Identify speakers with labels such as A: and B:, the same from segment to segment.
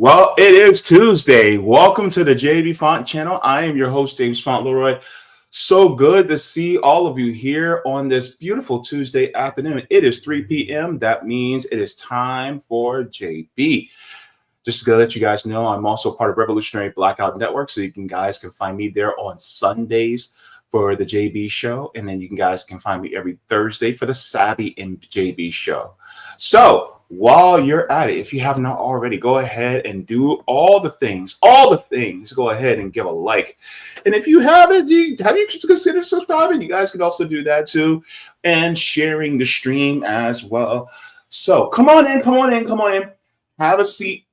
A: Well, it is Tuesday. Welcome to the Jaybefaunt channel. I am your host, JamesBFauntleroy. So good to see all of you here on this beautiful Tuesday afternoon. It is 3 p.m. That means it is time for JB. Just to let you guys know, I'm also part of Revolutionary Blackout Network, so you guys can find me there on Sundays for the JB show, and then you guys can find me every Thursday for the Savvy and JB show. So while you're at it, if you have not already, go ahead and do all the things. Go ahead and give a like. And if you haven't, have you considered subscribing? You guys can also do that too, and sharing the stream as well. So come on in. Have a seat.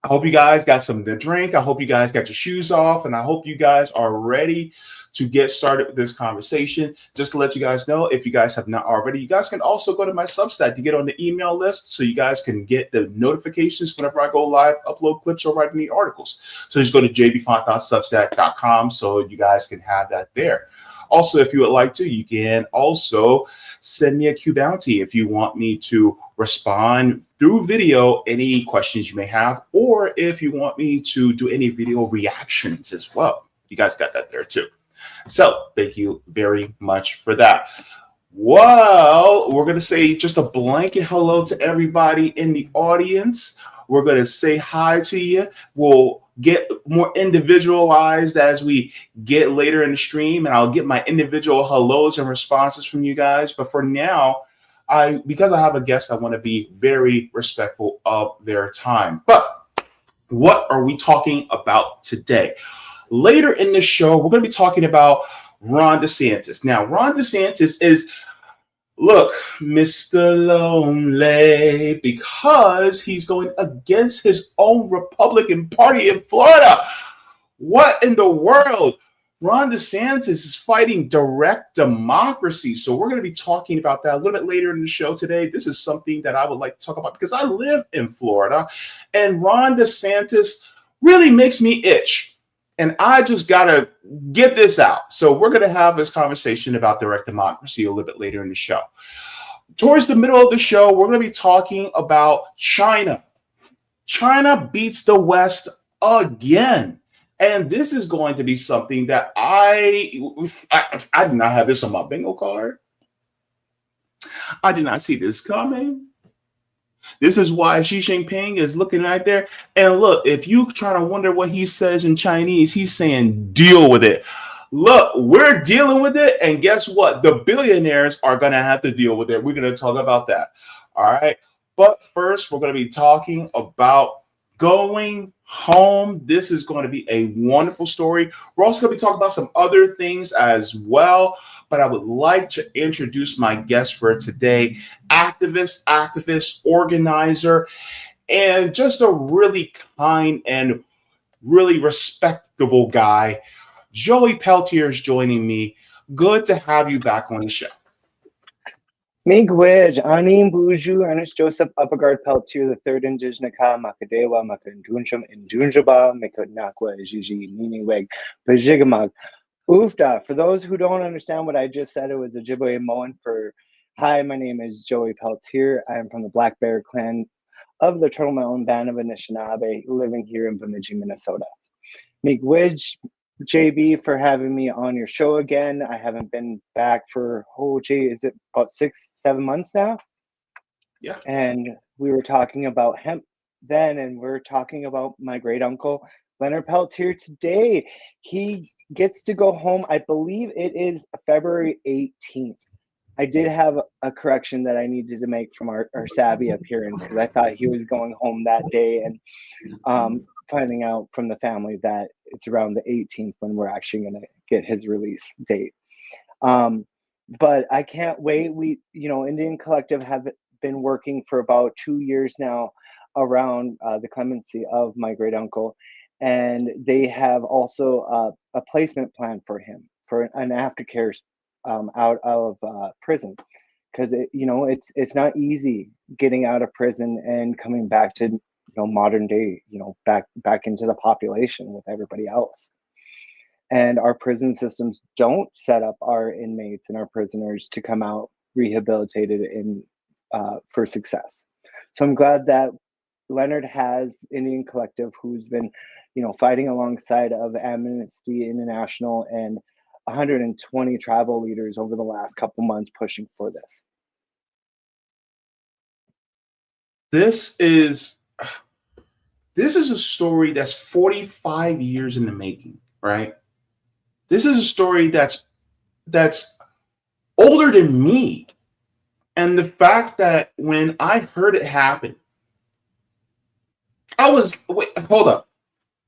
A: I hope you guys got something to drink. I hope you guys got your shoes off, and I hope you guys are ready to get started with this conversation. Just to let you guys know, if you guys have not already, you guys can also go to my Substack to get on the email list so you guys can get the notifications whenever I go live, upload clips, or write any articles. So just go to jaybefaunt.substack.com so you guys can have that there. Also, if you would like to, you can also send me a Q bounty if you want me to respond through video any questions you may have, or if you want me to do any video reactions as well. You guys got that there too. So thank you very much for that. Well, we're going to say just a blanket hello to everybody in the audience. We're going to say hi to you. We'll get more individualized as we get later in the stream, and I'll get my individual hellos and responses from you guys. But for now, because I have a guest, I want to be very respectful of their time. But what are we talking about today? Later in the show, we're going to be talking about Ron DeSantis. Now, Ron DeSantis is, look, Mr. Lonely, because he's going against his own Republican Party in Florida. What in the world? Ron DeSantis is fighting direct democracy. So we're going to be talking about that a little bit later in the show today. This is something that I would like to talk about because I live in Florida, and Ron DeSantis really makes me itch. And I just got to get this out. So we're going to have this conversation about direct democracy a little bit later in the show. Towards the middle of the show, we're going to be talking about China. China beats the West again. And this is going to be something that I did not have this on my bingo card. I did not see this coming. This is why Xi Jinping is looking right there. And look, if you try to wonder what he says in Chinese, he's saying, deal with it. Look, we're dealing with it. And guess what? The billionaires are going to have to deal with it. We're going to talk about that. All right. But first, we're going to be talking about going home. This is going to be a wonderful story. We're also going to be talking about some other things as well, but I would like to introduce my guest for today, activist, organizer, and just a really kind and really respectable guy. Joey Peltier is joining me. Good to have you back on the show.
B: Miigwij, Anim Buju, Ernest Joseph Upperguard Peltier, the third indigenous Ka, Makadewa, Makandunjum, Indunjaba, Mikodnakwa, Jiji, Niniweg, Pajigamag. Oofda. For those who don't understand what I just said, it was a Ojibwe Moan for, hi, my name is Joey Peltier. I am from the Black Bear Clan of the Turtle Mountain Band of Anishinaabe, living here in Bemidji, Minnesota. Miigwij, JB, for having me on your show again. I haven't been back for, is it about 6-7 months now?
A: Yeah.
B: And we were talking about hemp then, and we're talking about my great uncle, Leonard Peltier, today. He gets to go home. I believe it is February 18th. I did have a correction that I needed to make from our Savvy appearance because I thought he was going home that day, and finding out from the family that it's around the 18th when we're actually going to get his release date. But I can't wait. We, Indian Collective have been working for about 2 years now around the clemency of my great uncle. And they have also a placement plan for him for an aftercare out of prison. Because it's not easy getting out of prison and coming back to modern day, back into the population with everybody else. And our prison systems don't set up our inmates and our prisoners to come out rehabilitated for success. So I'm glad that Leonard has Indian Collective, who's been, fighting alongside of Amnesty International and 120 tribal leaders over the last couple months pushing for this.
A: This is a story that's 45 years in the making, right? This is a story that's older than me. And the fact that when I heard it happen, hold up.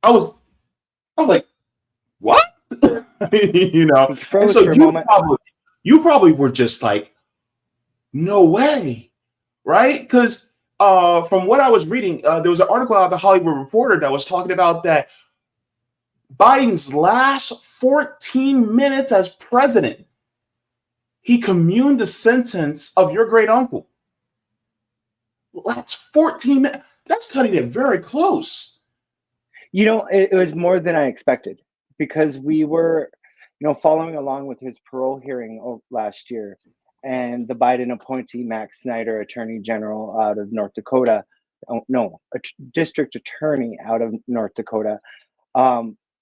A: I was like, what?
B: You
A: And
B: froze
A: so
B: for a moment.
A: you probably were just like, no way, right? Because from what I was reading, there was an article out of the Hollywood Reporter that was talking about that Biden's last 14 minutes as president, he communed the sentence of your great uncle. That's 14 minutes. That's cutting it very close.
B: It was more than I expected, because we were, following along with his parole hearing last year, and the Biden appointee, Max Snyder, Attorney General out of North Dakota, district attorney out of North Dakota,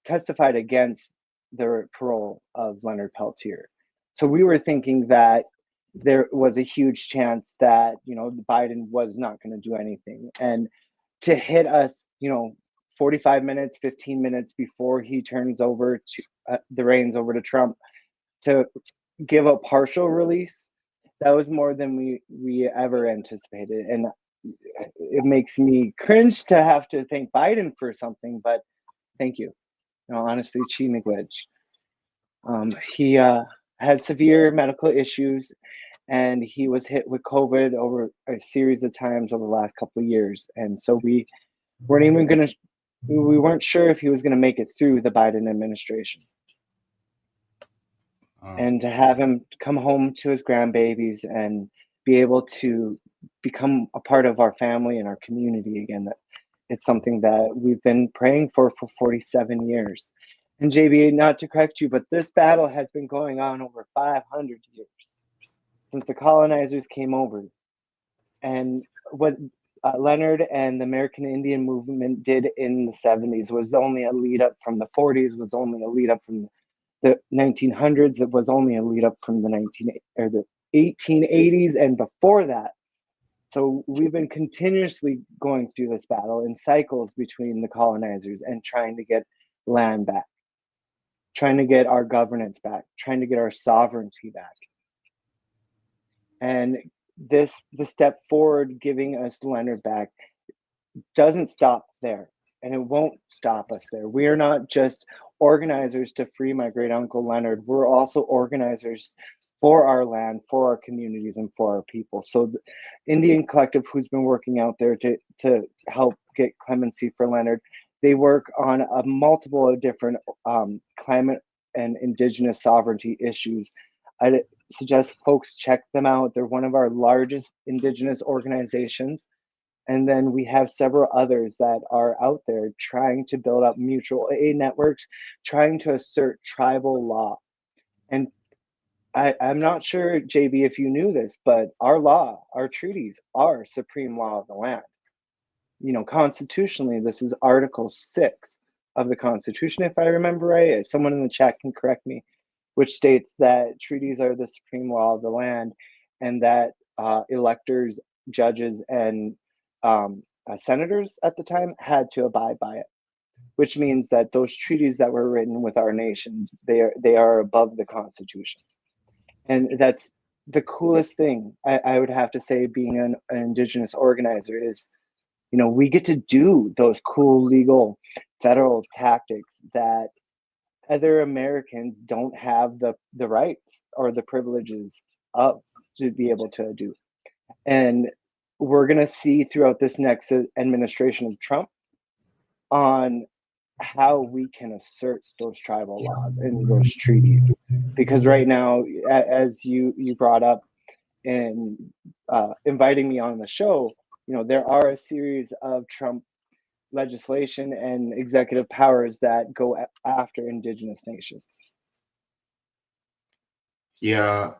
B: testified against the parole of Leonard Peltier. So we were thinking that there was a huge chance that, Biden was not going to do anything. And to hit us, 45 minutes, 15 minutes before he turns over to the reins over to Trump, to give a partial release, that was more than we ever anticipated. And it makes me cringe to have to thank Biden for something, but thank you. Honestly, chi miigwech. He has severe medical issues, and he was hit with COVID over a series of times over the last couple of years. And so we weren't sure if he was going to make it through the Biden administration. And to have him come home to his grandbabies and be able to become a part of our family and our community again, that it's something that we've been praying for 47 years. And JB, not to correct you, but this battle has been going on over 500 years since the colonizers came over. And what Leonard and the American Indian movement did in the 70s was only a lead up from the 40s, was only a lead up from the 1900s. It was only a lead up from the 1880s and before that. So we've been continuously going through this battle in cycles between the colonizers and trying to get land back, trying to get our governance back, trying to get our sovereignty back. And the step forward, giving us Leonard back, doesn't stop there, and it won't stop us there. We are not just organizers to free my great uncle Leonard. We're also organizers for our land, for our communities, and for our people. So the Indian Collective, who's been working out there to help get clemency for Leonard, they work on a multiple of different climate and indigenous sovereignty issues. I suggest folks check them out. They're one of our largest indigenous organizations. And then we have several others that are out there trying to build up mutual aid networks, trying to assert tribal law. And I'm not sure, JB, if you knew this, but our law, our treaties are supreme law of the land. Constitutionally, this is Article 6 of the Constitution, if I remember right. Someone in the chat can correct me, which states that treaties are the supreme law of the land, and that electors, judges, and senators at the time had to abide by it, which means that those treaties that were written with our nations, they are above the Constitution. And that's the coolest thing, I would have to say, being an indigenous organizer, is we get to do those cool legal federal tactics that other Americans don't have the rights or the privileges of to be able to do. And we're going to see throughout this next administration of Trump on how we can assert those tribal laws and those treaties. Because right now, as you brought up in inviting me on the show, there are a series of Trump legislation and executive powers that go after indigenous nations.
A: Yeah,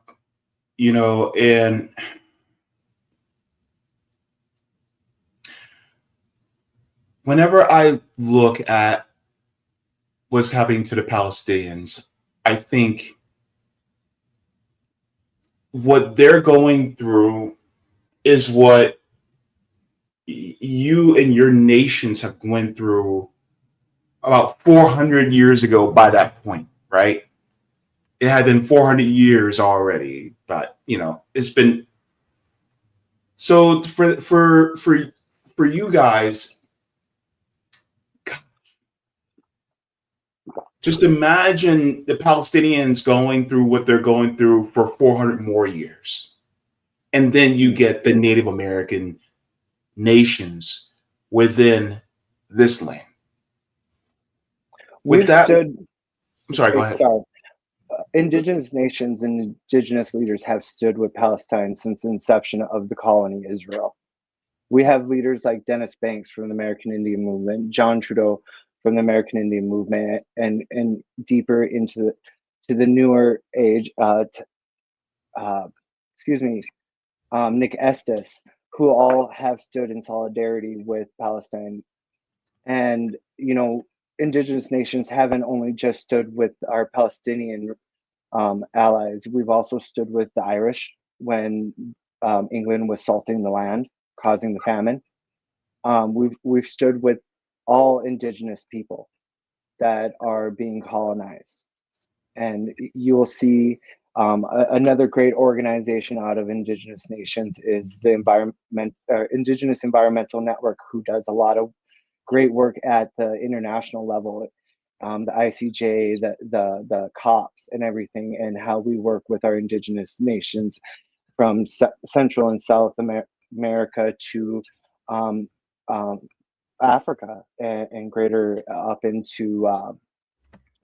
A: and whenever I look at what's happening to the Palestinians, I think what they're going through is what you and your nations have went through about 400 years ago by that point, right? It had been 400 years already, but it's been so for you guys. Just imagine the Palestinians going through what they're going through for 400 more years. And then you get the Native American nations within this land. With that, I'm sorry, go ahead.
B: Sorry. Indigenous nations and indigenous leaders have stood with Palestine since the inception of the colony Israel. We have leaders like Dennis Banks from the American Indian Movement, John Trudeau from the American Indian Movement, and deeper into the newer age, Nick Estes, who all have stood in solidarity with Palestine. And indigenous nations haven't only just stood with our Palestinian allies. We've also stood with the Irish when England was salting the land, causing the famine. We've stood with all indigenous people that are being colonized, and you will see another great organization out of indigenous nations is the Indigenous Environmental Network, who does a lot of great work at the international level. The ICJ, the COPs, and everything, and how we work with our indigenous nations from Central and South America to Africa and greater up into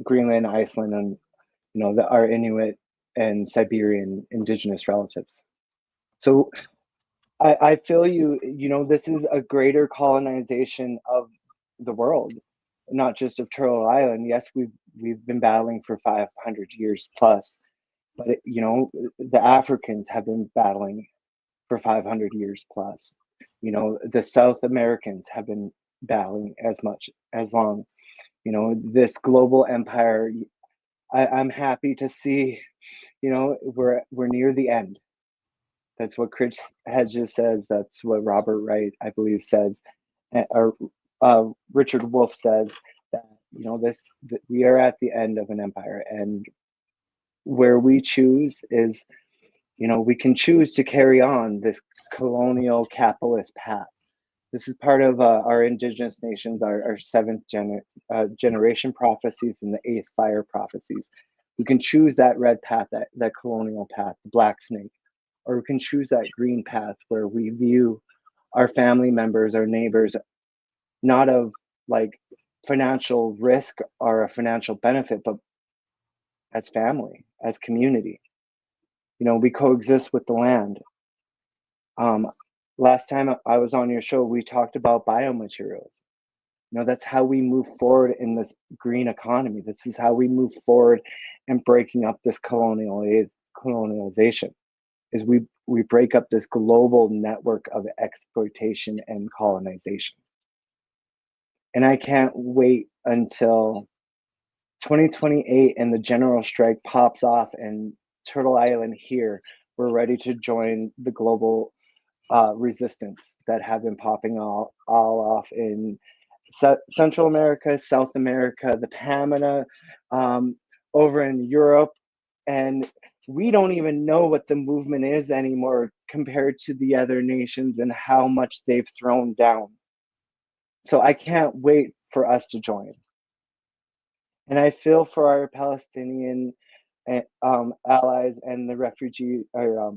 B: Greenland, Iceland, and our Inuit and Siberian indigenous relatives. So I feel this is a greater colonization of the world, not just of Turtle Island. Yes, we've been battling for 500 years plus, but the Africans have been battling for 500 years plus. The South Americans have been battling as long. This global empire. I'm happy to see, we're near the end. That's what Chris Hedges says. That's what Robert Wright, I believe, says, or Richard Wolff says, that we are at the end of an empire, and where we choose is, we can choose to carry on this colonial capitalist path. This is part of our indigenous nations, our seventh generation prophecies and the eighth fire prophecies. We can choose that red path, that colonial path, the black snake, or we can choose that green path where we view our family members, our neighbors, not of like financial risk or a financial benefit, but as family, as community. We coexist with the land. Last time I was on your show, we talked about biomaterials. That's how we move forward in this green economy. This is how we move forward in breaking up this colonialization, is we break up this global network of exploitation and colonization. And I can't wait until 2028 and the general strike pops off and Turtle Island here, we're ready to join the global resistance that have been popping all off in Central America, South America, the Pamina, over in Europe. And we don't even know what the movement is anymore compared to the other nations and how much they've thrown down. So I can't wait for us to join. And I feel for our Palestinian allies and the refugee or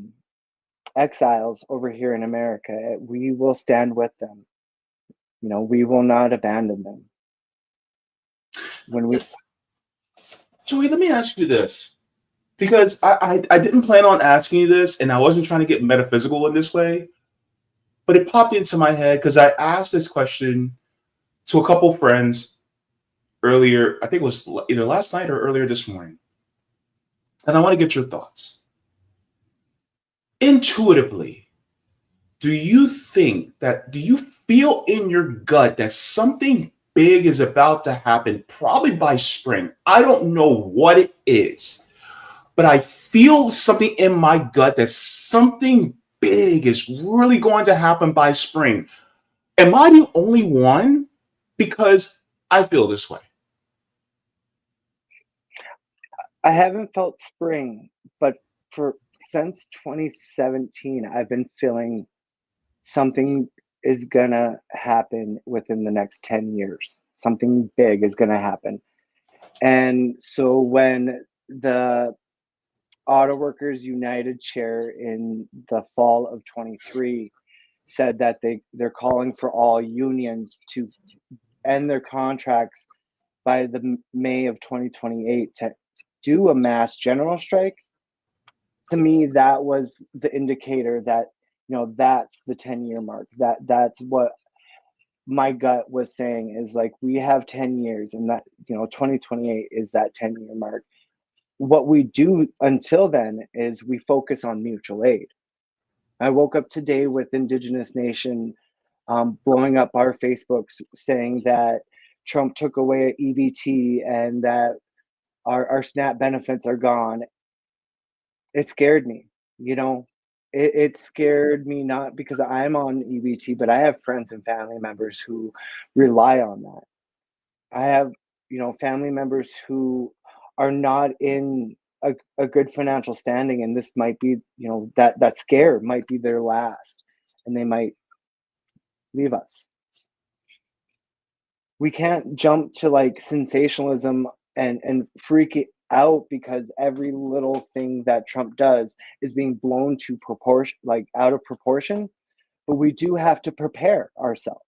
B: exiles over here in America. We will stand with them. We will not abandon them.
A: Joey, let me ask you this, because I didn't plan on asking you this, and I wasn't trying to get metaphysical in this way, but it popped into my head because I asked this question to a couple friends earlier. I think it was either last night or earlier this morning. And I want to get your thoughts. Intuitively, do you feel in your gut that something big is about to happen, probably by spring. I don't know what it is, but I feel something in my gut that something big is really going to happen by spring. Am I the only one? Because I feel this way.
B: I haven't felt spring, but since 2017, I've been feeling something is gonna happen within the next 10 years. Something big is gonna happen. And so when the Auto Workers United chair in the fall of 23 said that they're calling for all unions to end their contracts by the May of 2028 to do a mass general strike, to me that was the indicator that that's the 10-year mark. That's what my gut was saying, is like, we have 10 years, and that 2028 is that 10-year mark. What we do until then is we focus on mutual aid. I woke up today with Indigenous Nation blowing up our Facebooks saying that Trump took away EBT and that our SNAP benefits are gone. It scared me. It scared me, not because I'm on EBT, but I have friends and family members who rely on that. I have, family members who are not in a good financial standing, and this might be, that scare might be their last, and they might leave us. We can't jump to like sensationalism and freak it out because every little thing that Trump does is being blown to proportion, like out of proportion. But we do have to prepare ourselves.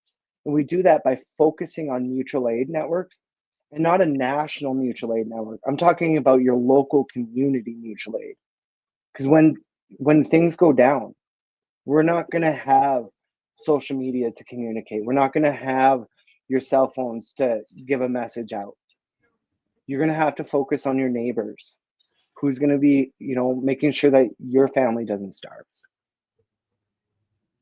B: And we do that by focusing on mutual aid networks, and not a national mutual aid network. I'm talking about your local community mutual aid. Because when things go down, we're not going to have social media to communicate. We're not going to have your cell phones to give a message out. You're going to have to focus on your neighbors, who's going to be, making sure that your family doesn't starve.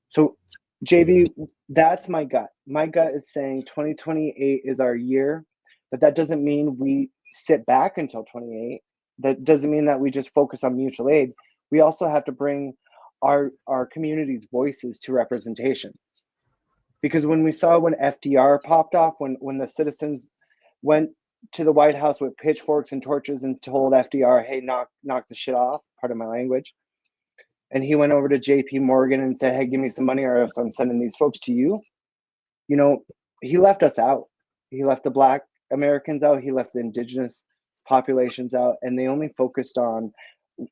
B: So, JB, that's my gut. My gut is saying 2028 is our year, but that doesn't mean we sit back until 28. That doesn't mean that we just focus on mutual aid. We also have to bring our community's voices to representation. Because when FDR popped off, when the citizens went to the White House with pitchforks and torches and told FDR, hey, knock the shit off, pardon my language. And he went over to JP Morgan and said, hey, give me some money or else I'm sending these folks to you. He left us out. He left the Black Americans out. He left the Indigenous populations out. And they only focused on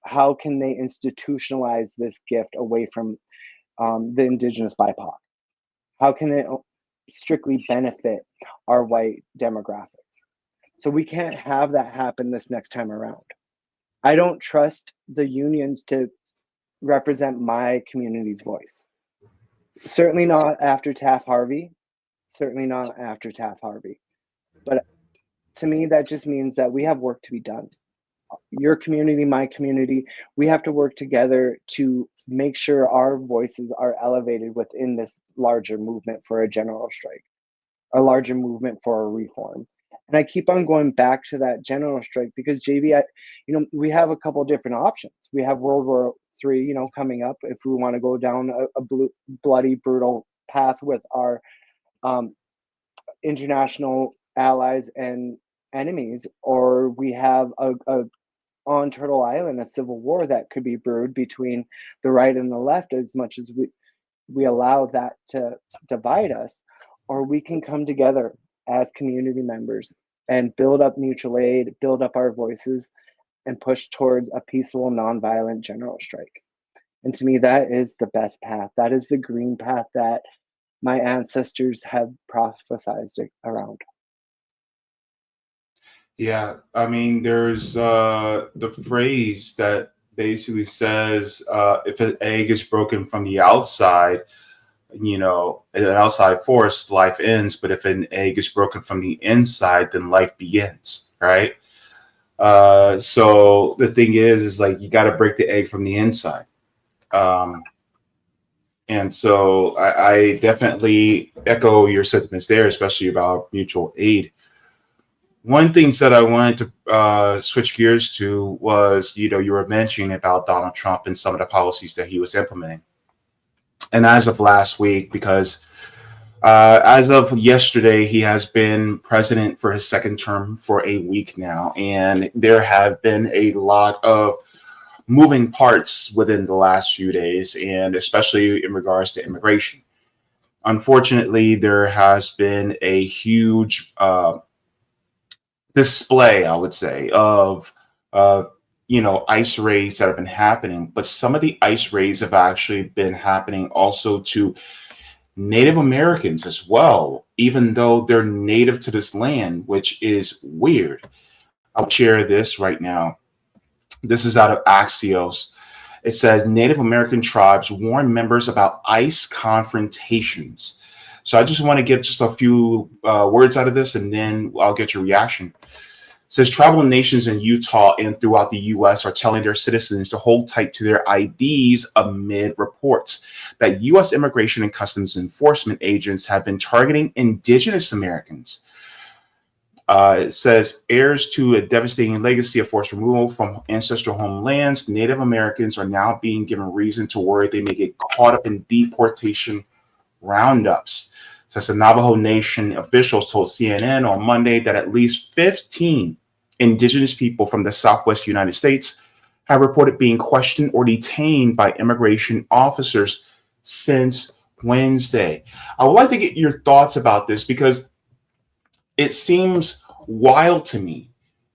B: how can they institutionalize this gift away from the Indigenous BIPOC. How can it strictly benefit our white demographics? So we can't have that happen this next time around. I don't trust the unions to represent my community's voice. Certainly not after Taft-Harvey. Certainly not after Taft-Harvey. But to me, that just means that we have work to be done. Your community, my community, we have to work together to make sure our voices are elevated within this larger movement for a general strike, a larger movement for a reform. And I keep on going back to that general strike because, JV, we have a couple different options. We have World War III, coming up if we want to go down a bloody, brutal path with our international allies and enemies, or we have on Turtle Island, a civil war that could be brewed between the right and the left, as much as we allow that to divide us, or we can come together as community members and build up mutual aid, build up our voices, and push towards a peaceful, nonviolent general strike. And to me, that is the best path. That is the green path that my ancestors have prophesized around.
A: Yeah, I mean, there's the phrase that basically says if an egg is broken from the outside, an outside force, life ends. But if an egg is broken from the inside, then life begins, right? So the thing is like you got to break the egg from the inside. And so I definitely echo your sentiments there, especially about mutual aid. One things that I wanted to switch gears to was, you were mentioning about Donald Trump and some of the policies that he was implementing. And as of last week, because as of yesterday, he has been president for his second term for a week now, and there have been a lot of moving parts within the last few days, and especially in regards to immigration. Unfortunately, there has been a huge display, I would say, of ICE raids that have been happening. But some of the ICE raids have actually been happening also to Native Americans as well, even though they're native to this land, which is weird. I'll share this right now. This is out of Axios. It says Native American tribes warn members about ICE confrontations. So I just want to get just a few words out of this, and then I'll get your reaction. It says tribal nations in Utah and throughout the U.S. are telling their citizens to hold tight to their IDs amid reports that U.S. Immigration and Customs Enforcement agents have been targeting Indigenous Americans. It says heirs to a devastating legacy of forced removal from ancestral homelands, Native Americans are now being given reason to worry they may get caught up in deportation roundups. Says the Navajo Nation officials told CNN on Monday that at least 15 indigenous people from the Southwest United States have reported being questioned or detained by immigration officers since Wednesday. I would like to get your thoughts about this because it seems wild to me.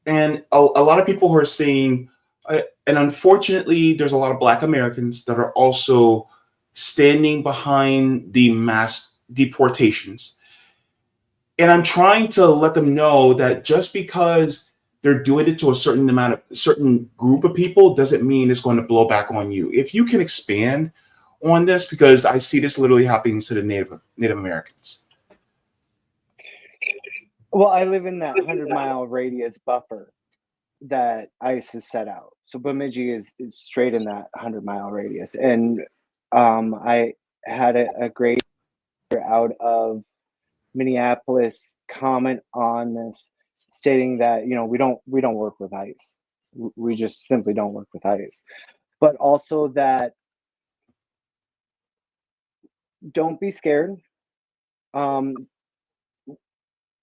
A: And a lot of people who are saying, and unfortunately, there's a lot of Black Americans that are also standing behind the mass deportations. And I'm trying to let them know that just because they're doing it to a certain group of people doesn't mean it's going to blow back on you. If you can expand on this, because I see this literally happening to the Native Americans.
B: Well, I live in that 100-mile radius buffer that ICE has set out. So Bemidji is straight in that 100-mile radius. And I had a great out of Minneapolis comment on this, stating that we don't work with ICE. We just simply don't work with ICE. But also that don't be scared.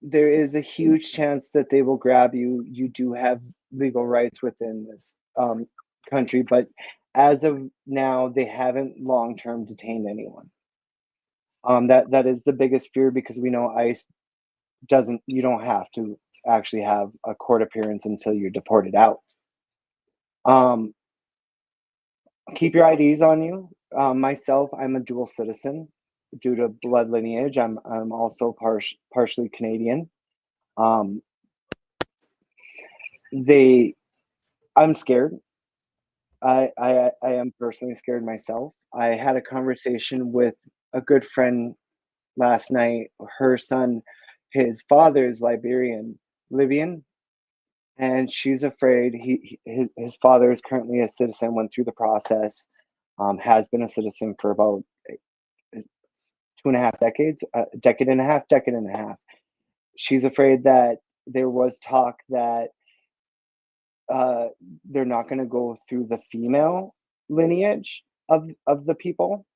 B: There is a huge chance that they will grab you. You do have legal rights within this country, but as of now, they haven't long-term detained anyone. That is the biggest fear, because we know ICE doesn't. You don't have to actually have a court appearance until you're deported out. Keep your IDs on you. Myself, I'm a dual citizen due to blood lineage. I'm also partially Canadian. I'm scared. I am personally scared myself. I had a conversation with a good friend last night. Her son, his father is Liberian, and she's afraid. His father is currently a citizen, went through the process, has been a citizen for about 2.5 decades, decade and a half. She's afraid that there was talk that they're not going to go through the female lineage of the people,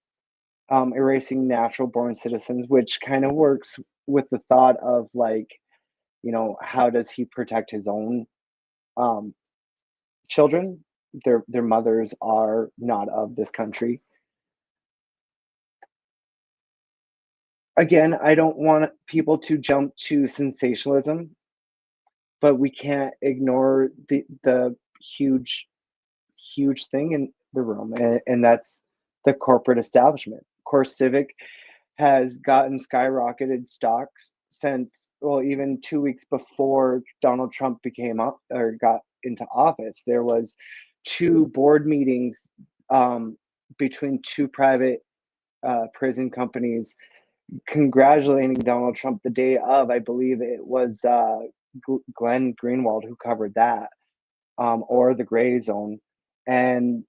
B: erasing natural born citizens, which kind of works with the thought of, like, how does he protect his own children? Their mothers are not of this country. Again, I don't want people to jump to sensationalism, but we can't ignore the huge thing in the room, and that's the corporate establishment. CoreCivic has gotten skyrocketed stocks since, well, even 2 weeks before Donald Trump became up or got into office. There was 2 board meetings between 2 private prison companies congratulating Donald Trump the day of. I believe it was Glenn Greenwald who covered that, or the Gray Zone. And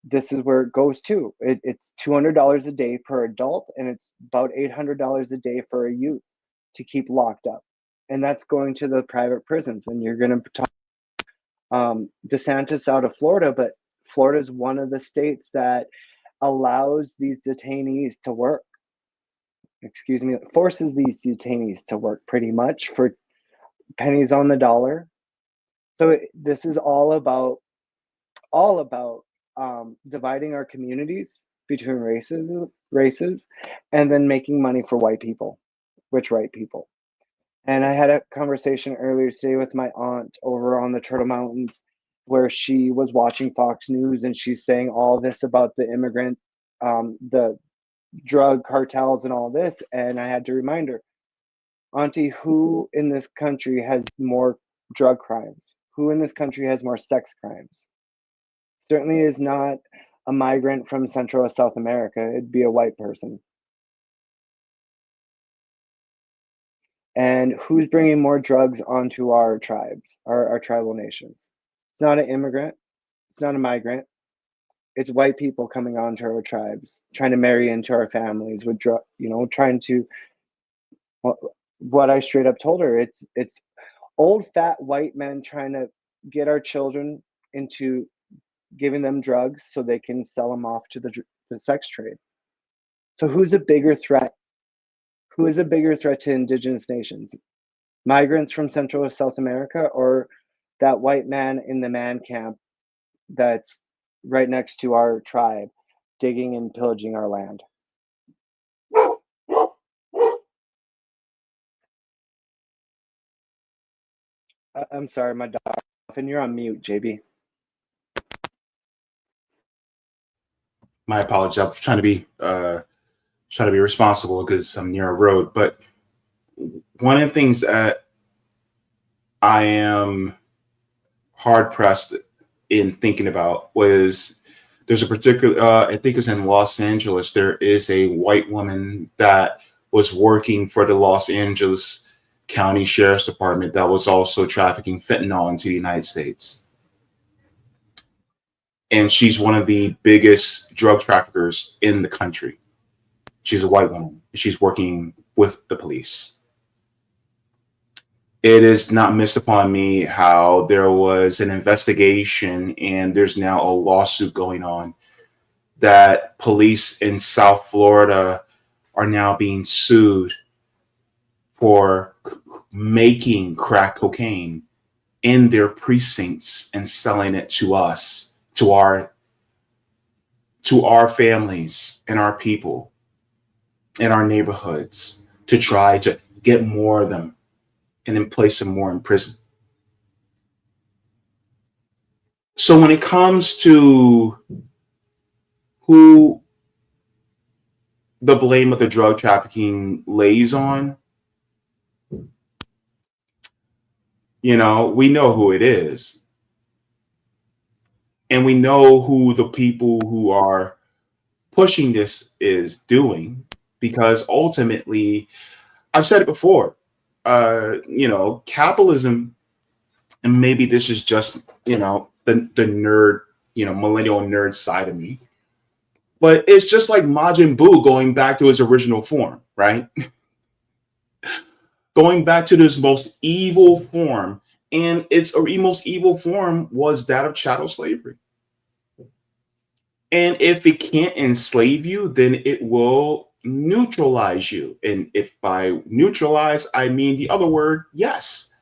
B: this is where it goes to. It's $200 a day per adult, and it's about $800 a day for a youth to keep locked up. And that's going to the private prisons. And you're going to talk DeSantis out of Florida, but Florida is one of the states that allows these detainees to work. Forces these detainees to work pretty much for pennies on the dollar. So this is all about dividing our communities between races, and then making money for white people, rich white people. And I had a conversation earlier today with my aunt over on the Turtle Mountains, where she was watching Fox News, and she's saying all this about the immigrant, the drug cartels and all this. And I had to remind her, Auntie, who in this country has more drug crimes? Who in this country has more sex crimes? Certainly is not a migrant from Central or South America. It'd be a white person. And who's bringing more drugs onto our tribes, our tribal nations? It's not an immigrant. It's not a migrant. It's white people coming onto our tribes, trying to marry into our families with trying to. What I straight up told her, it's old fat white men trying to get our children into giving them drugs so they can sell them off to the sex trade. So who's a bigger threat? Who is a bigger threat to indigenous nations? Migrants from Central or South America, or that white man in the man camp that's right next to our tribe, digging and pillaging our land? I'm sorry, my dog. And you're on mute, JB.
A: My apologies. I'm trying to be responsible because I'm near a road. But one of the things that I am hard pressed in thinking about was there's a particular, I think it was in Los Angeles, there is a white woman that was working for the Los Angeles County Sheriff's Department that was also trafficking fentanyl into the United States. And she's one of the biggest drug traffickers in the country. She's a white woman. She's working with the police. It is not missed upon me how there was an investigation and there's now a lawsuit going on that police in South Florida are now being sued for making crack cocaine in their precincts and selling it to us, to our families and our people in our neighborhoods, to try to get more of them and then place them more in prison. So when it comes to who the blame of the drug trafficking lays on, we know who it is. And we know who the people who are pushing this is doing, because ultimately, I've said it before, capitalism, and maybe this is just, the nerd, millennial nerd side of me, but it's just like Majin Buu going back to his original form, right? Going back to this most evil form, and its most evil form was that of chattel slavery. And if it can't enslave you, then it will neutralize you. And if by neutralize, I mean the other word, yes.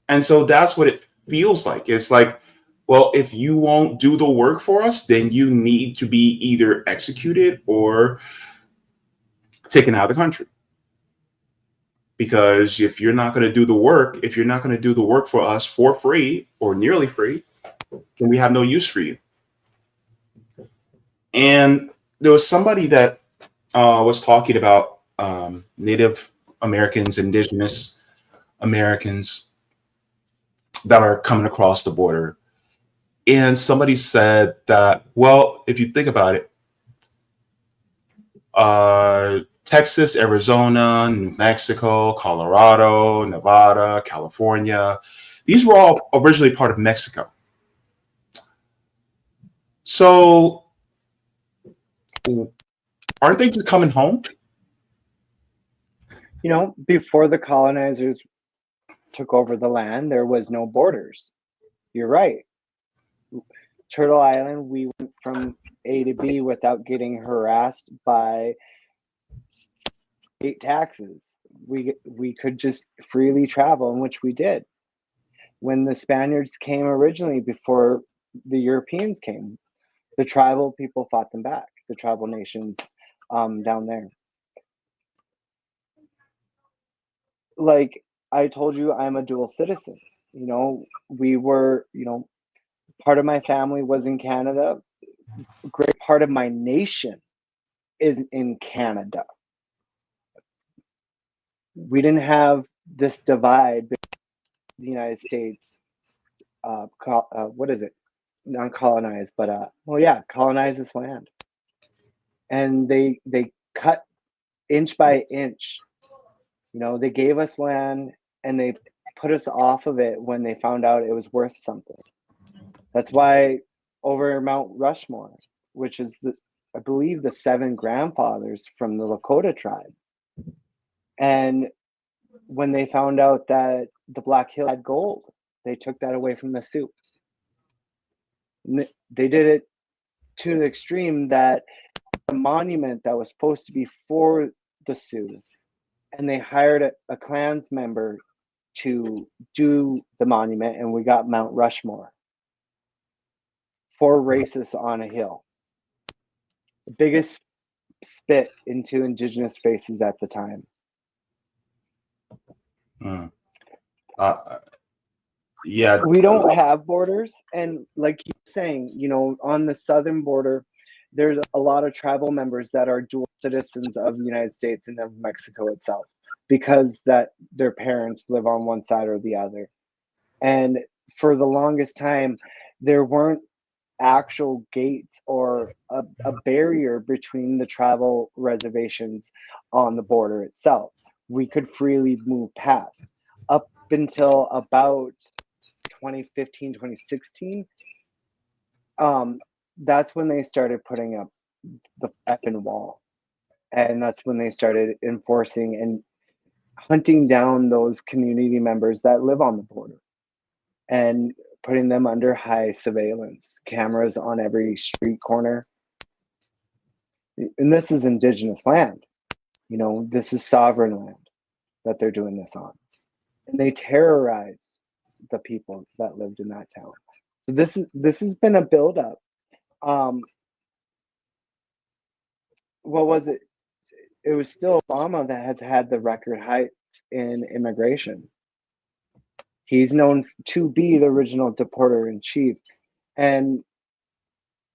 A: And so that's what it feels like. It's like, well, if you won't do the work for us, then you need to be either executed or taken out of the country. Because if you're not going to do the work, for us for free or nearly free, then we have no use for you. And there was somebody that was talking about Native Americans, Indigenous Americans that are coming across the border. And somebody said that, well, if you think about it, Texas, Arizona, New Mexico, Colorado, Nevada, California, these were all originally part of Mexico. So aren't they just coming home?
B: You know, before the colonizers took over the land, there was no borders. You're right. Turtle Island, we went from A to B without getting harassed by state taxes. We could just freely travel, in which we did. When the Spaniards came originally, before the Europeans came, the tribal people fought them back, the tribal nations down there. Like I told you, I'm a dual citizen. You know, we were, you know, part of my family was in Canada. A great part of my nation is in Canada. We didn't have this divide between the United States, what is it? Not colonized, but well, yeah, colonize this land. And they cut inch by inch. You know, they gave us land and they put us off of it when they found out it was worth something. That's why over Mount Rushmore, which is I believe the 7 grandfathers from the Lakota tribe. And when they found out that the Black Hill had gold, they took that away from the Sioux. They did it to the extreme that the monument that was supposed to be for the Sioux, and they hired a Klans member to do the monument, and we got Mount Rushmore. 4 racists on a hill. The biggest spit into Indigenous faces at the time.
A: Yeah.
B: We don't have borders, and like you're saying, you know, on the southern border, there's a lot of tribal members that are dual citizens of the United States and of Mexico itself, because that their parents live on one side or the other. And for the longest time, there weren't actual gates or a barrier between the tribal reservations on the border itself. We could freely move past up until about 2015, 2016. That's when they started putting up the effing wall. And that's when they started enforcing and hunting down those community members that live on the border and putting them under high surveillance, cameras on every street corner. And this is Indigenous land. You know, this is sovereign land that they're doing this on. And they terrorize the people that lived in that town. So this has been a buildup. What was it? It was still Obama that has had the record heights in immigration. He's known to be the original deporter in chief. And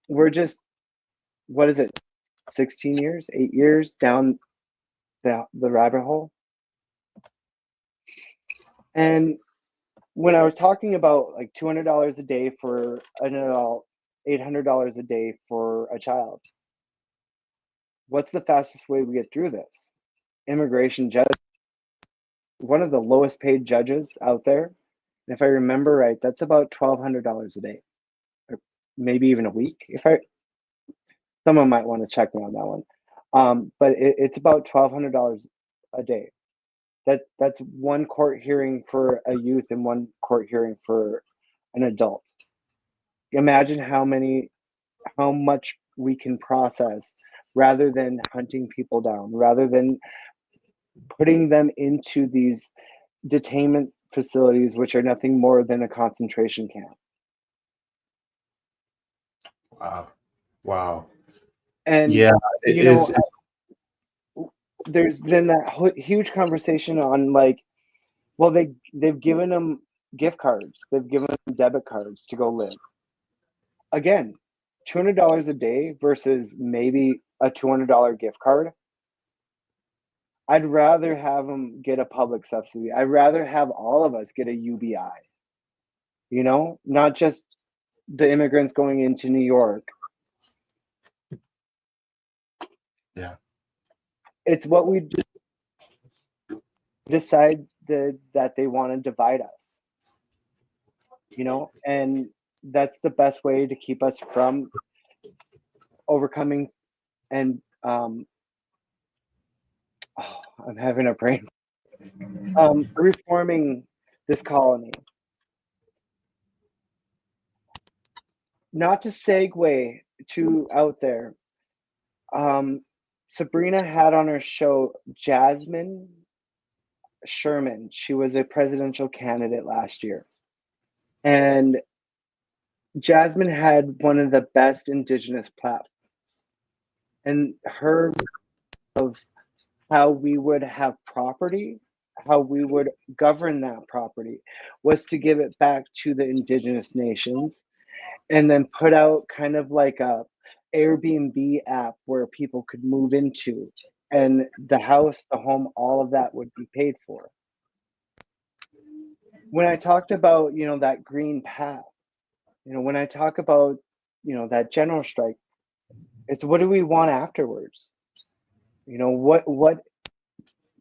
B: we're just, what is it, 16 years, 8 years down the rabbit hole? And when I was talking about like $200 a day for an adult, $800 a day for a child, what's the fastest way we get through this? Immigration judge, one of the lowest paid judges out there. And if I remember right, that's about $1,200 a day, or maybe even a week. Someone might want to check me on that one. But it's about $1,200 a day. That's one court hearing for a youth and one court hearing for an adult. Imagine how much we can process rather than hunting people down, rather than putting them into these detainment facilities, which are nothing more than a concentration camp.
A: Wow.
B: And
A: yeah, it is.
B: There's been that huge conversation on like, well, they've given them gift cards, they've given them debit cards to go live. Again, $200 a day versus maybe a $200 gift card. I'd rather have them get a public subsidy. I'd rather have all of us get a UBI. You know, not just the immigrants going into New York.
A: Yeah.
B: It's what we decide that they want to divide us. You know, and that's the best way to keep us from overcoming and I'm having a brain. Reforming this colony. Not to segue too out there, Sabrina had on her show Jasmine Sherman. She was a presidential candidate last year. And Jasmine had one of the best Indigenous platforms. And her of how we would have property, how we would govern that property, was to give it back to the Indigenous nations and then put out kind of like a Airbnb app where people could move into, and the house, the home, all of that would be paid for. When I talked about, that green path, when I talk about, that general strike, it's what do we want afterwards? What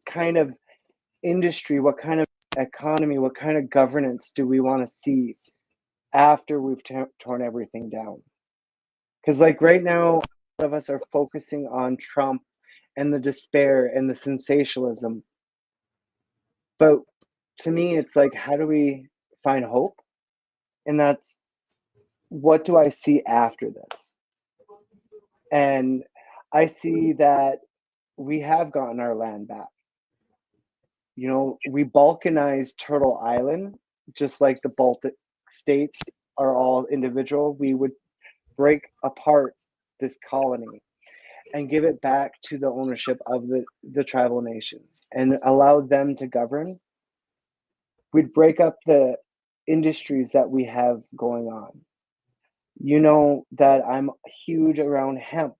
B: kind of industry, what kind of economy, what kind of governance do we want to see after we've torn everything down? Because like right now, a lot of us are focusing on Trump and the despair and the sensationalism. But to me, it's like, how do we find hope? And that's, what do I see after this? And I see that we have gotten our land back. We balkanized Turtle Island, just like the Baltic states are all individual. We would break apart this colony and give it back to the ownership of the tribal nations and allow them to govern. We'd break up the industries that we have going on. That I'm huge around hemp.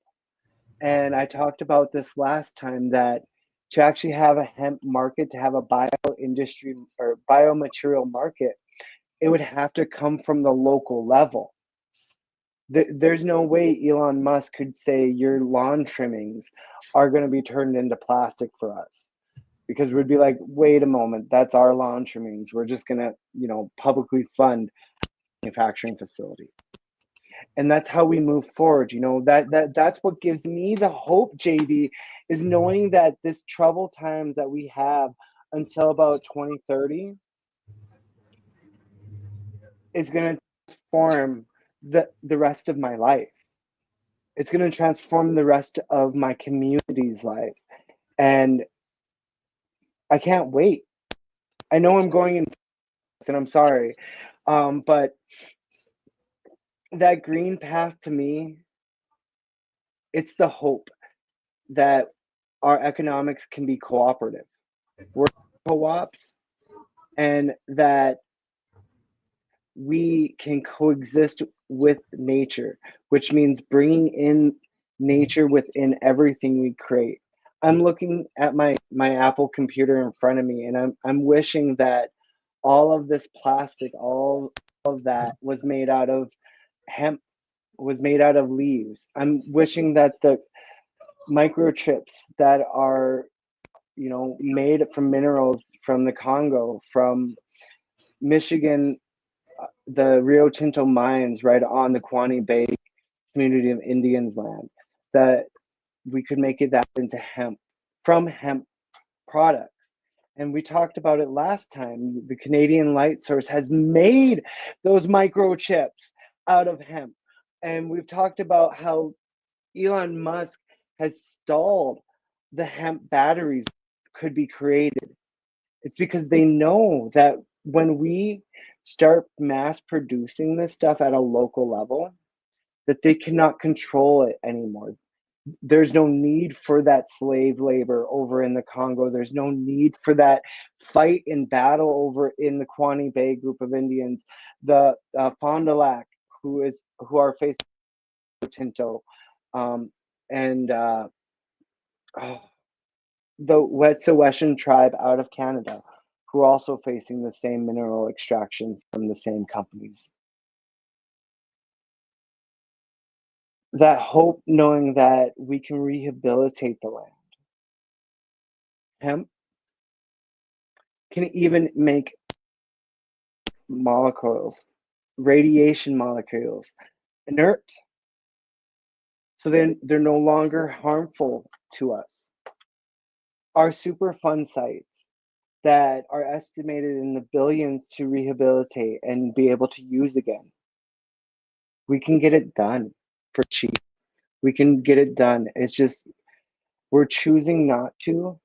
B: And I talked about this last time, that to actually have a hemp market, to have a bio industry or biomaterial market, it would have to come from the local level. There's no way Elon Musk could say your lawn trimmings are going to be turned into plastic for us, because we'd be like, wait a moment, that's our lawn trimmings. We're just going to, publicly fund manufacturing facilities. And that's how we move forward. That's what gives me the hope, JB, is knowing that this troubled times that we have until about 2030 is going to transform the rest of my life. It's going to transform the rest of my community's life. And I can't wait. I know I'm going in, and I'm sorry, but that green path, to me, it's the hope that our economics can be cooperative. We're co-ops, and that we can coexist with nature, which means bringing in nature within everything we create. I'm looking at my Apple computer in front of me, and I'm wishing that all of this plastic, all of that was made out of hemp, was made out of leaves. I'm wishing that the microchips that are, made from minerals from the Congo, from Michigan, the Rio Tinto mines right on the Quani Bay community of Indians land, that we could make it that into hemp, from hemp products. And we talked about it last time. The Canadian Light Source has made those microchips out of hemp. And we've talked about how Elon Musk has stalled the hemp batteries could be created. It's because they know that when we start mass producing this stuff at a local level, that they cannot control it anymore. There's no need for that slave labor over in the Congo. There's no need for that fight and battle over in the Quani Bay group of Indians, the Fond du Lac, who are facing Tinto, and the Wet'suwet'en tribe out of Canada, who are also facing the same mineral extraction from the same companies. That hope, knowing that we can rehabilitate the land. Hemp can even make molecules, radiation molecules, inert. So they're no longer harmful to us. Our Superfund sites that are estimated in the billions to rehabilitate and be able to use again. We can get it done for cheap. We can get it done. It's just we're choosing not to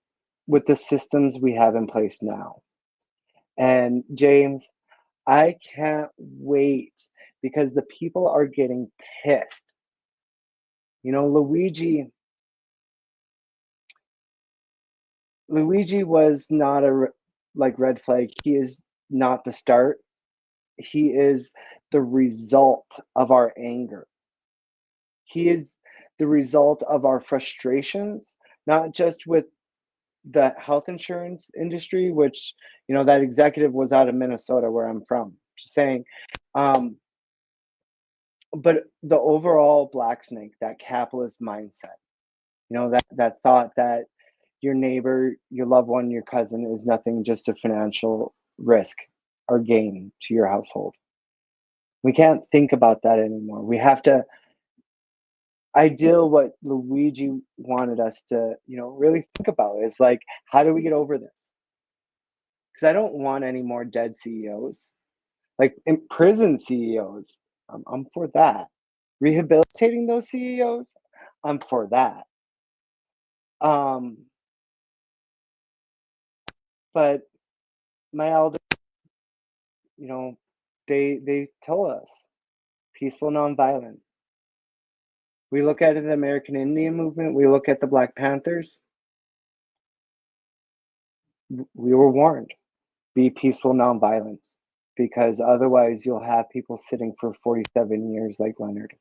B: with the systems we have in place now. And James, I can't wait because the people are getting pissed. You know, Luigi was not a red flag. He is not the start. He is the result of our anger. He is the result of our frustrations, not just with the health insurance industry, which, you know, that executive was out of Minnesota, where I'm from, just saying. But the overall black snake, that capitalist mindset, you know, that thought that your neighbor, your loved one, your cousin is nothing, just a financial risk or gain to your household. We can't think about that anymore. We have to ideal what Luigi wanted us to, you know, really think about is like, how do we get over this? Because I don't want any more dead CEOs, like in prison CEOs. I'm for that. Rehabilitating those CEOs, I'm for that. But my elders, you know, they tell us peaceful, nonviolent. We look at the American Indian movement. We look at the Black Panthers. We were warned: be peaceful, nonviolent, because otherwise you'll have people sitting for 47 years like Leonard.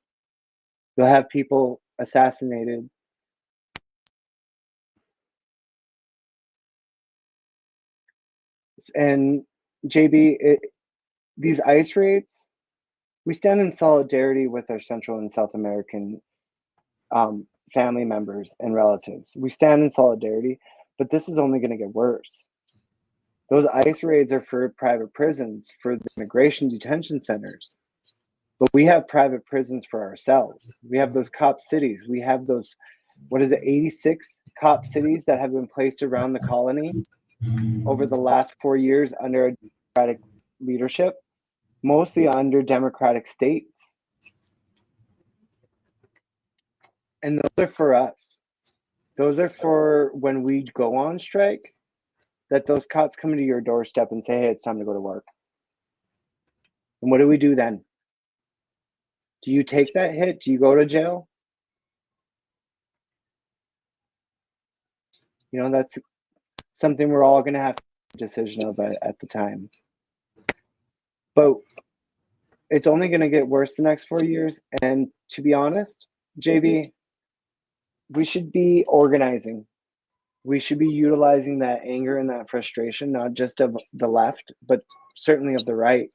B: You'll have people assassinated. And JB, these ICE raids, we stand in solidarity with our Central and South American family members and relatives. We stand in solidarity, but this is only going to get worse. Those ICE raids are for private prisons, for the immigration detention centers. But we have private prisons for ourselves. We have those cop cities. We have those, 86 cop cities that have been placed around the colony over the last 4 years under a Democratic leadership, mostly under Democratic states. And those are for us. Those are for when we go on strike, that those cops come to your doorstep and say, hey, it's time to go to work. And what do we do then? Do you take that hit? Do you go to jail? You know, that's something we're all going to have to make a decision of at the time. But it's only going to get worse the next 4 years. And to be honest, JB, we should be organizing. We should be utilizing that anger and that frustration, not just of the left, but certainly of the right.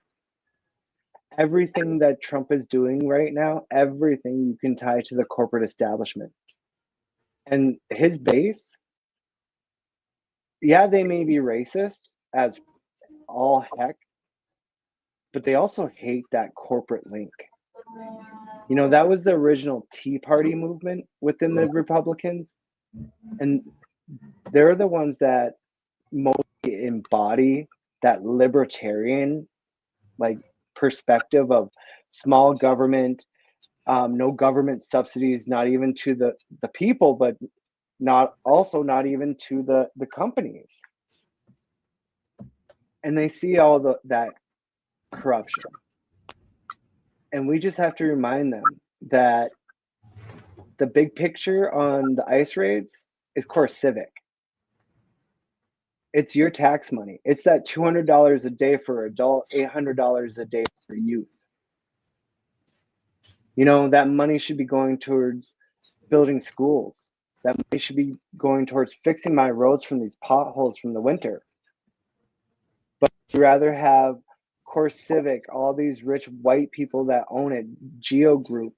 B: Everything that Trump is doing right now, everything you can tie to the corporate establishment. And his base, yeah, they may be racist as all heck, but they also hate that corporate link. You know, that was the original Tea Party movement within the Republicans. And they're the ones that mostly embody that libertarian, like, perspective of small government, no government subsidies, not even to the people, but not even to the companies. And they see all that corruption. And we just have to remind them that the big picture on the ICE raids is core civic. It's your tax money. It's that $200 a day for adult, $800 a day for youth. You know, that money should be going towards building schools. That money should be going towards fixing my roads from these potholes from the winter. But I'd rather have core civic, all these rich white people that own it, Geo Group,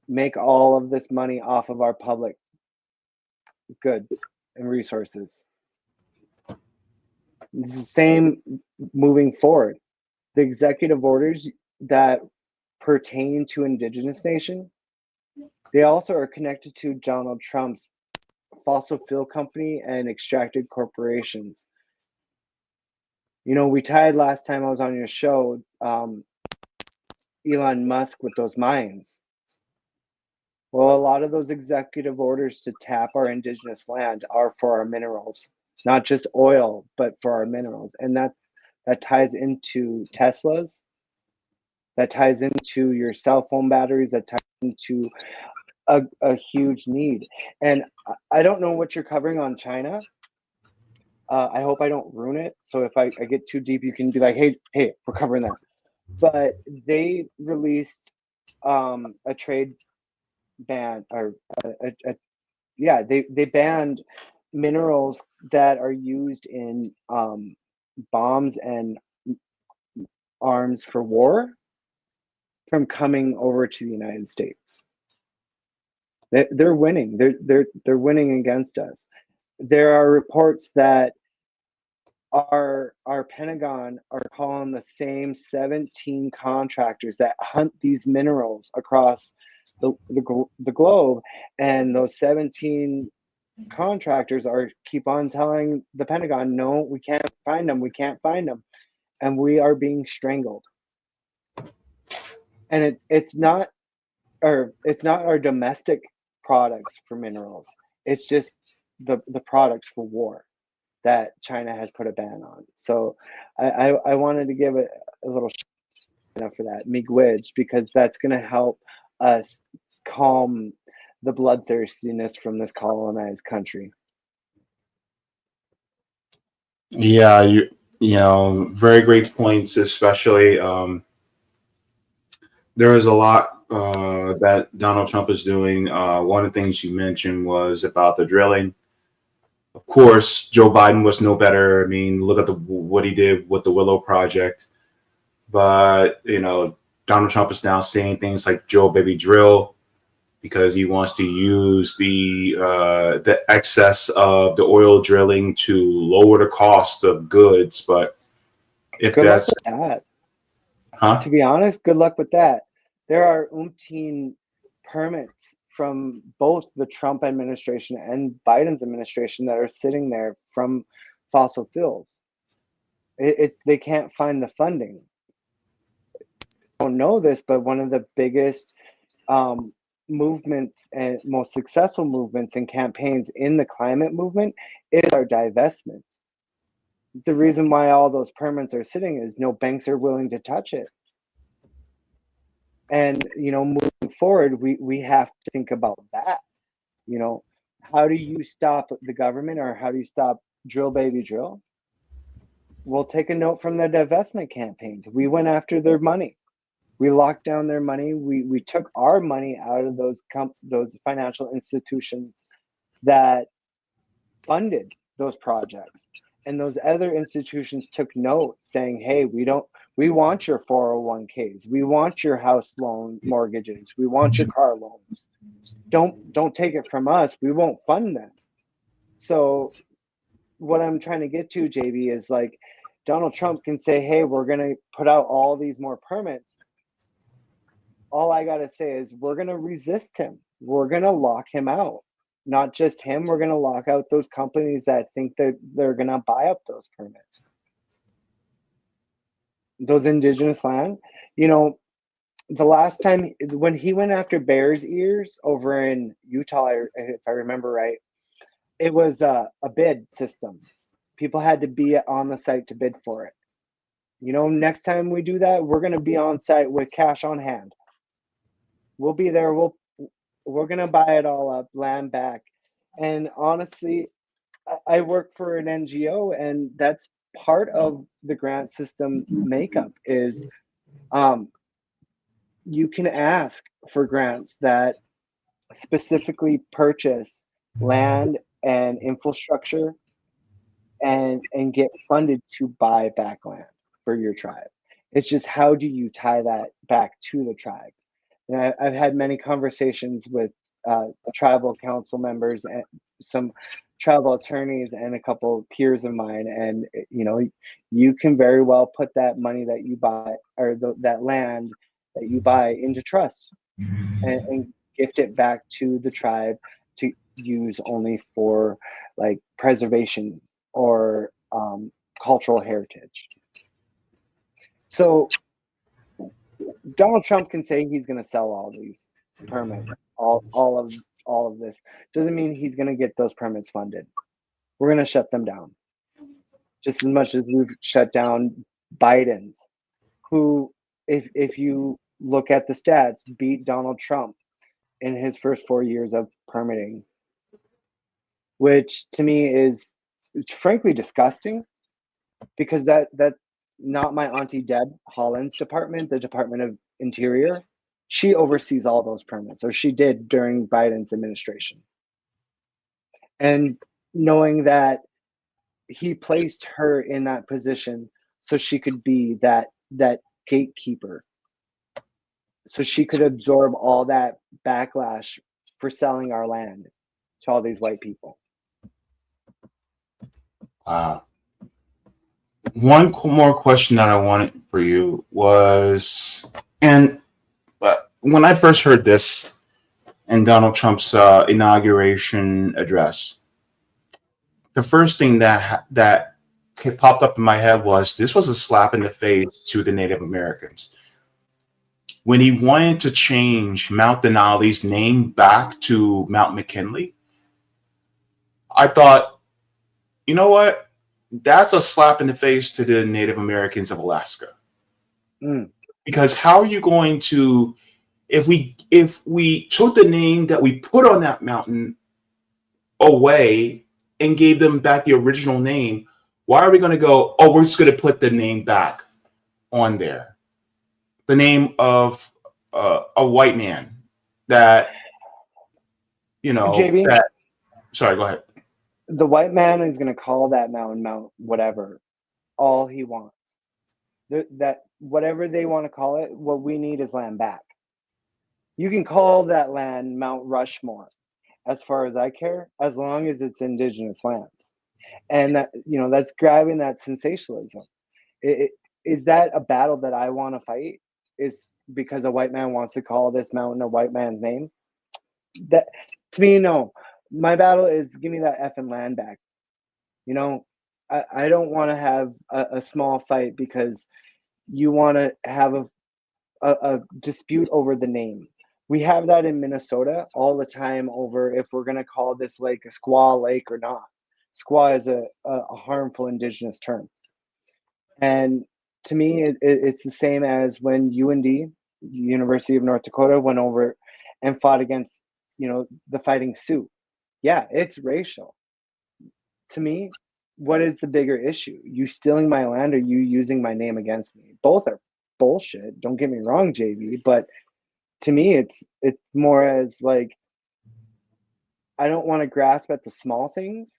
B: make all of this money off of our public goods and resources. It's the same moving forward. The executive orders that pertain to Indigenous nation, They also are connected to Donald Trump's fossil fuel company and extracted corporations. You know, we tied last time I was on your show, Elon Musk with those mines. Well, a lot of those executive orders to tap our indigenous land are for our minerals, not just oil, but for our minerals. And that ties into Teslas, that ties into your cell phone batteries, that ties into a huge need. And I don't know what you're covering on China. I hope I don't ruin it. So if I get too deep, you can be like, hey, we're covering that. But they released a trade ban, or they banned minerals that are used in bombs and arms for war from coming over to the United States. They're winning. They're winning against us. There are reports that our Pentagon are calling the same 17 contractors that hunt these minerals across the globe, and those 17 contractors are keep on telling the Pentagon, no, we can't find them, and we are being strangled. And it's not our domestic products for minerals. It's just the products for war that China has put a ban on. So I wanted to give a little shout out for that, miigwech, because that's going to help us calm the bloodthirstiness from this colonized country.
A: Yeah, you know, very great points, especially there is a lot that Donald Trump is doing. One of the things you mentioned was about the drilling. Of course, Joe Biden was no better. I mean, look at what he did with the Willow Project. But, you know, Donald Trump is now saying things like drill, baby, drill, because he wants to use the excess of the oil drilling to lower the cost of goods. But if
B: Good luck
A: that's,
B: with that.
A: huh?
B: To be honest, good luck with that. There are umpteen permits from both the Trump administration and Biden's administration that are sitting there from fossil fuels. They can't find the funding. I don't know this, but one of the biggest movements and most successful movements and campaigns in the climate movement is our divestment. The reason why all those permits are sitting is no banks are willing to touch it. And, you know, moving forward, we have to think about that. You know, how do you stop the government, or how do you stop drill, baby, drill? We'll take a note from the divestment campaigns. We went after their money. We locked down their money. We took our money out of those financial institutions that funded those projects. And those other institutions took note, saying, hey, we want your 401ks. We want your house loan mortgages. We want your car loans. Don't take it from us. We won't fund them. So what I'm trying to get to, JB, is like Donald Trump can say, hey, we're going to put out all these more permits. All I got to say is we're going to resist him. We're going to lock him out. Not just him, we're going to lock out those companies that think that they're going to buy up those permits. Those indigenous land, you know, the last time when he went after Bears Ears over in Utah, if I remember right, it was a bid system. People had to be on the site to bid for it. You know, next time we do that, we're going to be on site with cash on hand. We'll be there. We're going to buy it all up, land back. And honestly, I work for an NGO, and that's part of the grant system makeup is you can ask for grants that specifically purchase land and infrastructure and get funded to buy back land for your tribe. It's just, how do you tie that back to the tribe? And I've had many conversations with tribal council members and some tribal attorneys and a couple peers of mine, and you know, you can very well put that money that you buy, or that land that you buy, into trust and gift it back to the tribe to use only for like preservation or cultural heritage. So Donald Trump can say he's going to sell all these permits, all of this. Doesn't mean he's going to get those permits funded. We're going to shut them down, just as much as we've shut down Biden's, who, if you look at the stats, beat Donald Trump in his first 4 years of permitting, which to me is frankly disgusting, because that's not my auntie Deb Haaland's department, the Department of Interior. She oversees all those permits, or she did during Biden's administration. And knowing that he placed her in that position so she could be that gatekeeper, so she could absorb all that backlash for selling our land to all these white people.
A: One more question that I wanted for you was, and when I first heard this in Donald Trump's inauguration address, the first thing that popped up in my head was this was a slap in the face to the Native Americans. When he wanted to change Mount Denali's name back to Mount McKinley, I thought, you know what? That's a slap in the face to the Native Americans of Alaska. Because how are you going to, if we took the name that we put on that mountain away and gave them back the original name, why are we going to go, oh, we're just going to put the name back on there? The name of a white man that, you know,
B: JB,
A: sorry, go ahead.
B: The white man is going to call that mountain Mount whatever, all he wants. That whatever they want to call it, what we need is land back. You can call that land Mount Rushmore, as far as I care, as long as it's indigenous lands. And that, that's grabbing that sensationalism. Is that a battle that I want to fight? Is because a white man wants to call this mountain a white man's name? That, to me, no. My battle is give me that effing land back. I don't want to have a small fight because you want to have a dispute over the name. We have that in Minnesota all the time over if we're going to call this lake a squaw lake or not. Squaw is a harmful indigenous term. And to me, it's the same as when UND, University of North Dakota, went over and fought against, the Fighting Sioux. Yeah, it's racial. To me, what is the bigger issue? You stealing my land or you using my name against me? Both are bullshit. Don't get me wrong, JB, but to me, it's more as like, I don't want to grasp at the small things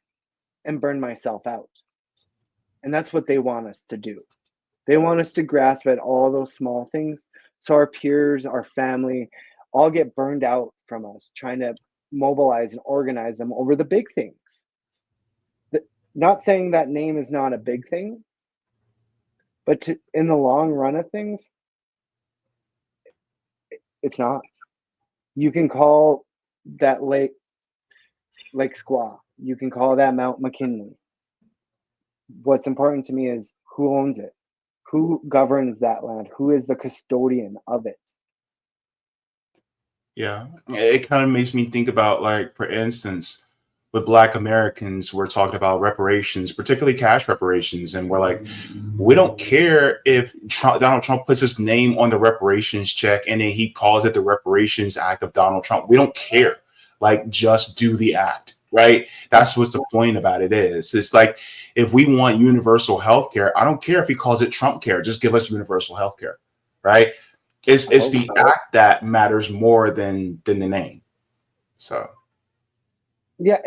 B: and burn myself out. And that's what they want us to do. They want us to grasp at all those small things. So our peers, our family, all get burned out from us trying to mobilize and organize them over the big things. Not saying that name is not a big thing, but in the long run of things, it's not. You can call that Lake Squaw. You can call that Mount McKinley. What's important to me is who owns it, who governs that land, who is the custodian of it.
A: Yeah, it kind of makes me think about, like, for instance, with Black Americans, we're talking about reparations, particularly cash reparations, and we're like, we don't care if Donald Trump puts his name on the reparations check and then he calls it the Reparations Act of Donald Trump. We don't care. Like, just do the act, right? That's what's the point about it is. It's like, if we want universal health care, I don't care if he calls it Trump care. Just give us universal health care, right? It's the act that matters more than the name. So,
B: yeah,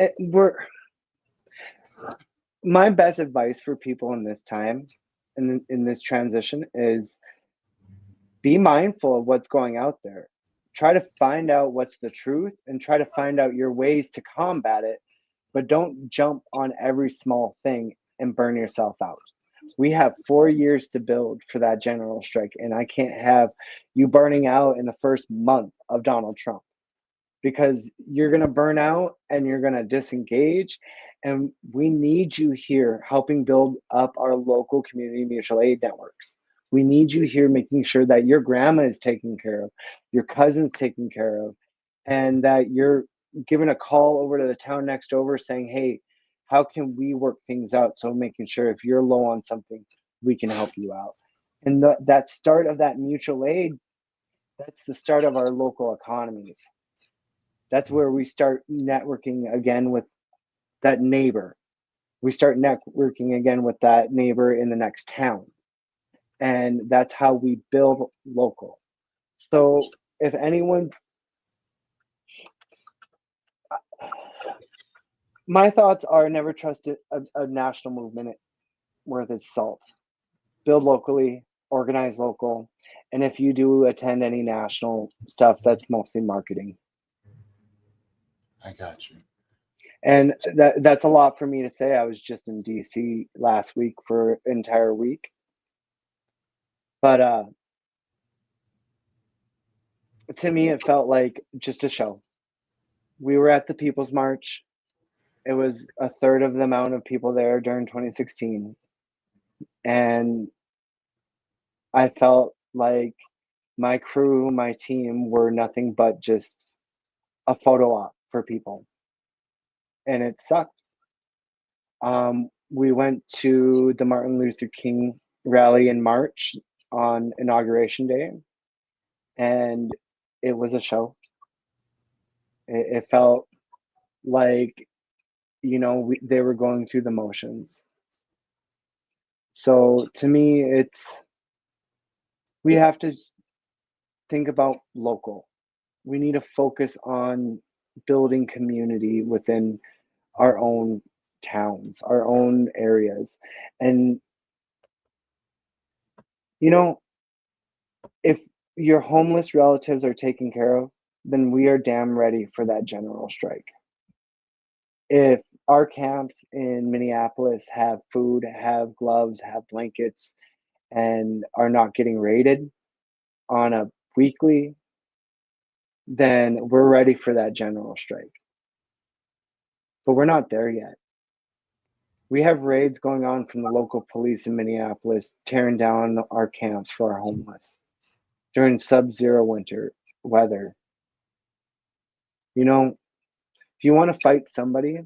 B: my best advice for people in this time, in this transition, is be mindful of what's going out there. Try to find out what's the truth and try to find out your ways to combat it, but don't jump on every small thing and burn yourself out. We have 4 years to build for that general strike, and I can't have you burning out in the first month of Donald Trump. because you're going to burn out and you're going to disengage. And we need you here helping build up our local community mutual aid networks. We need you here making sure that your grandma is taken care of, your cousin's taken care of, and that you're giving a call over to the town next over saying, hey, how can we work things out? So making sure if you're low on something, we can help you out. And that start of that mutual aid, that's the start of our local economies. That's where we start networking again with that neighbor. We start networking again with that neighbor in the next town. And that's how we build local. So if anyone, my thoughts are never trust a national movement worth its salt. Build locally, organize local. And if you do attend any national stuff, that's mostly marketing.
A: I got you.
B: And that's a lot for me to say. I was just in DC last week for an entire week. But to me, it felt like just a show. We were at the People's March. It was a third of the amount of people there during 2016. And I felt like my crew, my team were nothing but just a photo op for people. And it sucked. We went to the Martin Luther King rally in March on Inauguration Day, and it was a show. It felt like, they were going through the motions. So to me, we have to think about local. We need to focus on building community within our own towns, our own areas. And, if your homeless relatives are taken care of, then we are damn ready for that general strike. If our camps in Minneapolis have food, have gloves, have blankets, and are not getting raided on a weekly, then we're ready for that general strike. But we're not there yet. We have raids going on from the local police in Minneapolis, tearing down our camps for our homeless during sub-zero winter weather. If you want to fight somebody,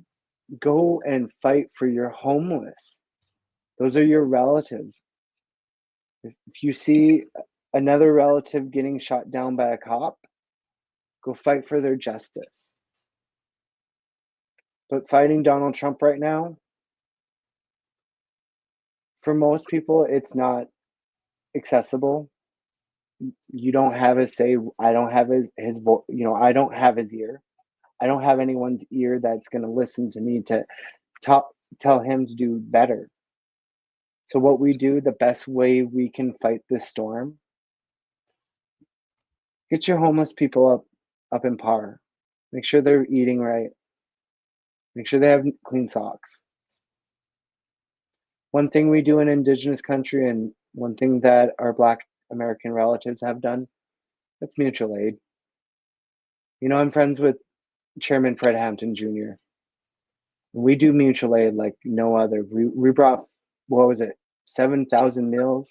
B: go and fight for your homeless. Those are your relatives. If you see another relative getting shot down by a cop, go fight for their justice. But fighting Donald Trump right now, for most people, it's not accessible. You don't have his say. I don't have his voice. I don't have his ear. I don't have anyone's ear that's going to listen to me to tell him to do better. So what we do, the best way we can fight this storm, get your homeless people up in par. Make sure they're eating right. Make sure they have clean socks. One thing we do in Indigenous country, and one thing that our Black American relatives have done, that's mutual aid. I'm friends with Chairman Fred Hampton Jr. We do mutual aid like no other. We brought, 7,000 meals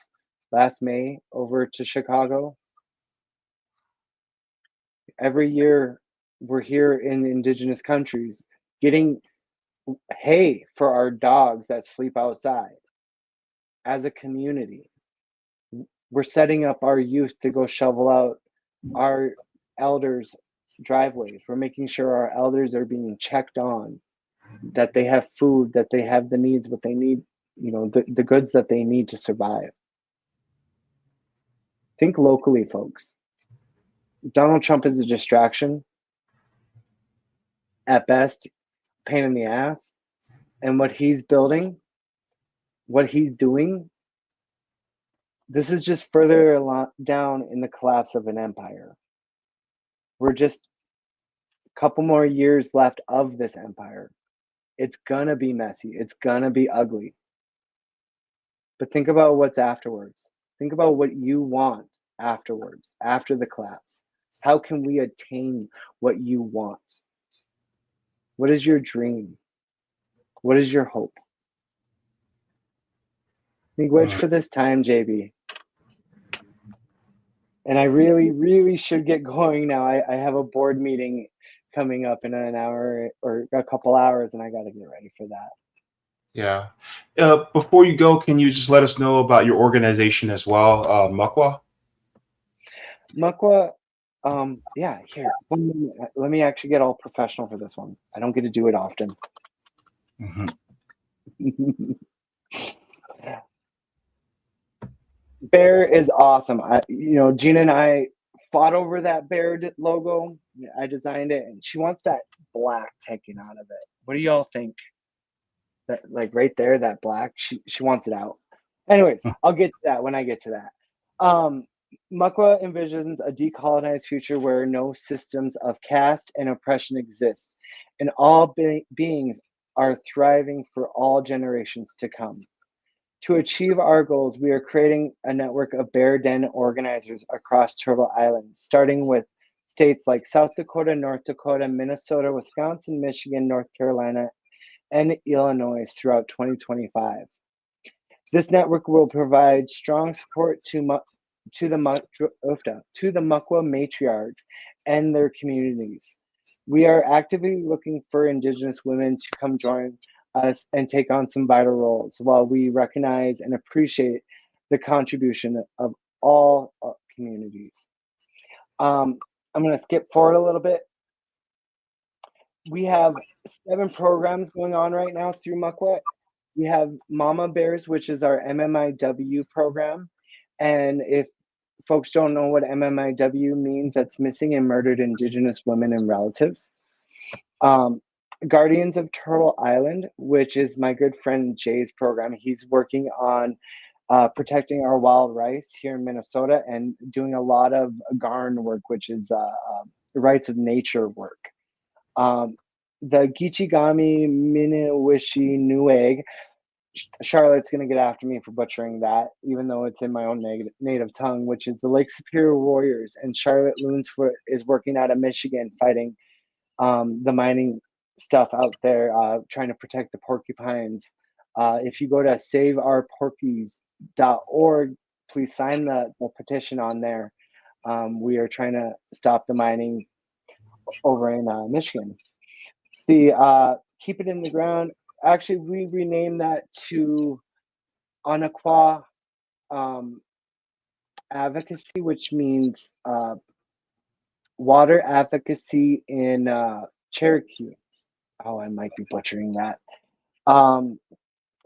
B: last May over to Chicago. Every year we're here in Indigenous countries getting hay for our dogs that sleep outside as a community. We're setting up our youth to go shovel out our elders' driveways. We're making sure our elders are being checked on, that they have food, that they have the needs, what they need, the goods that they need to survive. Think locally, folks. Donald Trump is a distraction. At best, pain in the ass. And what he's building, what he's doing, this is just further down in the collapse of an empire. We're just a couple more years left of this empire. It's gonna be messy. It's gonna be ugly. But think about what's afterwards. Think about what you want afterwards, after the collapse. How can we attain what you want? What is your dream? What is your hope? Think which for this time, JB. And I really, really should get going now. I have a board meeting coming up in an hour or a couple hours, and I got to get ready for that.
A: Yeah. Before you go, can you just let us know about your organization as well, Mukwa?
B: Mukwa, yeah, here. 1 minute. Let me actually get all professional for this one. I don't get to do it often.
A: Mm-hmm.
B: Bear is awesome. Gina and I fought over that bear logo. I designed it, and she wants that black taken out of it. What do y'all think? That, like, right there, that black. She wants it out. Anyways, I'll get to that when I get to that. Mukwa envisions a decolonized future where no systems of caste and oppression exist, and all beings are thriving for all generations to come. To achieve our goals, we are creating a network of bear den organizers across Turtle Island, starting with states like South Dakota, North Dakota, Minnesota, Wisconsin, Michigan, North Carolina, and Illinois throughout 2025. This network will provide strong support to the Mukwa matriarchs and their communities. We are actively looking for Indigenous women to come join us and take on some vital roles while we recognize and appreciate the contribution of all communities. I'm going to skip forward a little bit. We have 7 programs going on right now through Mukwa. We have Mama Bears, which is our MMIW program. And if folks don't know what MMIW means, that's Missing and Murdered Indigenous Women and Relatives. Guardians of Turtle Island, which is my good friend Jay's program. He's working on protecting our wild rice here in Minnesota and doing a lot of GARN work, which is rights of nature work. The Gichigami Miniwishi Nueg, Charlotte's going to get after me for butchering that, even though it's in my own native tongue, which is the Lake Superior Warriors. And Charlotte Loonsfoot is working out of Michigan fighting the mining stuff out there, trying to protect the porcupines. If you go to saveourporkies.org, please sign the petition on there. We are trying to stop the mining over in Michigan. The Keep It in the Ground, actually, we renamed that to Anakwa Advocacy, which means water advocacy in Cherokee. Oh, I might be butchering that.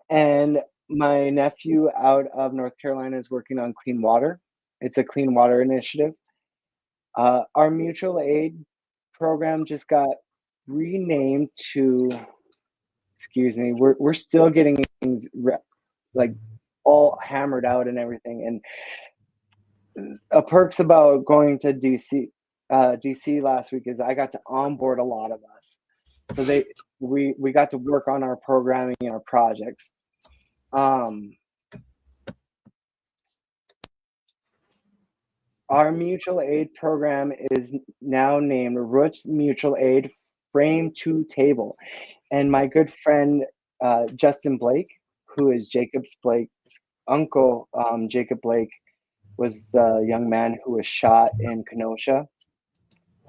B: And my nephew out of North Carolina is working on clean water. It's a clean water initiative. Our mutual aid program just got renamed to, excuse me, we're still getting things like all hammered out and everything. And perks about going to DC last week is I got to onboard a lot of us. So we got to work on our programming and our projects. Our mutual aid program is now named Roots Mutual Aid Frame to Table. And my good friend, Justin Blake, who is Jacob Blake's uncle, Jacob Blake was the young man who was shot in Kenosha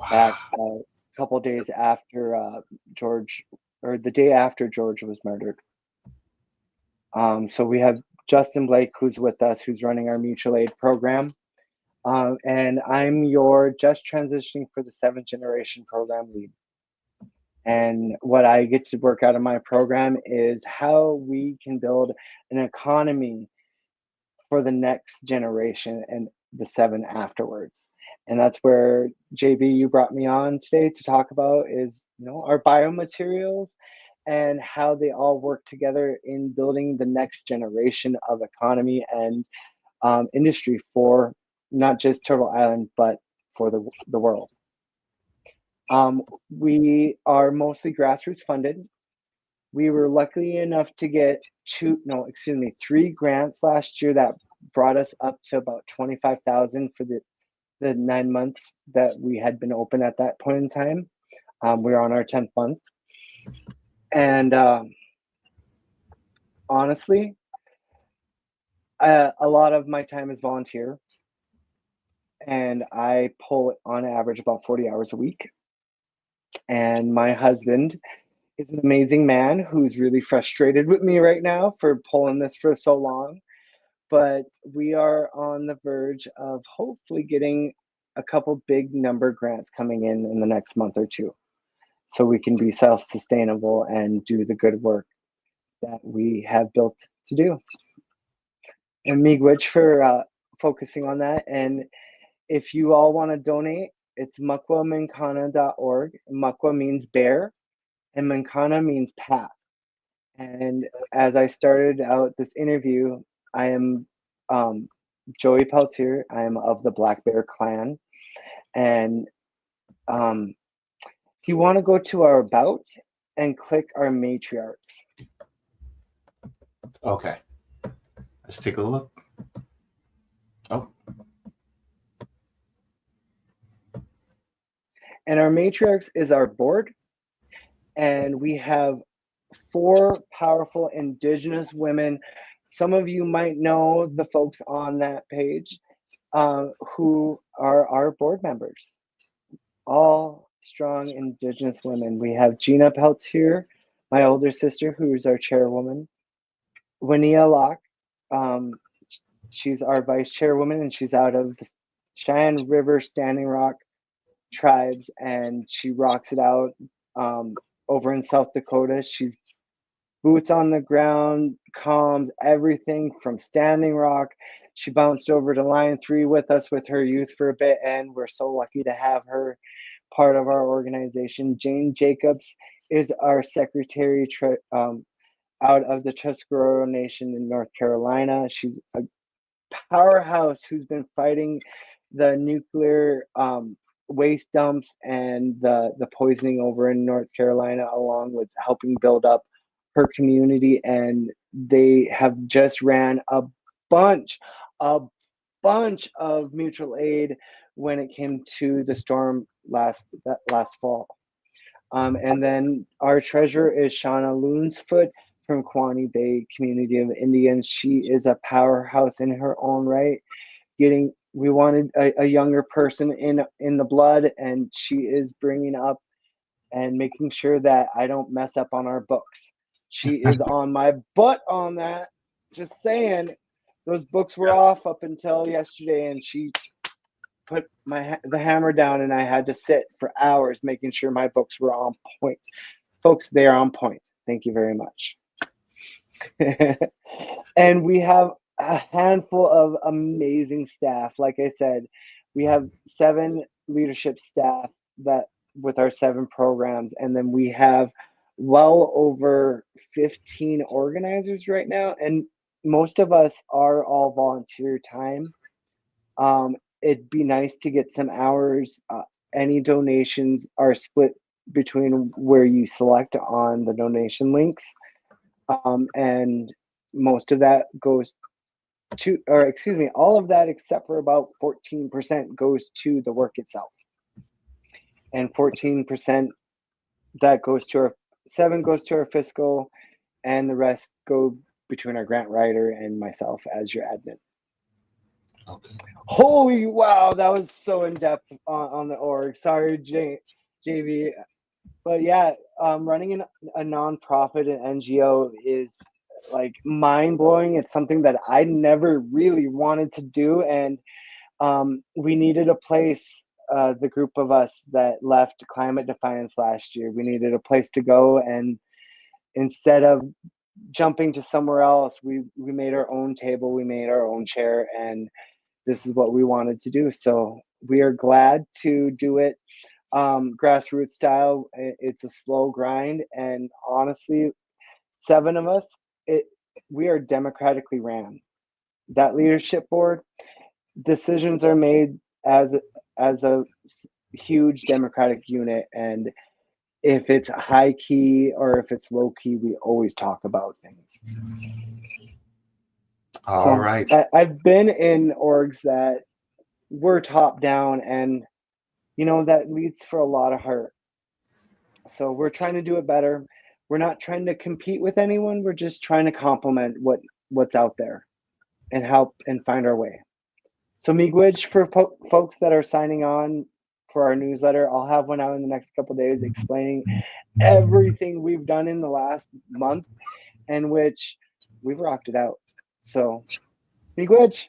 B: back a couple days after the day after George was murdered. So we have Justin Blake, who's with us, who's running our mutual aid program. And I'm your Just Transitioning for the 7th Generation program lead. And what I get to work out of my program is how we can build an economy for the next generation and the 7 afterwards. And that's where, JB, you brought me on today to talk about is, our biomaterials and how they all work together in building the next generation of economy and industry for not just Turtle Island, but for the world. We are mostly grassroots funded. We were lucky enough to get 3 grants last year that brought us up to about $25,000 for the the 9 months that we had been open at that point in time. We're on our 10th month. And honestly, a lot of my time is volunteer. And I pull on average about 40 hours a week. And my husband is an amazing man who's really frustrated with me right now for pulling this for so long. But we are on the verge of hopefully getting a couple big number grants coming in the next month or two, so we can be self-sustainable and do the good work that we have built to do. And miigwech for focusing on that. And if you all want to donate, it's mukwaminkana.org. Mukwa means bear, and Minkana means path. And as I started out this interview, I am Joey Peltier. I am of the Black Bear clan. And if you want to go to our About and click our matriarchs.
A: Okay. Let's take a look. Oh.
B: And our matriarchs is our board. And we have 4 powerful Indigenous women. Some of you might know the folks on that page who are our board members. All strong Indigenous women. We have Gina Peltier, my older sister, who is our chairwoman. Winia Locke, she's our vice chairwoman, and she's out of the Cheyenne River Standing Rock tribes, and she rocks it out over in South Dakota. She's boots on the ground, comms everything from Standing Rock. She bounced over to Line 3 with us with her youth for a bit, and we're so lucky to have her part of our organization. Jane Jacobs is our secretary out of the Tuscarora Nation in North Carolina. She's a powerhouse who's been fighting the nuclear waste dumps and the poisoning over in North Carolina, along with helping build up her community. And they have just ran a bunch of mutual aid when it came to the storm last fall. And then our treasurer is Shauna Loonsfoot from Quani Bay Community of Indians. She is a powerhouse in her own right. We wanted a younger person in the blood, and she is bringing up and making sure that I don't mess up on our books. She is on my butt on that. Just saying, those books were off up until yesterday, and she put the hammer down, and I had to sit for hours making sure my books were on point. Folks, they are on point. Thank you very much. And we have a handful of amazing staff. Like I said, we have 7 leadership staff that with our 7 programs, and then we have well over 15 organizers right now, and most of us are all volunteer time. It'd be nice to get some hours. Any donations are split between where you select on the donation links, and most of that goes to, or excuse me, all of that except for about 14% goes to the work itself, and 14% that goes to our 7 goes to our fiscal, and the rest go between our grant writer and myself as your admin.
A: Okay.
B: Holy wow, that was so in depth on the org. Sorry, JV, but yeah, running a nonprofit and NGO is like mind blowing. It's something that I never really wanted to do, and we needed a place. The group of us that left Climate Defiance last year, we needed a place to go, and instead of jumping to somewhere else, we made our own table, we made our own chair, and this is what we wanted to do. So we are glad to do it grassroots style. It's a slow grind, and honestly, 7 of us, we are democratically ran. That leadership board, decisions are made as a huge democratic unit, and if it's high key or if it's low key, we always talk about things.
A: All right.
B: I've been in orgs that we're top down, and that leads for a lot of hurt. So we're trying to do it better. We're not trying to compete with anyone. We're just trying to complement what's out there and help and find our way. So miigwech for folks that are signing on for our newsletter, I'll have one out in the next couple of days explaining everything we've done in the last month, and which we've rocked it out. So miigwech.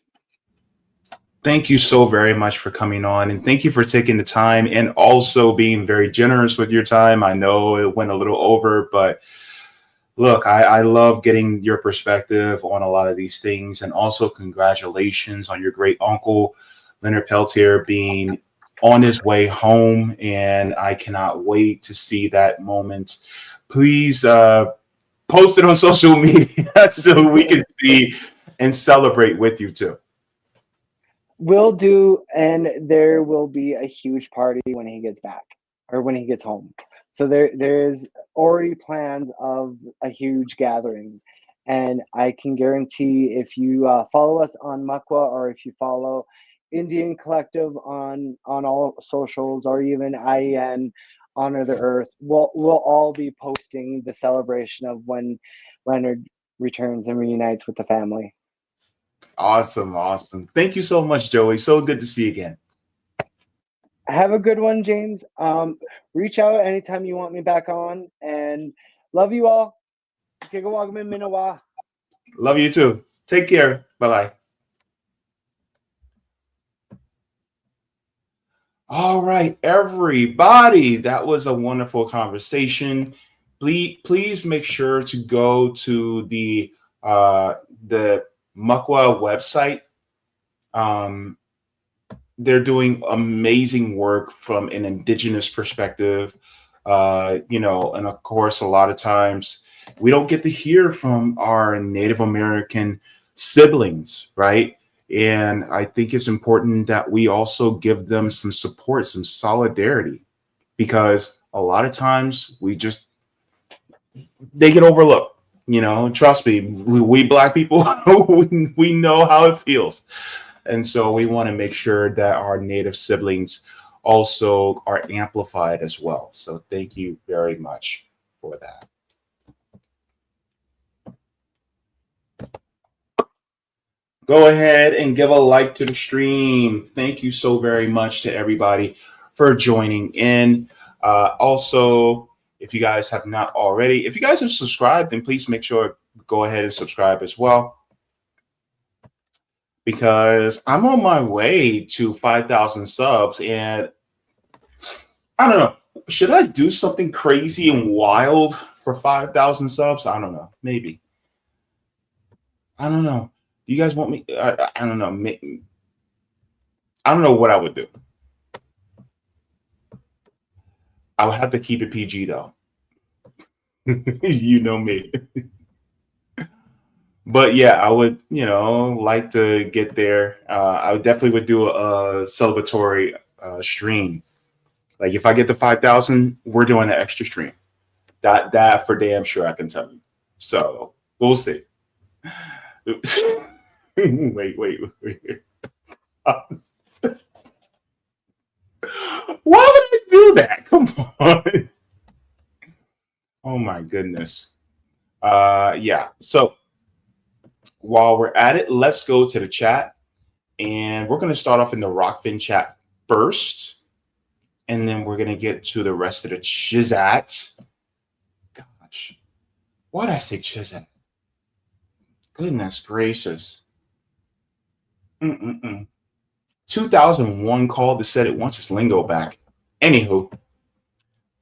A: Thank you so very much for coming on, and thank you for taking the time and also being very generous with your time. I know it went a little over, but look, I love getting your perspective on a lot of these things, and also congratulations on your great uncle, Leonard Peltier, being on his way home, and I cannot wait to see that moment. Please post it on social media so we can see and celebrate with you too.
B: Will do, and there will be a huge party when he gets back or when he gets home. So there's already plans of a huge gathering, and I can guarantee if you follow us on Mukwa, or if you follow Indian Collective on all socials, or even IEN Honor the Earth, we'll all be posting the celebration of when Leonard returns and reunites with the family.
A: Awesome. Thank you so much, Joey. So good to see you again.
B: Have a good one, James. Reach out anytime you want me back on, and love you all.
A: Love you too. Take care. Bye-bye. All right, everybody. That was a wonderful conversation. Please make sure to go to the Mukwa website. They're doing amazing work from an indigenous perspective, and of course, a lot of times we don't get to hear from our Native American siblings, right? And I think it's important that we also give them some support, some solidarity, because a lot of times they get overlooked. Trust me, we Black people, we know how it feels. And so we want to make sure that our Native siblings also are amplified as well. So thank you very much for that. Go ahead and give a like to the stream. Thank you so very much to everybody for joining in. Also, if you guys have not already, if you guys have subscribed, then please make sure go ahead and subscribe as well, because I'm on my way to 5,000 subs, and I don't know. Should I do something crazy and wild for 5,000 subs? I don't know. Maybe. I don't know. Do you guys want me? I don't know. I don't know what I would do. I would have to keep it PG though. You know me. But yeah, I would, like to get there. I definitely would do a celebratory stream. Like if I get to 5,000, we're doing an extra stream. That for damn sure I can tell you. So we'll see. Wait. Why would I do that? Come on. Oh my goodness. Yeah. So while we're at it, let's go to the chat, and we're going to start off in the Rockfin chat first, and then we're going to get to the rest of the Chizat. Gosh, why did I say Chizat? Goodness gracious. 2001 call that said it wants its lingo back. Anywho,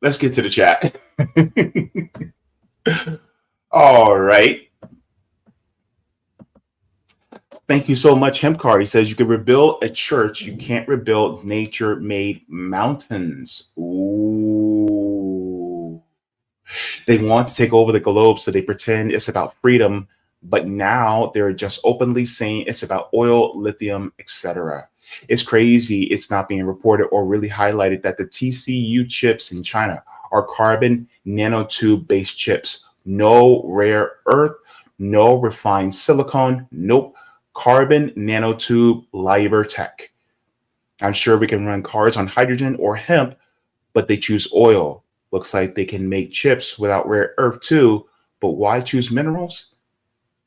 A: let's get to the chat. All right. Thank you so much, Hempcar. He says you can rebuild a church. You can't rebuild nature-made mountains. Ooh. They want to take over the globe, so they pretend it's about freedom, but now they're just openly saying it's about oil, lithium, etc. It's crazy it's not being reported or really highlighted that the TCU chips in China are carbon nanotube-based chips. No rare earth, no refined silicone, nope. Carbon nanotube LiberTech. I'm sure we can run cars on hydrogen or hemp, but they choose oil. Looks like they can make chips without rare earth too, but why choose minerals?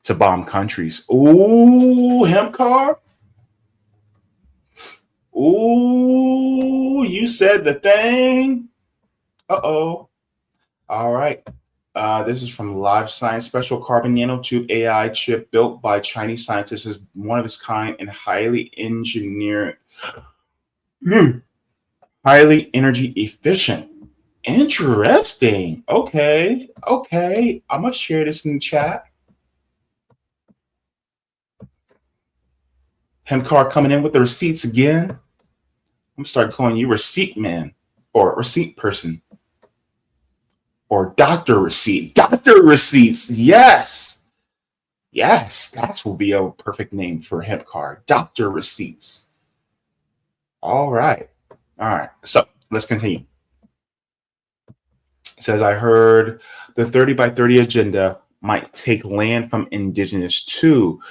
A: To bomb countries. Ooh, hemp car? Ooh, you said the thing. Uh-oh. All right. This is from Live Science. Special carbon nanotube AI chip built by Chinese scientists is one of its kind and highly engineered, highly energy efficient. Interesting. Okay. Okay. I'm going to share this in the chat. Hemcar coming in with the receipts again. I'm going to start calling you receipt man or receipt person or doctor receipt. Doctor receipts. Yes. Yes. That will be a perfect name for Hemcar. Doctor receipts. All right. All right. So let's continue. It says, I heard the 30 by 30 agenda might take land from indigenous too.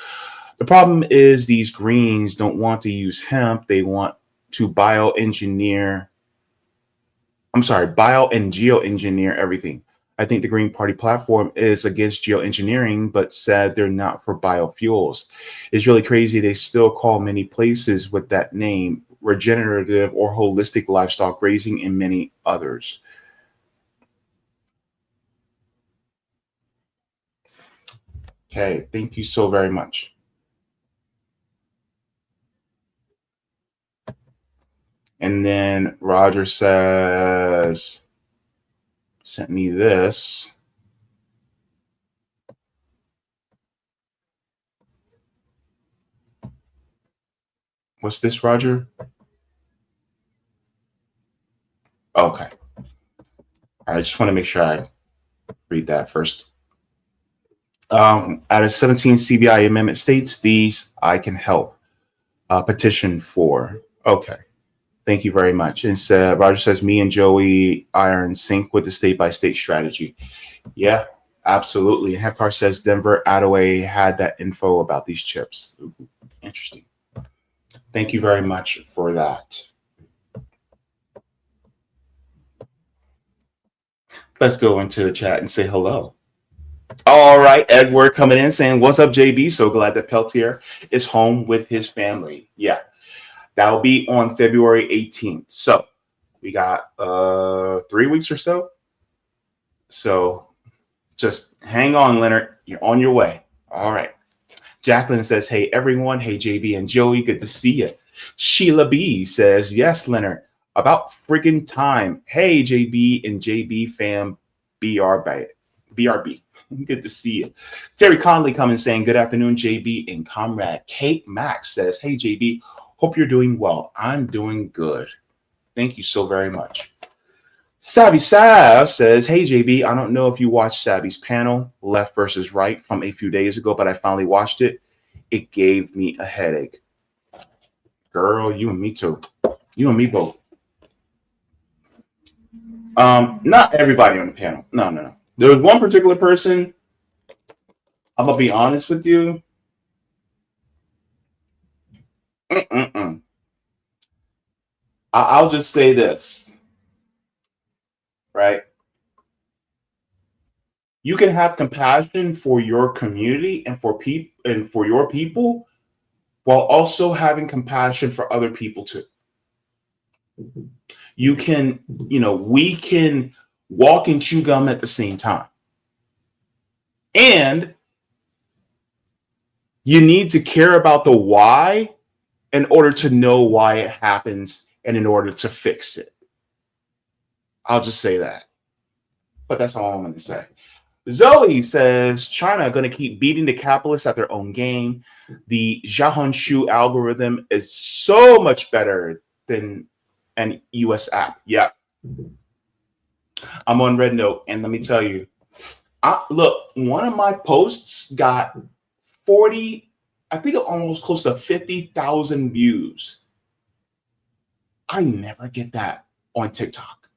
A: The problem is these Greens don't want to use hemp. They want to bio and geoengineer everything. I think the Green Party platform is against geoengineering, but said they're not for biofuels. It's really crazy. They still call many places with that name regenerative or holistic livestock grazing and many others. Okay, thank you so very much. And then Roger says, sent me this. What's this, Roger? Okay. I just want to make sure I read that first. Out of 17 CBI amendment states, these I can help. Petition for. Okay. Thank you very much. And Roger says, me and Joey are in sync with the state-by-state strategy. Yeah, absolutely. Hepcar says Denver Attaway had that info about these chips. Ooh, interesting. Thank you very much for that. Let's go into the chat and say hello. All right, Edward coming in saying, what's up, JB? So glad that Peltier is home with his family. Yeah. That'll be on February 18th. So we got 3 weeks or so. So just hang on, Leonard. You're on your way. All right. Jacqueline says, hey, everyone. Hey, JB and Joey. Good to see you. Sheila B says, yes, Leonard. About friggin' time. Hey, JB and JB fam. BRB. Good to see you. Terry Conley coming saying, good afternoon, JB and comrade. Kate Max says, hey, JB. Hope you're doing well. I'm doing good. Thank you so very much. Savvy Sav says, hey, JB, I don't know if you watched Savvy's panel, Left versus Right, from a few days ago, but I finally watched it. It gave me a headache. Girl, you and me too. You and me both. Not everybody on the panel. No. There was one particular person. I'm going to be honest with you. I'll just say this, right? You can have compassion for your community and for your people, while also having compassion for other people too. You can, we can walk and chew gum at the same time. And you need to care about the why in order to know why it happens and in order to fix it. I'll just say that. But that's all I'm going to say. Zoe says, China going to keep beating the capitalists at their own game. The Xiaohongshu algorithm is so much better than an US app. Yeah. I'm on Red Note, and let me tell you, look, one of my posts got 40, I think almost close to 50,000 views. I never get that on TikTok.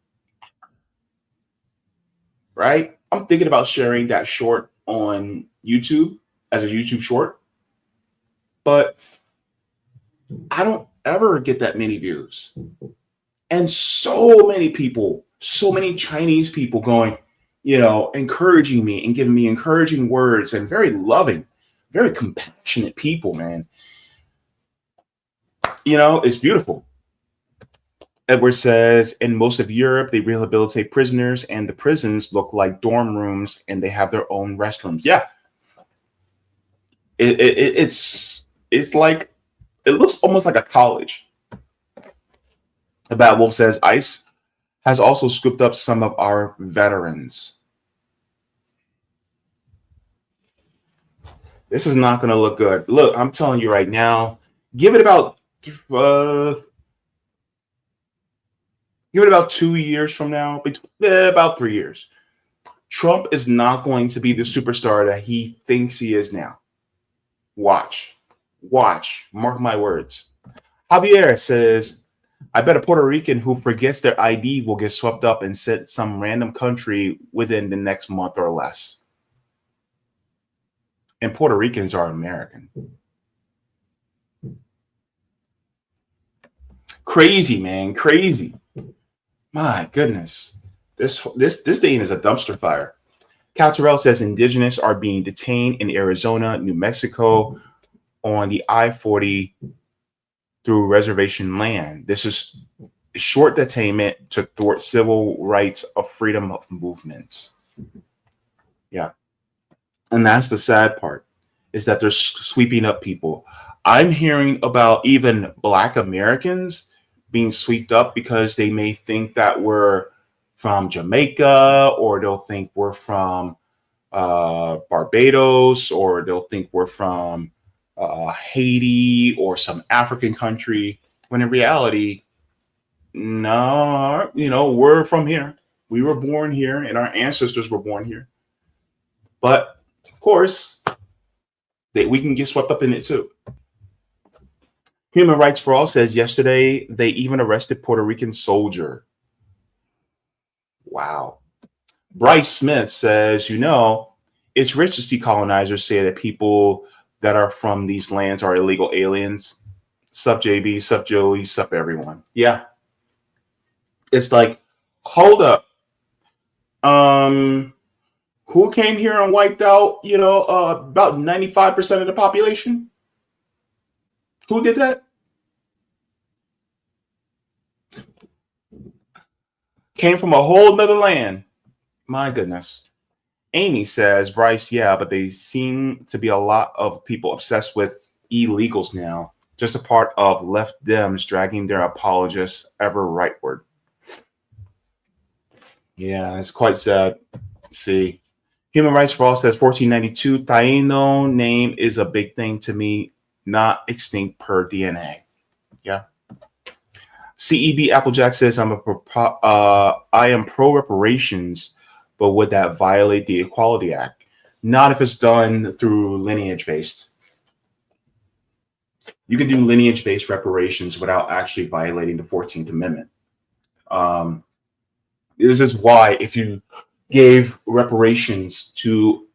A: Right? I'm thinking about sharing that short on YouTube as a YouTube short, but I don't, ever get that many views. And so many people, so many Chinese people going, encouraging me and giving me encouraging words, and very loving, very compassionate people, man. It's beautiful. Edward says, in most of Europe, they rehabilitate prisoners, and the prisons look like dorm rooms, and they have their own restrooms. Yeah. It's like, it looks almost like a college. Bad Wolf says, ICE has also scooped up some of our veterans. This is not going to look good. Look, I'm telling you right now, give it about 2 years from now, about 3 years. Trump is not going to be the superstar that he thinks he is now. Watch, mark my words. Javier says, I bet a Puerto Rican who forgets their ID will get swept up and sent some random country within the next month or less. And Puerto Ricans are American. Crazy, man, crazy. My goodness. This thing is a dumpster fire. Cal Terrell says indigenous are being detained in Arizona, New Mexico on the I-40 through reservation land. This is short detainment to thwart civil rights of freedom of movement. Yeah. And that's the sad part, is that they're sweeping up people. I'm hearing about even Black Americans being swept up because they may think that we're from Jamaica, or they'll think we're from Barbados, or they'll think we're from Haiti or some African country, when in reality, no, we're from here. We were born here, and our ancestors were born here. But of course, we can get swept up in it too. Human Rights for All says yesterday they even arrested Puerto Rican soldier. Wow. Bryce Smith says, it's rich to see colonizers say that people that are from these lands are illegal aliens. Sup JB, sup Joey, sup everyone. Yeah. It's like, hold up. Who came here and wiped out, about 95% of the population? Who did that? Came from a whole nother land. My goodness. Amy says, Bryce, yeah, but they seem to be a lot of people obsessed with illegals now. Just a part of left Dems dragging their apologists ever rightward. Yeah, it's quite sad. See, Human Rights for All says 1492 Taino name is a big thing to me, not extinct per DNA. Yeah. CEB Applejack says I am pro reparations, but would that violate the Equality Act? Not if it's done through lineage-based. You can do lineage-based reparations without actually violating the 14th Amendment. This is why if you gave reparations to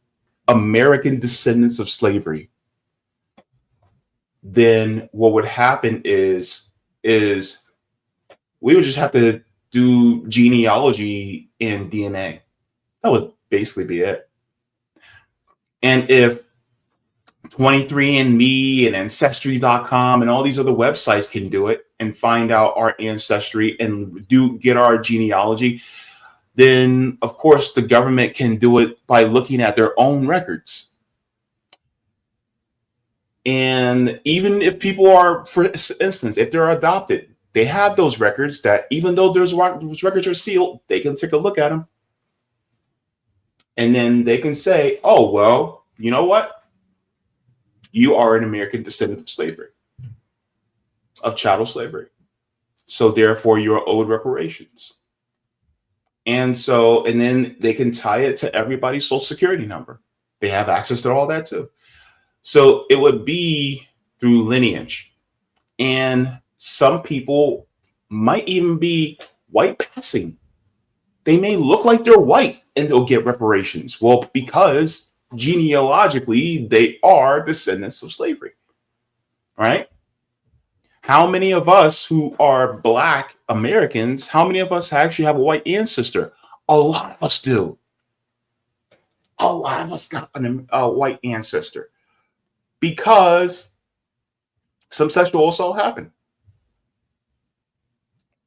A: American descendants of slavery, then what would happen is we would just have to do genealogy in DNA. That would basically be it. And if 23andMe and Ancestry.com and all these other websites can do it and find out our ancestry and get our genealogy, then of course the government can do it by looking at their own records. And even if people are, for instance, if they're adopted, they have those records that even though those records are sealed, they can take a look at them. And then they can say, oh, well, you know what? You are an American descendant of slavery, of chattel slavery. So therefore, you're owed reparations. And then they can tie it to everybody's social security number. They have access to all that too. So it would be through lineage. And some people might even be white passing. They may look like they're white and they'll get reparations. Well, because genealogically, they are descendants of slavery, right? How many of us who are Black Americans, how many of us actually have a white ancestor? A lot of us do. A lot of us got a white ancestor because some sexual assault happened.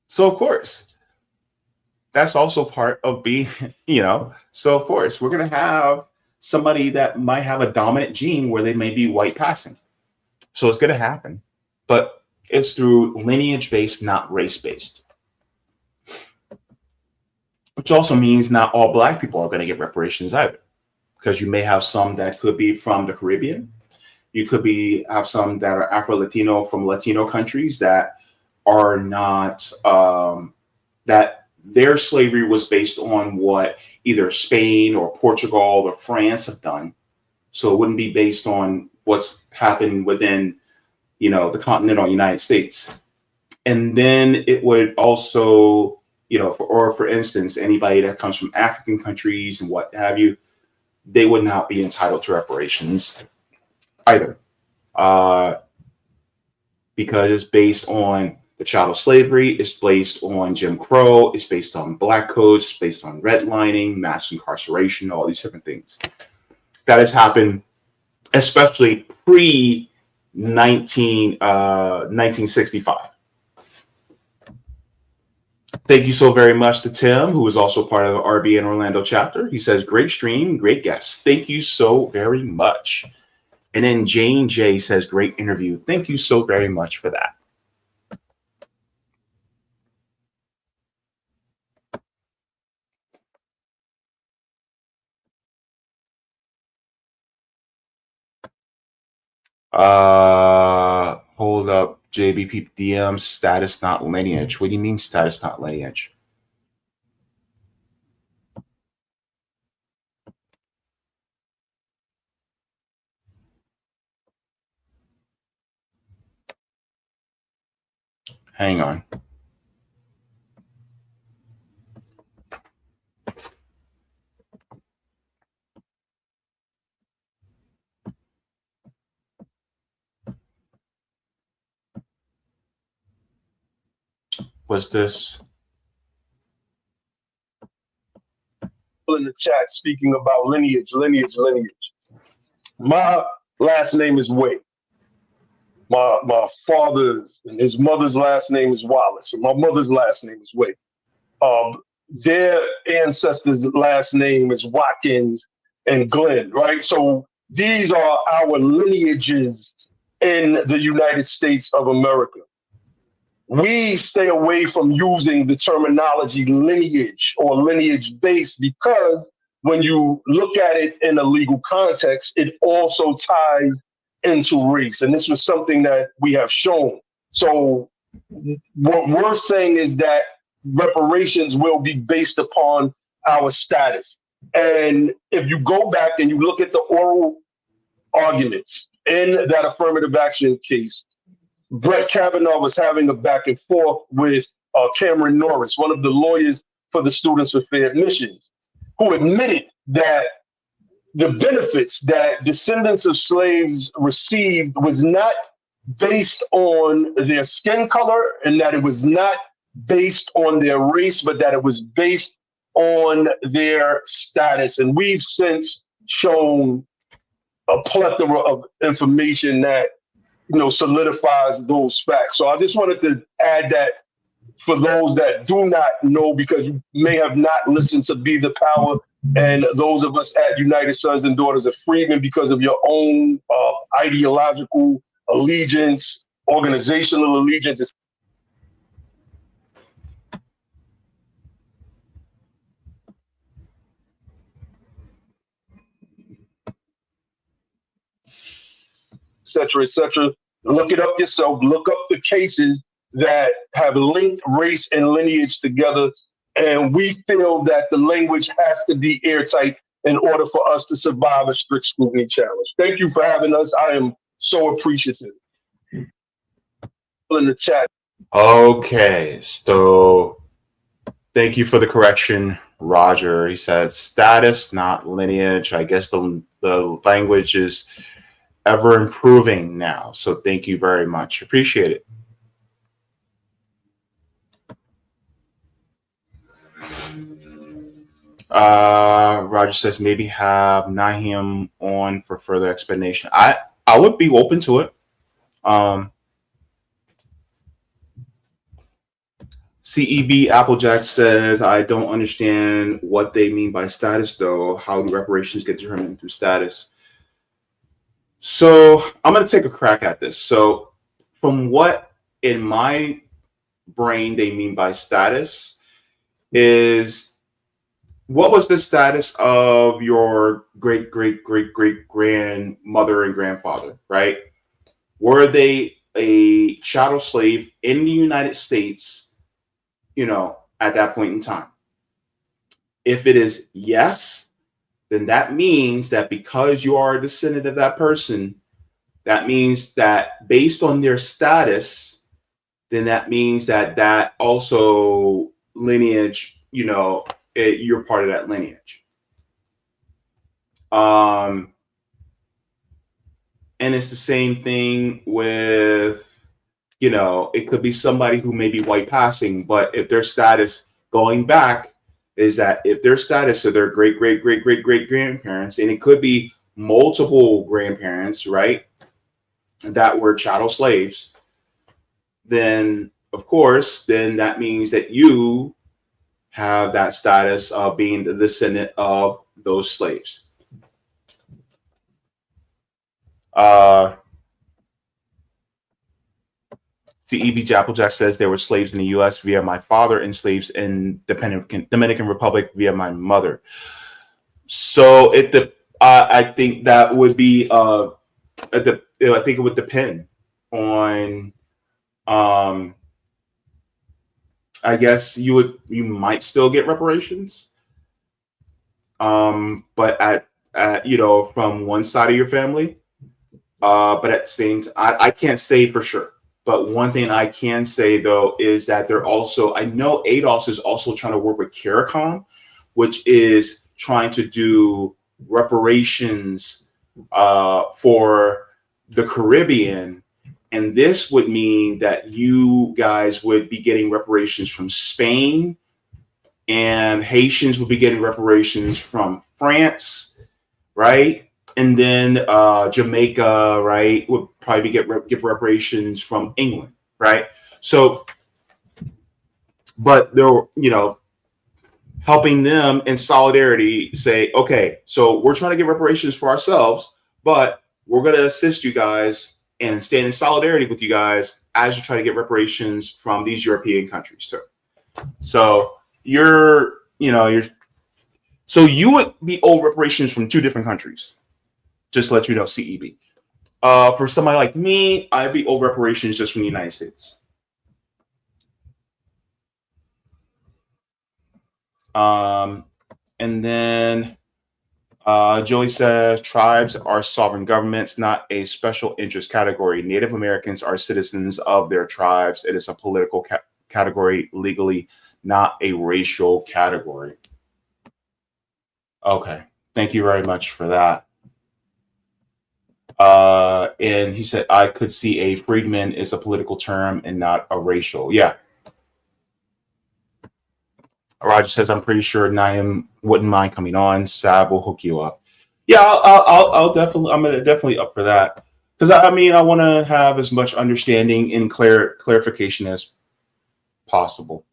A: So, of course, that's also part of being, so of course, we're going to have somebody that might have a dominant gene where they may be white passing. So it's going to happen, but it's through lineage based, not race based. Which also means not all Black people are going to get reparations either, because you may have some that could be from the Caribbean. You could have some that are Afro-Latino from Latino countries that are not, that their slavery was based on what either Spain or Portugal or France have done. So it wouldn't be based on what's happened within, the continental United States. And then it would also, for instance, anybody that comes from African countries and what have you, they would not be entitled to reparations either, because it's based on the chattel slavery, it's based on Jim Crow, it's based on Black codes, it's based on redlining, mass incarceration, all these different things. That has happened, especially pre-1965. Thank you so very much to Tim, who is also part of the RB and Orlando chapter. He says, great stream, great guest. Thank you so very much. And then Jane J says, great interview. Thank you so very much for that. Hold up. JBP DM, status not lineage. What do you mean status not lineage? Hang on. Was this?
C: In the chat speaking about lineage. My last name is Wade. My father's and his mother's last name is Wallace. And my mother's last name is Wade. Their ancestors' last name is Watkins and Glenn, right? So these are our lineages in the United States of America. We stay away from using the terminology lineage or lineage based because when you look at it in a legal context, it also ties into race. And this was something that we have shown. So what we're saying is that reparations will be based upon our status. And if you go back and you look at the oral arguments in that affirmative action case, Brett Kavanaugh was having a back and forth with Cameron Norris, one of the lawyers for the Students for Fair Admissions, who admitted that the benefits that descendants of slaves received was not based on their skin color and that it was not based on their race, but that it was based on their status. And we've since shown a plethora of information that solidifies those facts. So I just wanted to add that for those that do not know, because you may have not listened to Be the Power, and those of us at United Sons and Daughters of Freedom, because of your own ideological allegiance, organizational allegiance. Et cetera. Look it up yourself. Look up the cases that have linked race and lineage together. And we feel that the language has to be airtight in order for us to survive a strict scrutiny challenge. Thank you for having us. I am so appreciative. In the chat.
A: Okay, so thank you for the correction, Roger. He says status, not lineage. I guess the language is ever improving now. So thank you very much. Appreciate it. Roger says maybe have Naheem on for further explanation. I would be open to it. CEB Applejack says, I don't understand what they mean by status, though. How do reparations get determined through status? So I'm going to take a crack at this. So from what in my brain they mean by status is, what was the status of your great, great, great, great grandmother and grandfather, right? Were they a chattel slave in the United States, at that point in time? If it is yes, then that means that because you are a descendant of that person, that means that based on their status, then that means that also lineage, you're part of that lineage. And it's the same thing with, it could be somebody who may be white passing, but if their status going back is that if their status of their great, great, great, great, great grandparents, and it could be multiple grandparents, right, that were chattel slaves, then of course, then that means that you have that status of being the descendant of those slaves. CEB Applejack says there were slaves in the U.S. via my father and slaves in Dominican Republic via my mother. So I think that would be I think it would depend on. I guess you might still get reparations, but at from one side of your family. But at the same time, I can't say for sure. But one thing I can say, though, is that they're also, I know ADOS is also trying to work with CARICOM, which is trying to do reparations for the Caribbean. And this would mean that you guys would be getting reparations from Spain, and Haitians would be getting reparations from France, right? And then Jamaica, right, would probably get reparations from England, right? So, but they're, helping them in solidarity say, okay, so we're trying to get reparations for ourselves, but we're going to assist you guys and stand in solidarity with you guys as you try to get reparations from these European countries too. So so you would be owed reparations from two different countries. Just to let you know, CEB. For somebody like me, I'd be owed reparations just from the United States. And then Joey says, tribes are sovereign governments, not a special interest category. Native Americans are citizens of their tribes. It is a political category legally, not a racial category. Okay. Thank you very much for that. And he said, I could see a freedman is a political term and not a racial. Yeah. Roger says, I'm pretty sure Naim wouldn't mind coming on. Sab will hook you up. Yeah, I'm definitely up for that. Because I want to have as much understanding and clarification as possible.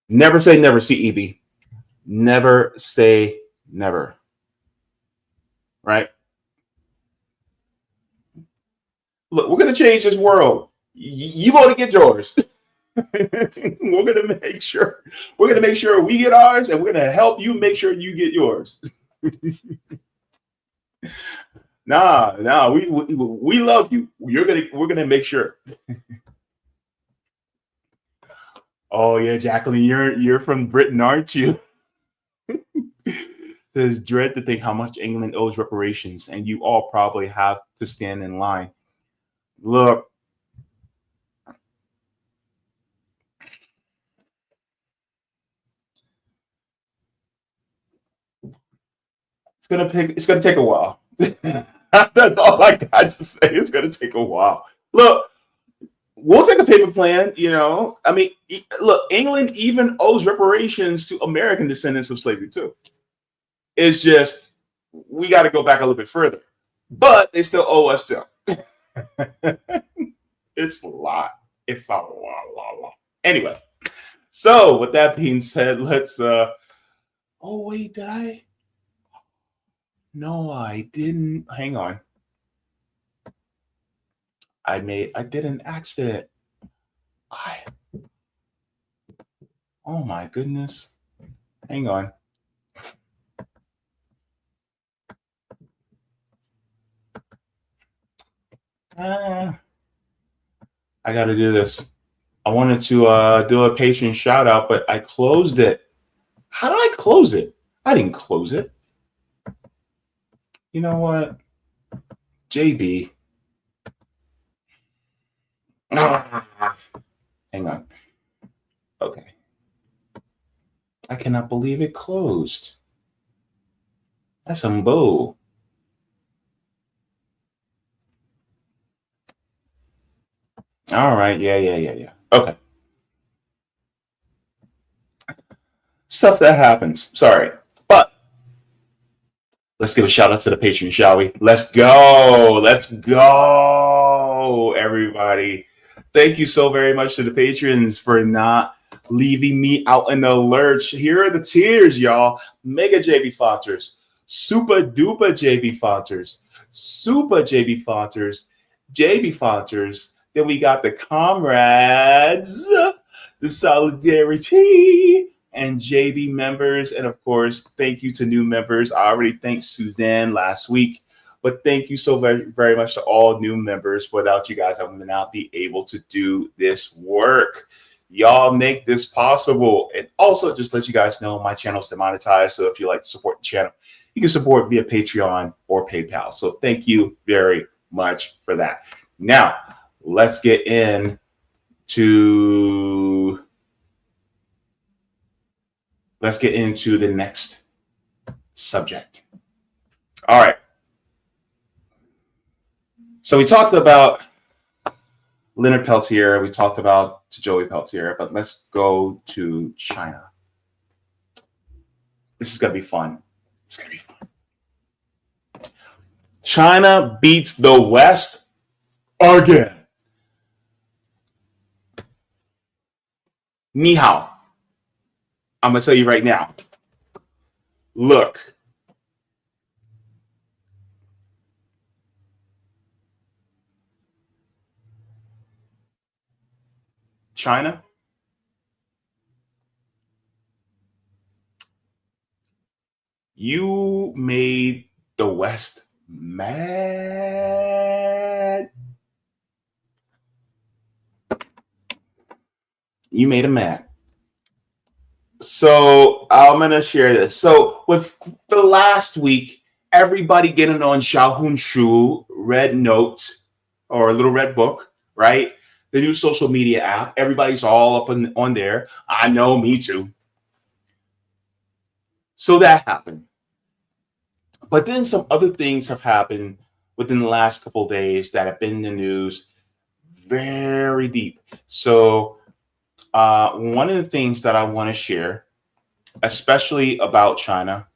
A: Never say never, CEB. Never say never. Right? Look, we're going to change this world. You want to get yours. We're going to make sure we get ours, and we're going to help you make sure you get yours. Nah, we love you. We're going to make sure. Oh yeah, Jacqueline, you're from Britain, aren't you? There's dread to think how much England owes reparations, and you all probably have to stand in line. Look, it's gonna take a while. That's all I got to say. It's gonna take a while. Look, we'll take a payment plan. I mean, look, England even owes reparations to American descendants of slavery too. It's just we got to go back a little bit further, but they still owe us still. It's a lot. It's a lot. Anyway, so with that being said, let's. Oh wait, did I? No, I didn't. Hang on. I did an accident. Oh my goodness. Hang on. I got to do this. I wanted to do a patron shout out, but I closed it. How did I close it? I didn't close it. You know what? JB. Hang on. Okay. I cannot believe it closed. That's some bull. All right. Yeah. Okay. Stuff that happens. Sorry. But let's give a shout out to the patron, shall we? Let's go. Everybody. Thank you so very much to the patrons for not leaving me out in the lurch. Here are the tiers, y'all. Mega Jaybefaunters, Super Duper Jaybefaunters, Super Jaybefaunters, Jaybefaunters. Then we got the comrades, the solidarity, and JB members. And of course, thank you to new members. I already thanked Suzanne last week. But thank you so very, very much to all new members. Without you guys, I would not be able to do this work. Y'all make this possible. And also, just let you guys know, my channel is demonetized. So if you like to support the channel, you can support via Patreon or PayPal. So thank you very much for that. Now, let's get into the next subject. All right. So we talked about Leonard Peltier. We talked about Joey Peltier, but let's go to China. This is going to be fun. It's going to be fun. China beats the West again. Ni hao. I'm going to tell you right now. Look. China, you made the West mad. You made them mad. So I'm going to share this. So with the last week, everybody getting on Xiaohongshu, Red Note, or Little Red Book, right? The new social media app. Everybody's all up on there. I know, me too. So that happened. But then some other things have happened within the last couple of days that have been in the news very deep. So one of the things that I want to share, especially about China,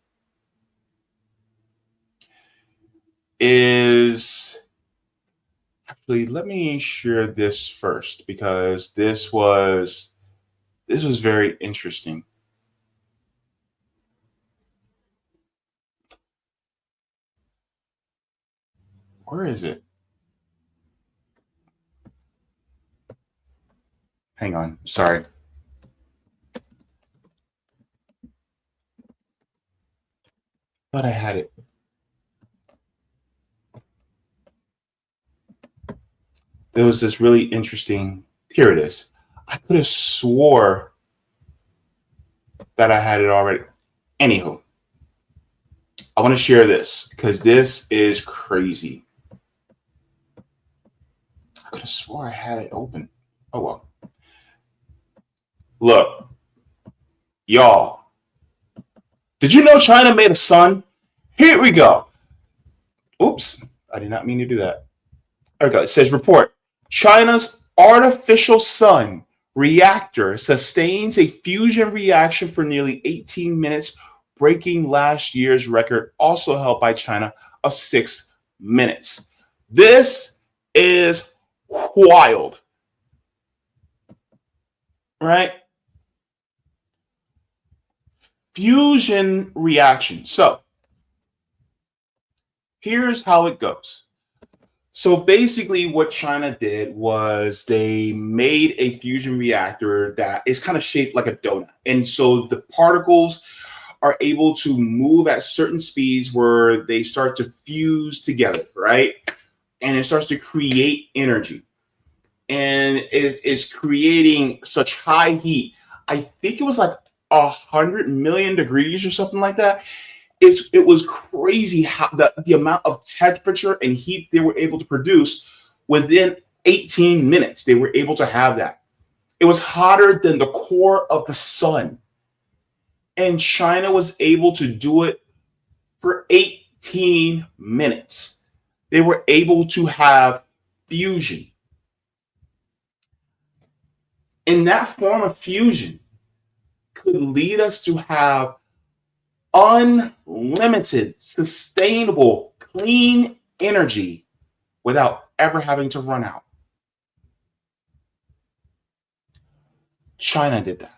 A: is... Actually, let me share this first because this was very interesting. Where is it? Hang on, sorry. Thought I had it. There was this really interesting, here it is. I could have swore that I had it already. Anywho, I want to share this because this is crazy. I could have swore I had it open. Oh, well. Look, y'all, did you know China made a sun? Here we go. Oops, I did not mean to do that. There we go. It says report. China's artificial sun reactor sustains a fusion reaction for nearly 18 minutes, breaking last year's record, also held by China, of 6 minutes. This is wild, right? Fusion reaction. So here's how it goes. So basically what China did was they made a fusion reactor that is kind of shaped like a donut. And so the particles are able to move at certain speeds where they start to fuse together, right? And it starts to create energy. And is creating such high heat. I think it was like 100 million degrees or something like that. It was crazy how the amount of temperature and heat they were able to produce within 18 minutes. They were able to have that. It was hotter than the core of the sun. And China was able to do it for 18 minutes. They were able to have fusion. And that form of fusion could lead us to have unlimited, sustainable, clean energy without ever having to run out. China did that.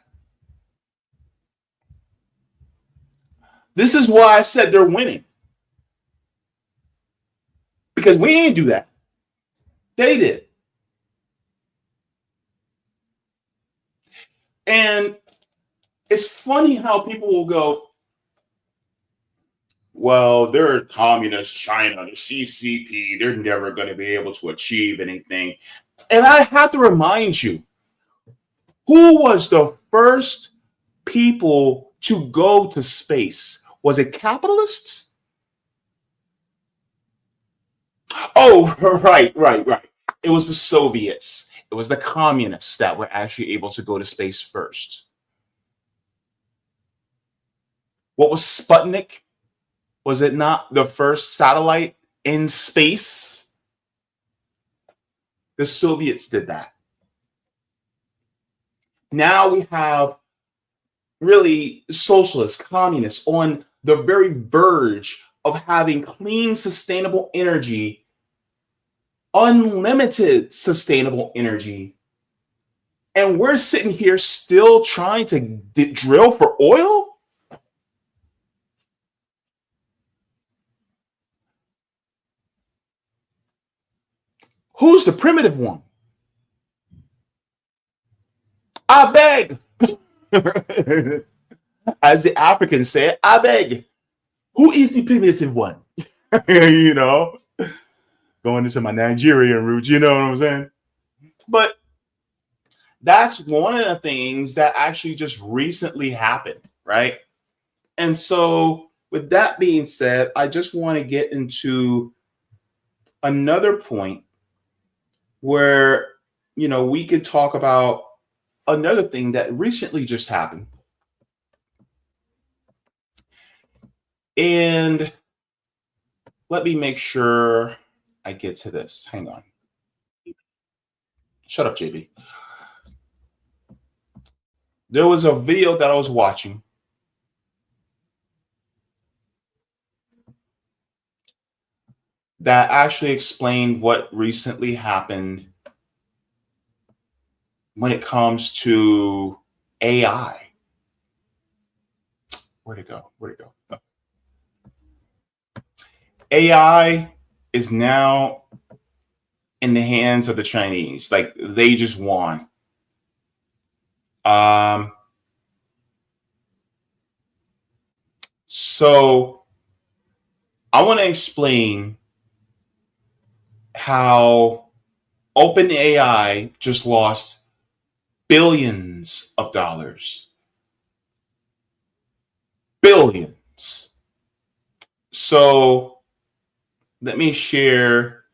A: This is why I said they're winning. Because we didn't do that. They did. And it's funny how people will go, well, they're communist China, the CCP, they're never going to be able to achieve anything. And I have to remind you, who was the first people to go to space? Was it capitalists? Oh, right. It was the Soviets. It was the communists that were actually able to go to space first. What was Sputnik? Was it not the first satellite in space? The Soviets did that. Now we have really socialists, communists on the very verge of having clean, sustainable energy, unlimited sustainable energy. And we're sitting here still trying to drill for oil? Who's the primitive one? I beg. As the Africans say, I beg. Who is the primitive one? You know, going into my Nigerian roots, you know what I'm saying? But that's one of the things that actually just recently happened, right? And so with that being said, I just want to get into another point where, you know, we could talk about another thing that recently just happened. And let me make sure I get to this. Hang on. Shut up, JB. There was a video that I was watching that actually explained what recently happened when it comes to AI. Where'd it go? Oh. AI is now in the hands of the Chinese. Like, they just won. So I want to explain how OpenAI just lost billions of dollars. Billions. So let me share.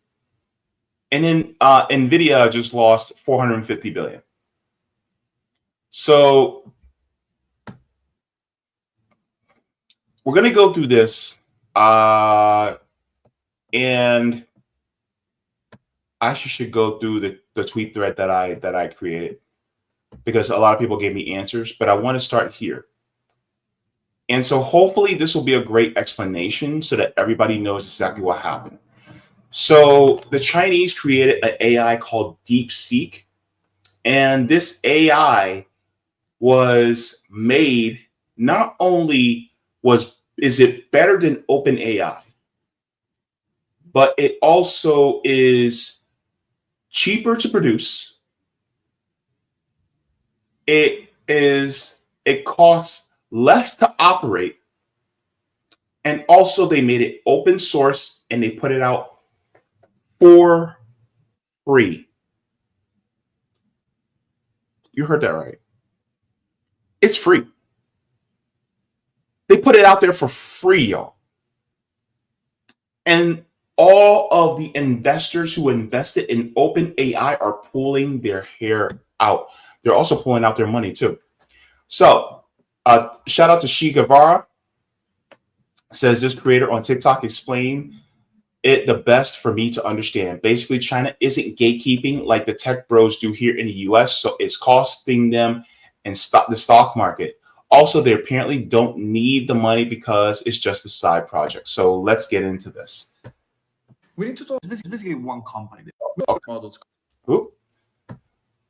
A: And then NVIDIA just lost 450 billion. So we're going to go through this. And I actually should go through the the tweet thread that I created, because a lot of people gave me answers, but I want to start here. And so hopefully this will be a great explanation so that everybody knows exactly what happened. So the Chinese created an AI called DeepSeek, and this AI was made, not only is it better than OpenAI, but it also is cheaper to produce. It costs less to operate, and also they made it open source and they put it out for free. You heard that right. It's free. They put it out there for free, y'all. And all of the investors who invested in OpenAI are pulling their hair out. They're also pulling out their money too. So shout out to She Guevara. Says this creator on TikTok explained it the best for me to understand. Basically, China isn't gatekeeping like the tech bros do here in the US, so it's costing them and the stock market. Also, they apparently don't need the money because it's just a side project. So let's get into this.
D: We need to talk. It's basically one company.
A: Okay.
D: Models.
A: Ooh.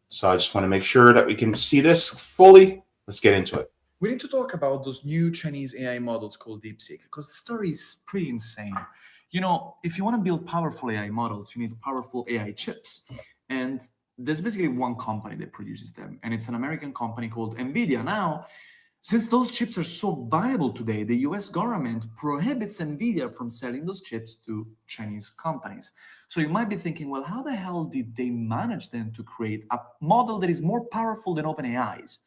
A: So I just want to make sure that we can see this fully. Let's get into it.
D: We need to talk about those new Chinese AI models called DeepSeek, because the story is pretty insane. You know, if you want to build powerful AI models, you need powerful AI chips. And there's basically one company that produces them, and it's an American company called NVIDIA. Now, since those chips are so valuable today, the US government prohibits NVIDIA from selling those chips to Chinese companies. So you might be thinking, well, how the hell did they manage then to create a model that is more powerful than OpenAI's?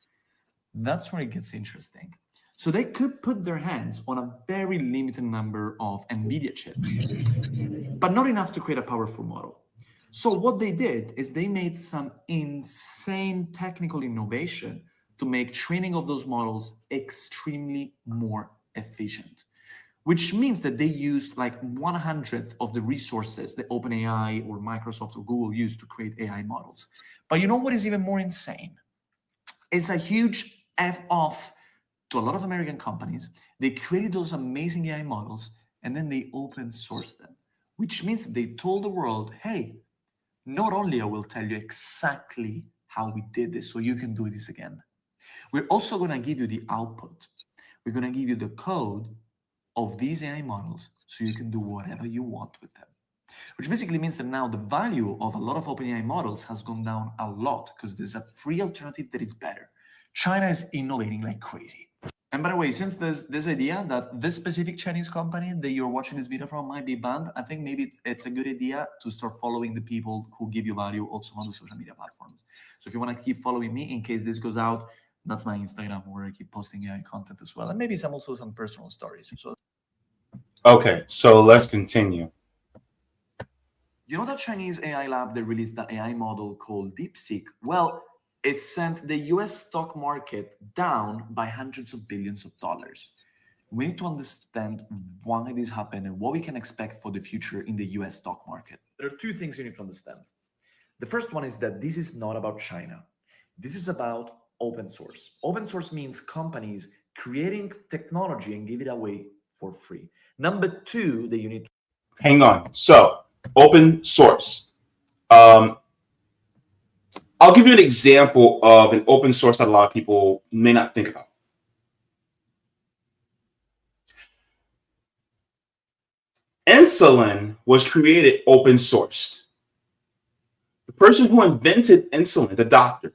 D: That's where it gets interesting. So they could put their hands on a very limited number of NVIDIA chips, but not enough to create a powerful model. So what they did is they made some insane technical innovation to make training of those models extremely more efficient, which means that they used like 1/100th of the resources that OpenAI or Microsoft or Google used to create AI models. But you know what is even more insane? It's a huge F off to a lot of American companies. They created those amazing AI models and then they open sourced them, which means they told the world, hey, not only I will tell you exactly how we did this so you can do this again, we're also going to give you the output. We're going to give you the code of these AI models so you can do whatever you want with them. Which basically means that now the value of a lot of OpenAI models has gone down a lot because there's a free alternative that is better. China is innovating like crazy. And by the way, since there's this idea that this specific Chinese company that you're watching this video from might be banned, I think maybe it's a good idea to start following the people who give you value also on the social media platforms. So if you want to keep following me in case this goes out, that's my Instagram where I keep posting AI content as well. And maybe some personal stories. So,
A: okay, so let's continue.
D: You know that Chinese AI lab that released that AI model called DeepSeek? Well, it sent the US stock market down by hundreds of billions of dollars. We need to understand why this happened and what we can expect for the future in the US stock market. There are two things you need to understand. The first one is that this is not about China. This is about open source. Open source means companies creating technology and give it away for free. Number two that you need to...
A: Hang on. So, open source. I'll give you an example of an open source that a lot of people may not think about. Insulin was created open sourced. The person who invented insulin, the doctor,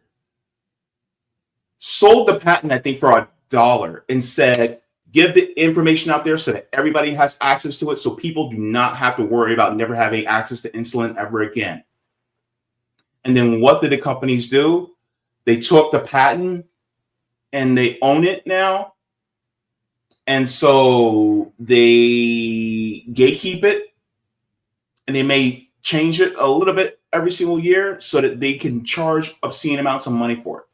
A: sold the patent, I think, for $1 and said, give the information out there so that everybody has access to it so people do not have to worry about never having access to insulin ever again. And then what did the companies do? They took the patent and they own it now. And so they gatekeep it and they may change it a little bit every single year so that they can charge obscene amounts of money for it.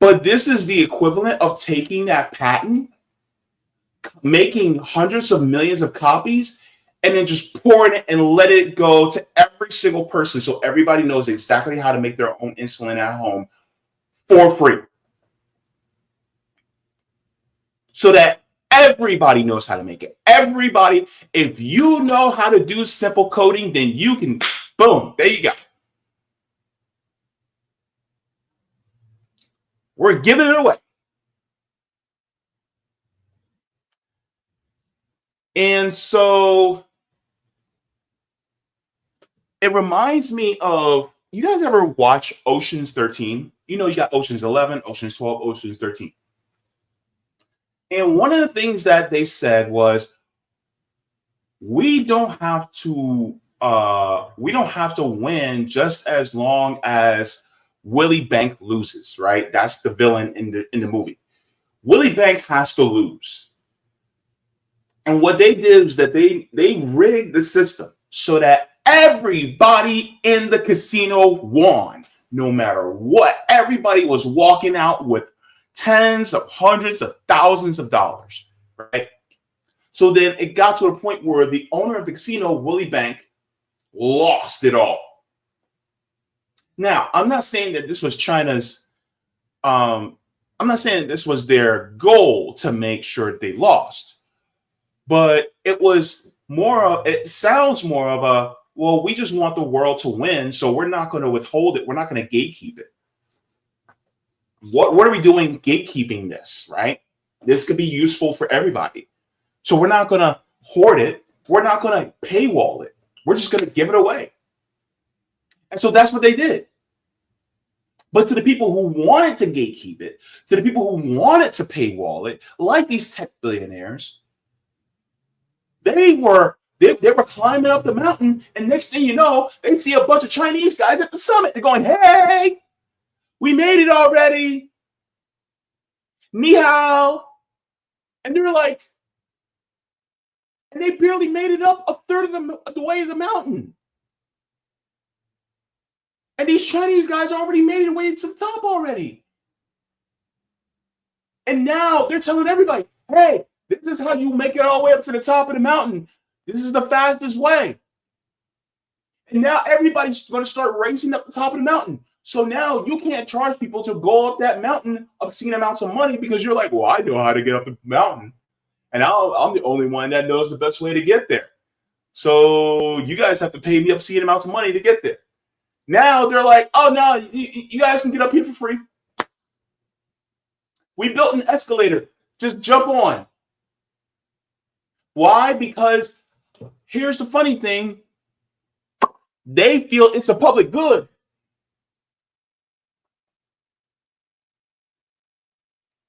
A: But this is the equivalent of taking that patent, making hundreds of millions of copies, and then just pouring it and let it go to every every single person so everybody knows exactly how to make their own insulin at home for free. So that everybody knows how to make it. Everybody, if you know how to do simple coding, then you can, boom, there you go. We're giving it away. And so it reminds me of, you guys ever watch Ocean's 13? You know, you got Ocean's 11, Ocean's 12, Ocean's 13. And one of the things that they said was, we don't have to win just as long as Willie Bank loses, right? That's the villain in the movie. Willie Bank has to lose. And what they did is that they rigged the system so that everybody in the casino won, no matter what. Everybody was walking out with tens of hundreds of thousands of dollars, right? So then it got to a point where the owner of the casino, Willie Bank, lost it all. Now, I'm not saying that this was China's, I'm not saying that this was their goal to make sure that they lost, but it was more of, it sounds more of a, well, we just want the world to win, so we're not going to withhold it. We're not going to gatekeep it. What are we doing gatekeeping this, right? This could be useful for everybody. So we're not going to hoard it. We're not going to paywall it. We're just going to give it away. And so that's what they did. But to the people who wanted to gatekeep it, to the people who wanted to paywall it, like these tech billionaires, they were climbing up the mountain, and next thing you know, they see a bunch of Chinese guys at the summit. They're going, hey, we made it already. Ni hao. And they're like, and they barely made it up a third of the way of the mountain. And these Chinese guys already made it way to the top already. And now they're telling everybody, hey, this is how you make it all the way up to the top of the mountain. This is the fastest way. And now everybody's going to start racing up the top of the mountain. So now you can't charge people to go up that mountain obscene amounts of money because you're like, well, I know how to get up the mountain. And I'm the only one that knows the best way to get there. So you guys have to pay me obscene amounts of money to get there. Now they're like, oh, no, you guys can get up here for free. We built an escalator. Just jump on. Why? Because here's the funny thing. They feel it's a public good.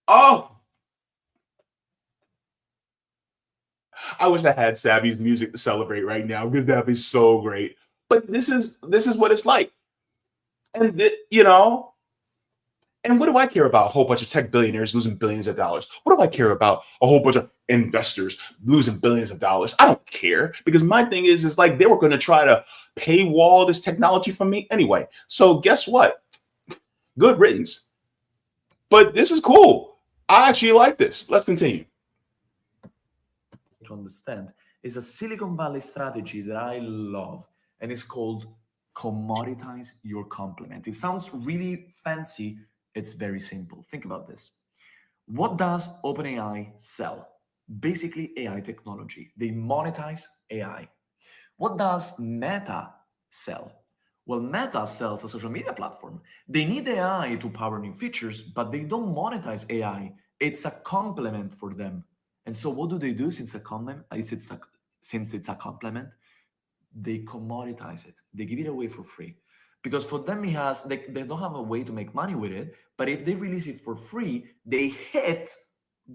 A: Oh, I wish I had Savvy's music to celebrate right now because that'd be so great. But this is what it's like. And, and what do I care about? A whole bunch of tech billionaires losing billions of dollars. What do I care about? A whole bunch of investors losing billions of dollars. I don't care, because my thing is like they were going to try to paywall this technology from me anyway. So guess what? Good riddance. But this is cool. I actually like this. Let's continue.
D: To understand is a Silicon Valley strategy that I love, and it's called commoditize your complement. It sounds really fancy. It's very simple. Think about this. What does OpenAI sell? Basically AI technology. They monetize AI. What does Meta sell? Well, Meta sells a social media platform. They need AI to power new features, but they don't monetize AI. It's a complement for them. And so what do they do since it's a complement? They commoditize it. They give it away for free. Because for them, they don't have a way to make money with it. But if they release it for free, they hit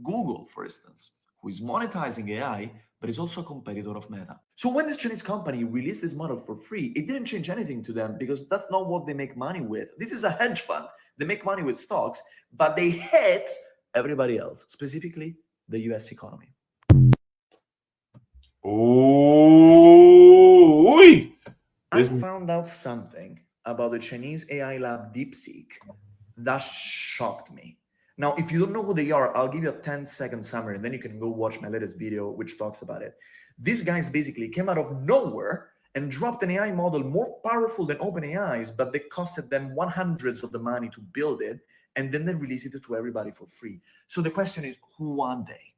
D: Google, for instance, who is monetizing AI, but is also a competitor of Meta. So when this Chinese company released this model for free, it didn't change anything to them because that's not what they make money with. This is a hedge fund. They make money with stocks, but they hit everybody else, specifically the US economy.
A: Ooh.
D: I found out something about the Chinese AI lab DeepSeek that shocked me. Now, if you don't know who they are, I'll give you a 10-second summary, and then you can go watch my latest video, which talks about it. These guys basically came out of nowhere and dropped an AI model more powerful than OpenAI's, but they costed them hundreds of the money to build it, and then they released it to everybody for free. So the question is, who won they?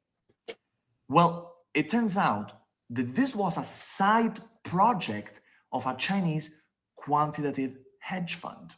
D: Well, it turns out that this was a side project of a Chinese quantitative hedge fund.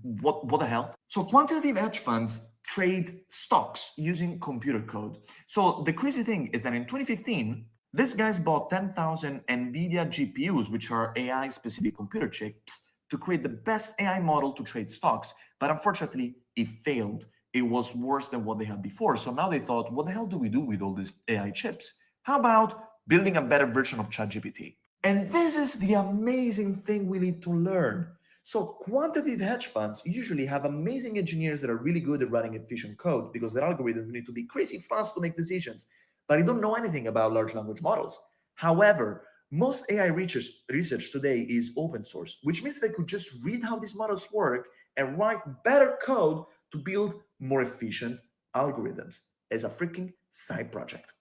D: What the hell? So quantitative hedge funds trade stocks using computer code. So the crazy thing is that in 2015, these guys bought 10,000 NVIDIA GPUs, which are AI-specific computer chips, to create the best AI model to trade stocks. But unfortunately, it failed. It was worse than what they had before. So now they thought, what the hell do we do with all these AI chips? How about building a better version of ChatGPT? And this is the amazing thing we need to learn. So quantitative hedge funds usually have amazing engineers that are really good at writing efficient code because their algorithms need to be crazy fast to make decisions, but they don't know anything about large language models. However, most AI research today is open source, which means they could just read how these models work and write better code to build more efficient algorithms as a freaking side project.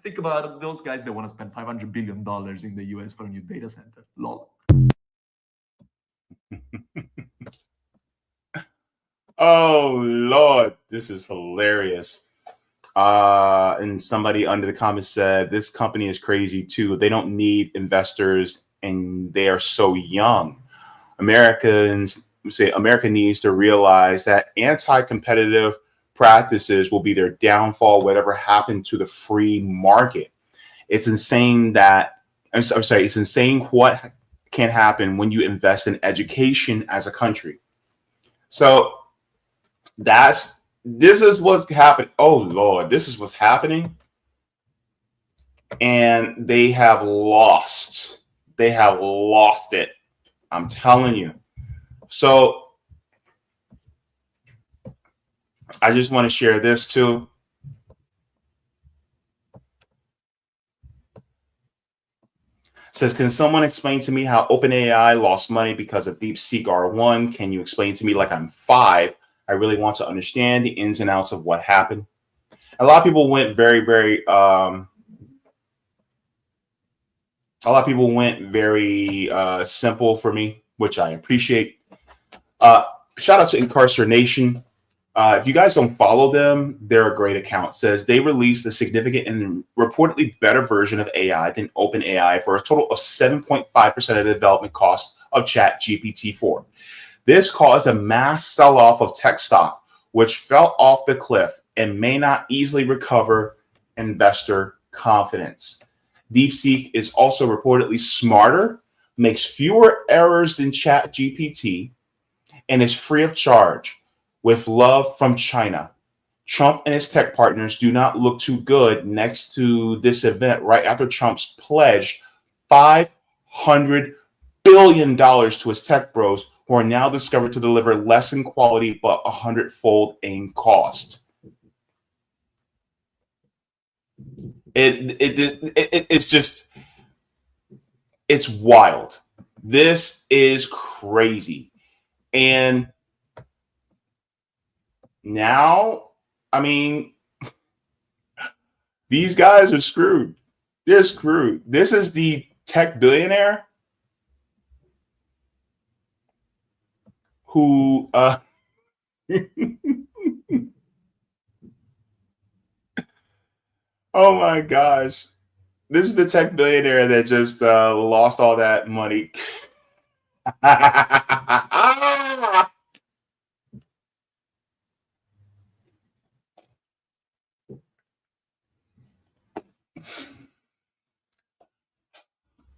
D: Think about those guys that want to spend $500 billion in the US for a new data center. Lol.
A: Oh Lord, this is hilarious. And somebody under the comments said this company is crazy too. They don't need investors, and they are so young. America needs to realize that anti-competitive practices will be their downfall. Whatever happened to the free market? It's insane that it's insane what can happen when you invest in education as a country. So this is what's happening. Oh Lord, this is what's happening. And they have lost. They have lost it. I'm telling you. So I just want to share this too. It says, can someone explain to me how OpenAI lost money because of DeepSeek R1? Can you explain to me like I'm 5? I really want to understand the ins and outs of what happened. A lot of people went very simple for me, which I appreciate. Shout out to Incarceration. If you guys don't follow them, they're a great account. It says they released a significant and reportedly better version of AI than OpenAI for a total of 7.5% of the development cost of ChatGPT-4. This caused a mass sell-off of tech stock, which fell off the cliff and may not easily recover investor confidence. DeepSeek is also reportedly smarter, makes fewer errors than ChatGPT, and is free of charge. With love from China. Trump and his tech partners do not look too good next to this event right after Trump's pledged $500 billion to his tech bros, who are now discovered to deliver less in quality but 100-fold in cost. It's wild. This is crazy. And now, I mean, these guys are screwed. They're screwed. This is the tech billionaire who oh my gosh. This is the tech billionaire that just lost all that money.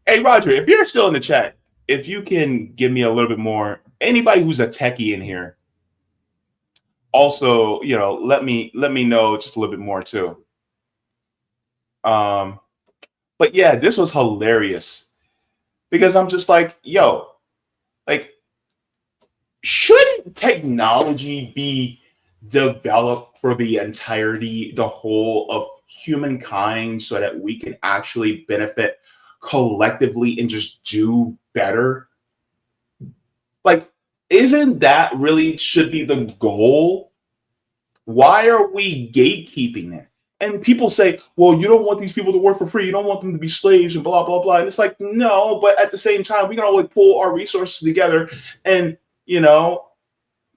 A: Hey, Roger, if you're still in the chat, if you can give me a little bit more, anybody who's a techie in here, also, let me know just a little bit more too. But yeah, this was hilarious because I'm just like, yo, like, shouldn't technology be developed for the whole of humankind so that we can actually benefit collectively and just do better? Like, isn't that really should be the goal? Why are we gatekeeping it? And people say, well, you don't want these people to work for free. You don't want them to be slaves and blah, blah, blah. And it's like, no, but at the same time, we can always pull our resources together and,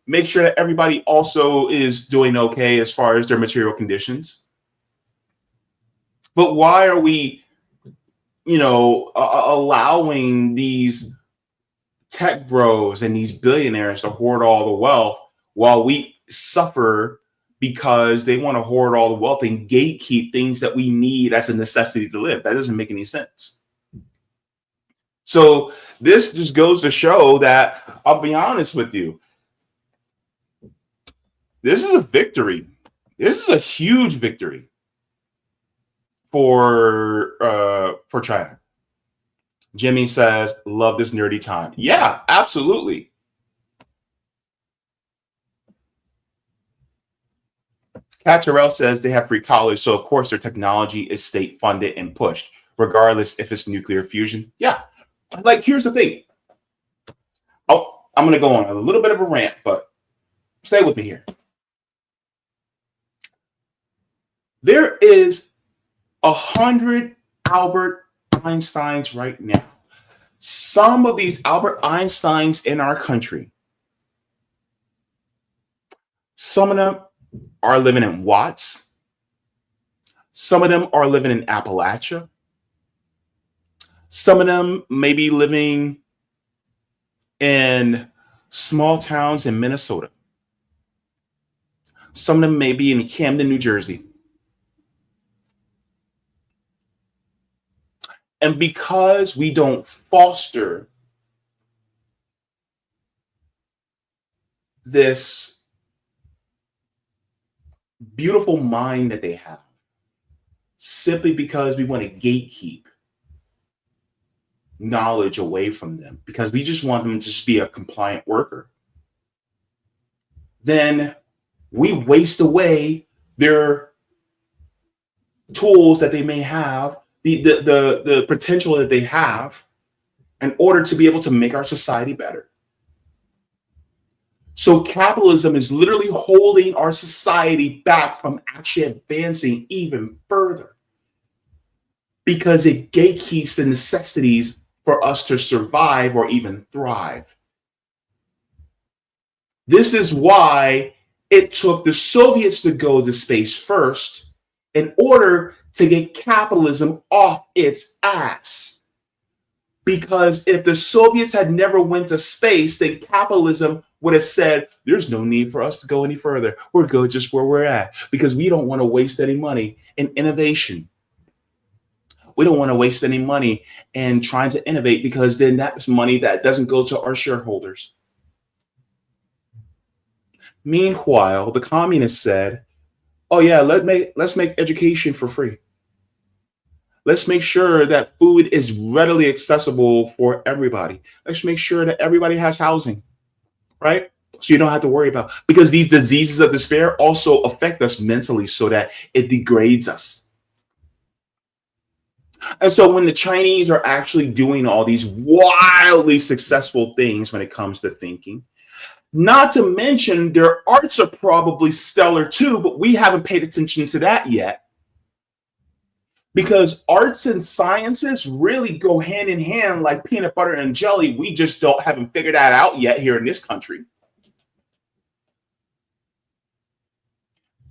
A: make sure that everybody also is doing okay as far as their material conditions. But why are we, allowing these tech bros and these billionaires to hoard all the wealth while we suffer because they want to hoard all the wealth and gatekeep things that we need as a necessity to live? That doesn't make any sense. So this just goes to show that, I'll be honest with you, this is a victory. This is a huge victory for China. Jimmy says, love this nerdy time. Yeah, absolutely. Kat Terrell says they have free college, so of course their technology is state funded and pushed, regardless if it's nuclear fusion. Yeah, like here's the thing. Oh, I'm going to go on a little bit of a rant, but stay with me here. There is 100 Albert Einsteins right now. Some of these Albert Einsteins in our country, some of them are living in Watts. Some of them are living in Appalachia. Some of them may be living in small towns in Minnesota. Some of them may be in Camden, New Jersey. And because we don't foster this beautiful mind that they have, simply because we want to gatekeep knowledge away from them, because we just want them to just be a compliant worker, then we waste away their tools that they may have, the potential that they have in order to be able to make our society better. So capitalism is literally holding our society back from actually advancing even further, because it gatekeeps the necessities for us to survive or even thrive. This is why it took the Soviets to go to space first in order to get capitalism off its ass. Because if the Soviets had never went to space, then capitalism would have said, there's no need for us to go any further. We're good just where we're at, because we don't want to waste any money in innovation. We don't want to waste any money in trying to innovate, because then that's money that doesn't go to our shareholders. Meanwhile, the communists said, oh yeah, let's make education for free. Let's make sure that food is readily accessible for everybody. Let's make sure that everybody has housing, right? So you don't have to worry about, because these diseases of despair also affect us mentally, so that it degrades us. And so when the Chinese are actually doing all these wildly successful things when it comes to thinking, not to mention their arts are probably stellar too, but we haven't paid attention to that yet. Because arts and sciences really go hand in hand like peanut butter and jelly. We just haven't figured that out yet here in this country.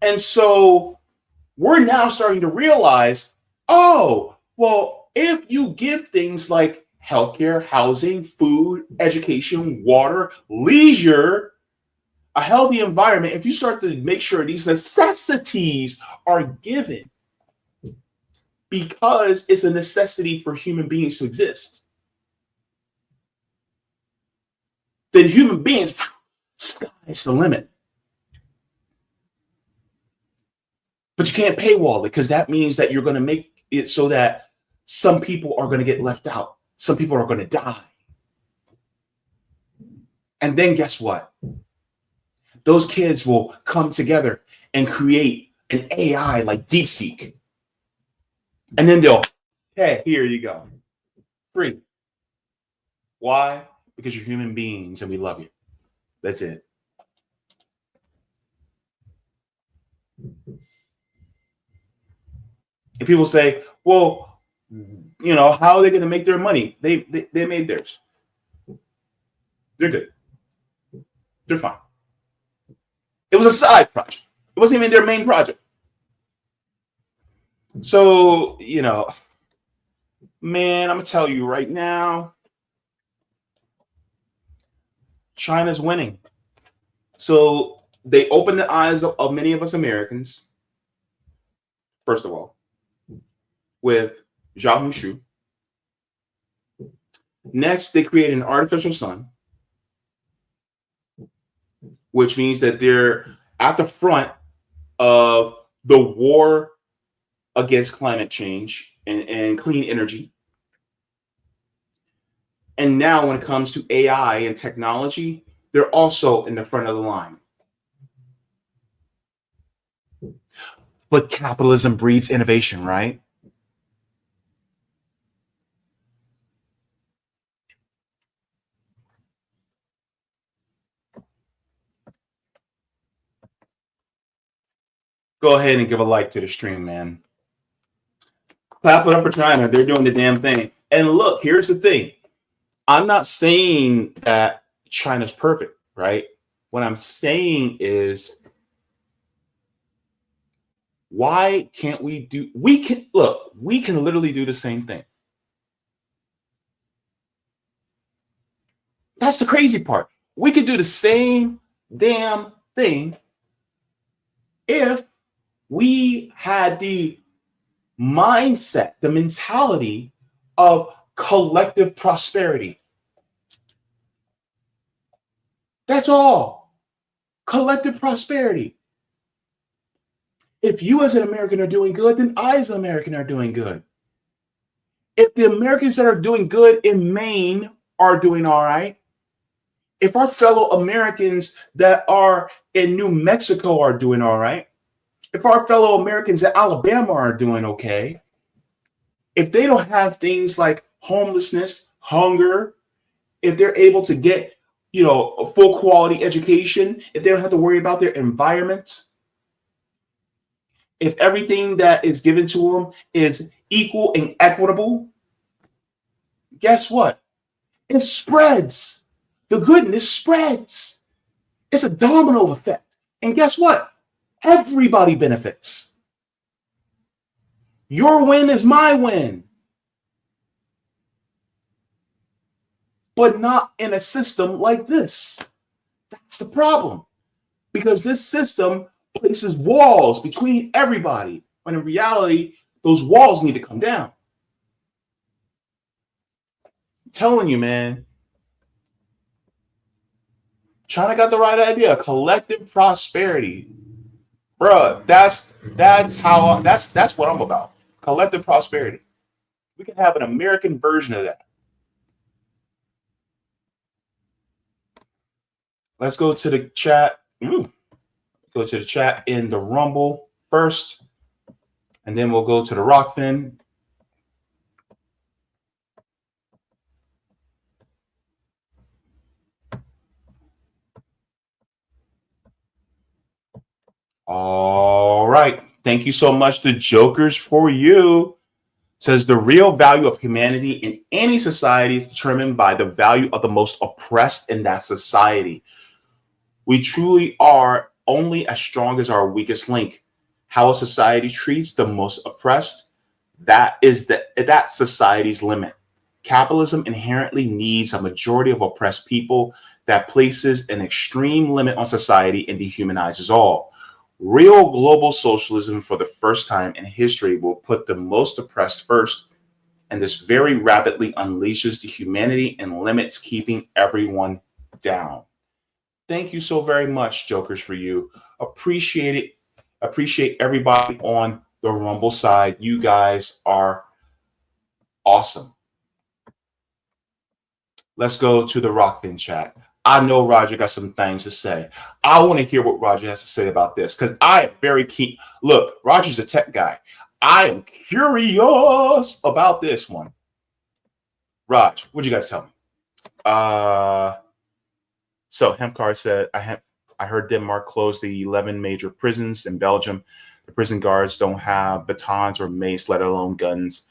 A: And so we're now starting to realize, oh, well, if you give things like healthcare, housing, food, education, water, leisure, a healthy environment, if you start to make sure these necessities are given, because it's a necessity for human beings to exist, then human beings, sky's the limit. But you can't paywall it, because that means that you're going to make it so that some people are going to get left out. Some people are going to die. And then guess what? Those kids will come together and create an AI like DeepSeek. And then they'll, hey, here you go. Free. Why? Because you're human beings and we love you. That's it. And people say, well, you know, how are they going to make their money? They made theirs. They're good. They're fine. It was a side project. It wasn't even their main project. So, you know, man, I'm going to tell you right now, China's winning. So they opened the eyes of many of us Americans, first of all, with Zhao Shu. Next, they created an artificial sun, which means that they're at the front of the war against climate change and clean energy. And now when it comes to AI and technology, they're also in the front of the line. But capitalism breeds innovation, right? Go ahead and give a like to the stream, man. Clap it up for China. They're doing the damn thing. And look, here's the thing. I'm not saying that China's perfect, right? What I'm saying is, why can't we do, we can literally do the same thing. That's the crazy part. We could do the same damn thing if we had the mindset, the mentality of collective prosperity. That's all. Collective prosperity. If you as an American are doing good, then I as an American are doing good. If the Americans that are doing good in Maine are doing all right, if our fellow Americans that are in New Mexico are doing all right, if our fellow Americans in Alabama are doing okay, if they don't have things like homelessness, hunger, if they're able to get, you know, a full quality education, if they don't have to worry about their environment, if everything that is given to them is equal and equitable, guess what? It spreads. The goodness spreads. It's a domino effect. And guess what? Everybody benefits. Your win is my win. But not in a system like this. That's the problem. Because this system places walls between everybody, when in reality, those walls need to come down. I'm telling you, man. China got the right idea. Collective prosperity. Bruh, that's what I'm about. Collective prosperity. We can have an American version of that. Let's go to the chat. Go to the chat in the Rumble first, and then we'll go to the Rockfin. All right. Thank you so much to Jokers for You. Says the real value of humanity in any society is determined by the value of the most oppressed in that society. We truly are only as strong as our weakest link. How a society treats the most oppressed, that is that society's limit. Capitalism inherently needs a majority of oppressed people that places an extreme limit on society and dehumanizes all. Real global socialism for the first time in history will put the most oppressed first, and this very rapidly unleashes the humanity and limits keeping everyone down. Thank you so very much, Jokers for You. Appreciate it. Appreciate everybody on the Rumble side. You guys are awesome. Let's go to the Rockfin chat. I know Roger got some things to say. I want to hear what Roger has to say about this because I am very keen. Look, Roger's a tech guy. I am curious about this one. Raj, what you guys tell me? So Hemcar said, I heard Denmark closed the 11 major prisons in Belgium. The prison guards don't have batons or mace, let alone guns.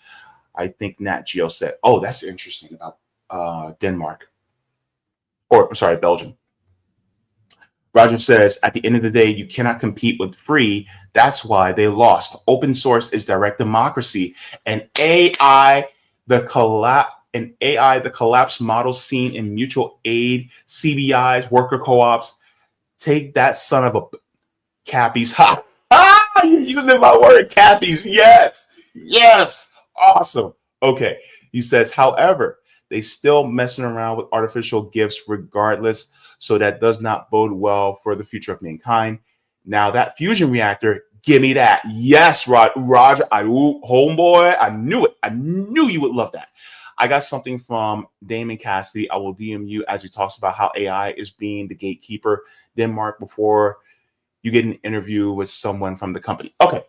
A: I think Nat Geo said. Oh, that's interesting about Denmark. Or, I'm sorry, Belgium. Roger says, at the end of the day, you cannot compete with free. That's why they lost. Open source is direct democracy. And AI, the collapse model seen in mutual aid, CBIs, worker co-ops. Take that son of a Cappies. Ha! Ah, you're using my word, Cappies. Yes. Yes. Awesome. Okay. He says, however, they still messing around with artificial gifts regardless. So that does not bode well for the future of mankind. Now that fusion reactor, give me that. Yes, Roger, homeboy, I knew it. I knew you would love that. I got something from Damon Cassidy. I will DM you as he talks about how AI is being the gatekeeper. Denmark, before you get an interview with someone from the company. Okay.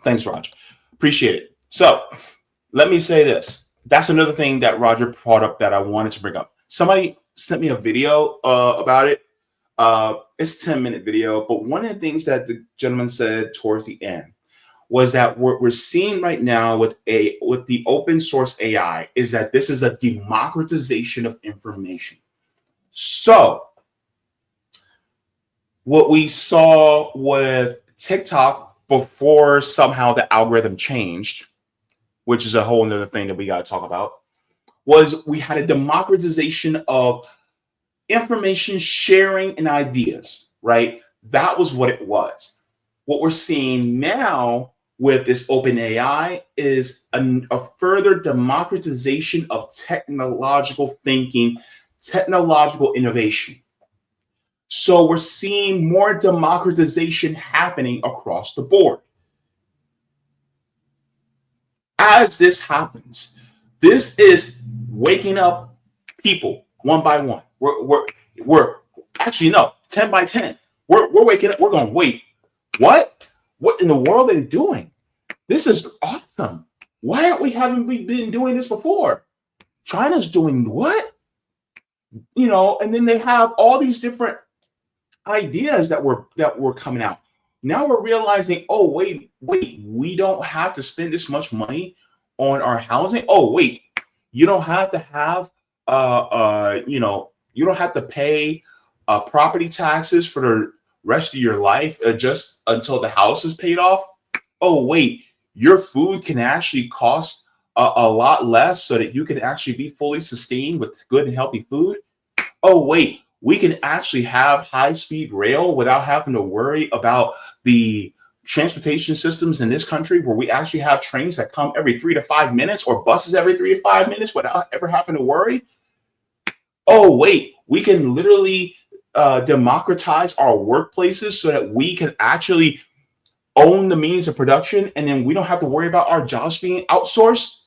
A: Thanks, Roger. Appreciate it. So let me say this. That's another thing that Roger brought up that I wanted to bring up. Somebody sent me a video about it. It's a 10-minute video, but one of the things that the gentleman said towards the end was that what we're seeing right now with the open source AI is that this is a democratization of information. So what we saw with TikTok before somehow the algorithm changed, which is a whole nother thing that we got to talk about, was we had a democratization of information sharing and ideas, right? That was what it was. What we're seeing now with this open AI is a further democratization of technological thinking, technological innovation. So we're seeing more democratization happening across the board. As this happens, this is waking up people one by one. We're actually, no, 10 by 10. We're waking up. We're going, wait, what? What in the world are they doing? This is awesome. Why haven't we been doing this before? China's doing what? You know, and then they have all these different ideas that were coming out. Now we're realizing, oh, wait, we don't have to spend this much money on our housing. Oh, wait, you don't have to have you don't have to pay property taxes for the rest of your life just until the house is paid off. Oh, wait, your food can actually cost a lot less so that you can actually be fully sustained with good and healthy food. Oh, wait, we can actually have high-speed rail without having to worry about the transportation systems in this country, where we actually have trains that come every 3 to 5 minutes or buses every 3 to 5 minutes without ever having to worry. Oh, wait, we can literally democratize our workplaces so that we can actually own the means of production, and then we don't have to worry about our jobs being outsourced.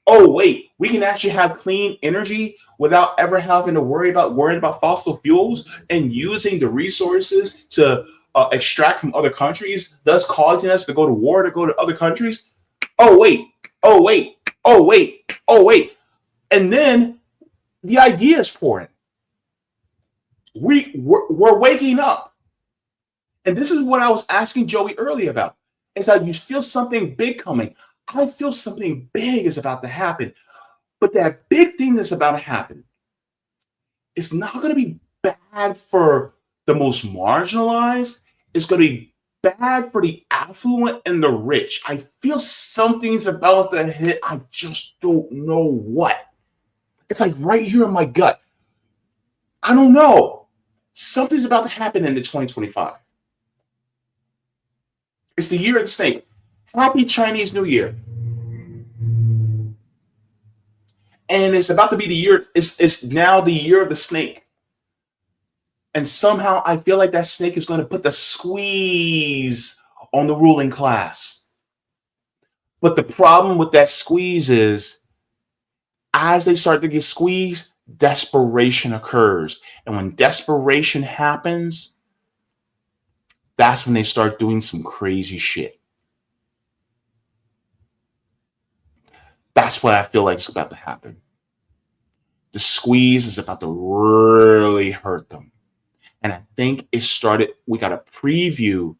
A: Oh, wait, we can actually have clean energy without ever having to worrying about fossil fuels and using the resources to extract from other countries, thus causing us to go to war, to go to other countries. Oh, wait. And then the ideas pouring. We're waking up. And this is what I was asking Joey earlier about. Is that you feel something big coming. I feel something big is about to happen. But that big thing that's about to happen is not going to be bad for the most marginalized. It's going to be bad for the affluent and the rich. I feel something's about to hit. I just don't know what. It's like right here in my gut. I don't know. Something's about to happen in the 2025. It's the year of the snake. Happy Chinese New Year. And it's about to be the year, it's now the year of the snake. And somehow I feel like that snake is going to put the squeeze on the ruling class. But the problem with that squeeze is, as they start to get squeezed, desperation occurs. And when desperation happens, that's when they start doing some crazy shit. That's what I feel like is about to happen. The squeeze is about to really hurt them. And I think it started, we got a preview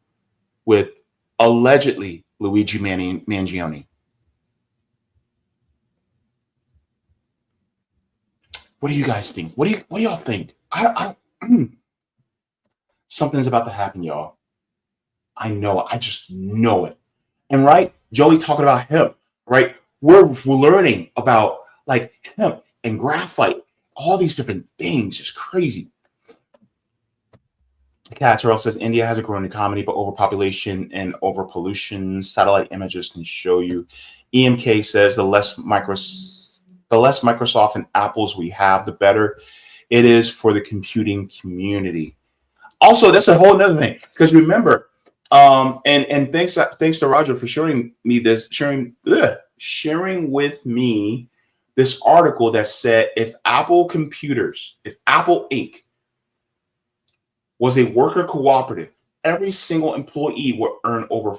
A: with Allegedly, Luigi Mangione. What do you guys think? What do y'all think? Something's about to happen, y'all. I know it. I just know it. And right, Joey talking about hemp, right? We're learning about like hemp and graphite, all these different things, just crazy. Catterall says India has a growing economy, but overpopulation and overpollution, satellite images can show you. EMK says the less Microsoft and Apples we have, the better it is for the computing community. Also, that's a whole nother thing, because remember, and thanks to Roger for sharing with me this article that said if Apple Inc. was a worker cooperative, every single employee would earn over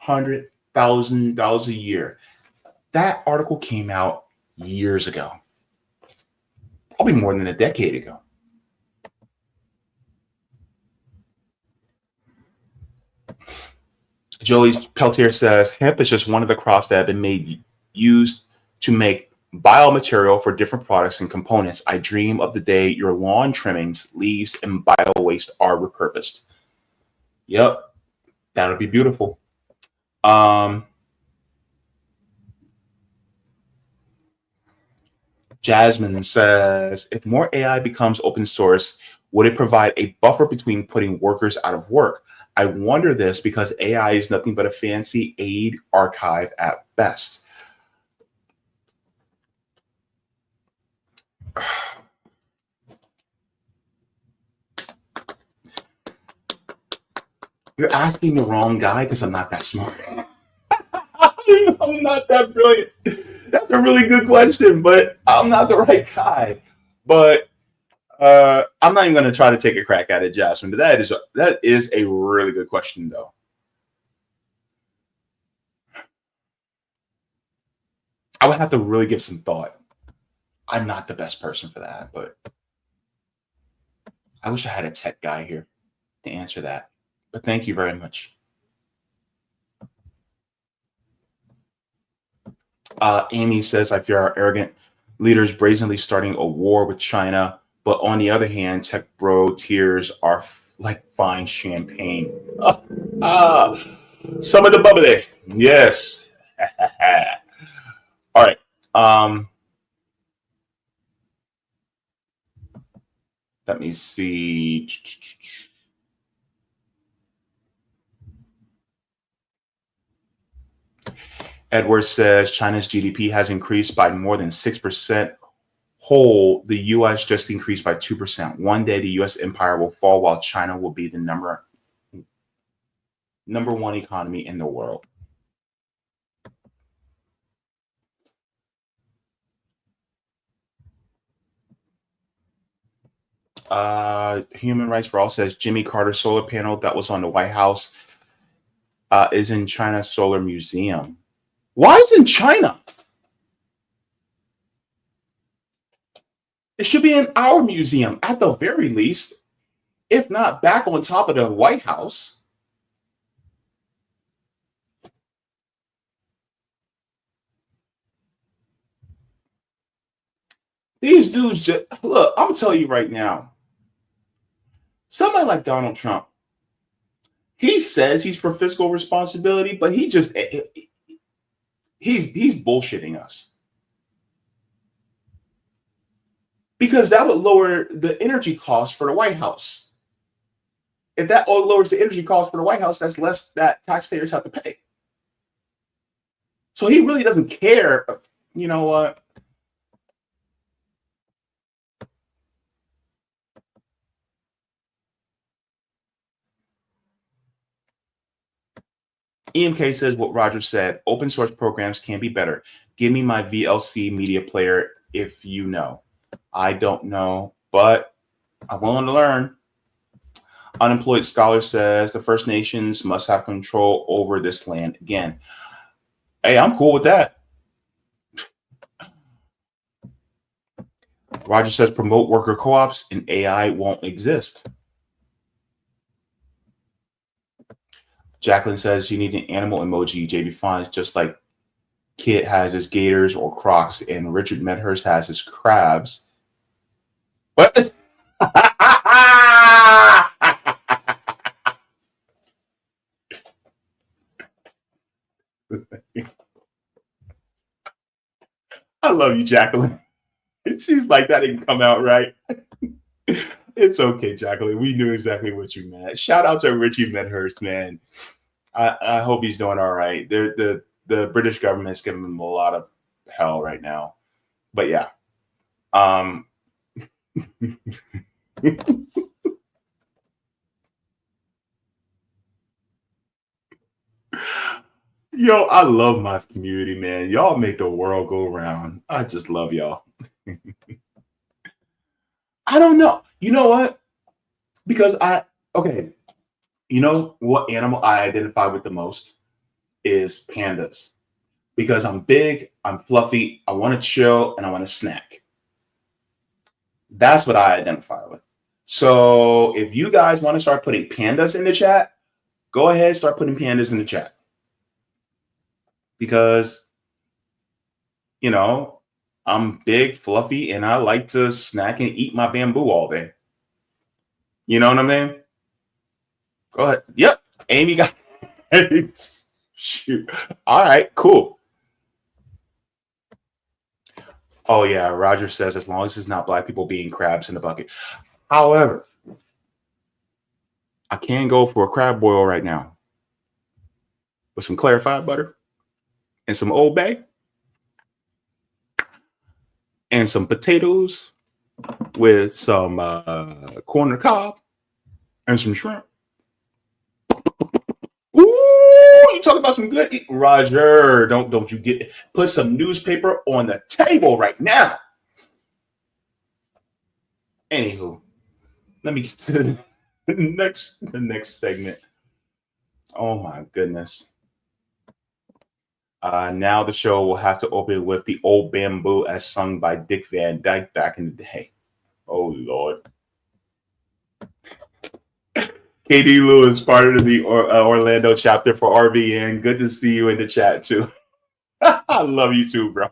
A: $400,000 a year. That article came out years ago, probably more than a decade ago. Joey Peltier says hemp is just one of the crops that have been used to make biomaterial for different products and components. I dream of the day your lawn trimmings, leaves, and bio waste are repurposed. Yep, that would be beautiful. Jasmine says, if more AI becomes open source, would it provide a buffer between putting workers out of work? I wonder this because AI is nothing but a fancy aid archive at best. You're asking the wrong guy because I'm not that smart. I'm not that brilliant. That's a really good question, but I'm not the right guy. But I'm not even going to try to take a crack at it, Jasmine. But that is a really good question, though. I would have to really give some thought. I'm not the best person for that, but I wish I had a tech guy here to answer that. But thank you very much. Amy says, I fear our arrogant leaders brazenly starting a war with China. But on the other hand, tech bro tears are like fine champagne. Some of the bubbly. Yes. All right. Let me see. Edward says China's GDP has increased by more than 6%. Whole, the U.S. just increased by 2%. One day, the U.S. empire will fall while China will be the number one economy in the world. Human Rights for All says Jimmy Carter's solar panel that was on the White House is in China's Solar Museum. Why is it in China? It should be in our museum at the very least, if not back on top of the White House. These dudes just, look, I'm telling you right now, somebody like Donald Trump, he says he's for fiscal responsibility, but he's bullshitting us. Because that would lower the energy cost for the White House. If that lowers the energy cost for the White House, that's less that taxpayers have to pay. So he really doesn't care. You know what? EMK says what Roger said. Open source programs can be better. Give me my VLC media player if you know. I don't know, but I'm willing to learn. Unemployed Scholar says the First Nations must have control over this land again. Hey, I'm cool with that. Roger says promote worker co-ops and AI won't exist. Jacqueline says you need an animal emoji. Jaybefaunt, just like Kit has his gators or Crocs, and Richard Medhurst has his crabs. What? I love you, Jacqueline. She's like, that didn't come out right. It's okay, Jacqueline. We knew exactly what you meant. Shout out to Richie Medhurst, man. I hope he's doing all right. The British government's giving him a lot of hell right now. But yeah. Yo, I love my community, man. Y'all make the world go round. I just love y'all. I don't know. You know what? Because okay. You know what animal I identify with the most is pandas. Because I'm big, I'm fluffy, I want to chill, and I want to snack. That's what I identify with. So if you guys want to start putting pandas in the chat, go ahead, start putting pandas in the chat. Because, you know, I'm big, fluffy, and I like to snack and eat my bamboo all day. You know what I mean? Go ahead. Yep. Amy got it. Shoot. All right, cool. Oh, yeah. Roger says, as long as it's not black people being crabs in the bucket. However, I can go for a crab boil right now with some clarified butter and some Old Bay and some potatoes with some corn on the cob and some shrimp. Ooh, you talk about some good eat. Roger, don't you put some newspaper on the table right now. Anywho, let me get to the next segment. Oh my goodness. Now the show will have to open with the Old Bamboo as sung by Dick Van Dyke back in the day. Oh Lord. KD Lewis, part of the Orlando chapter for RVN. Good to see you in the chat too. I love you too, bro.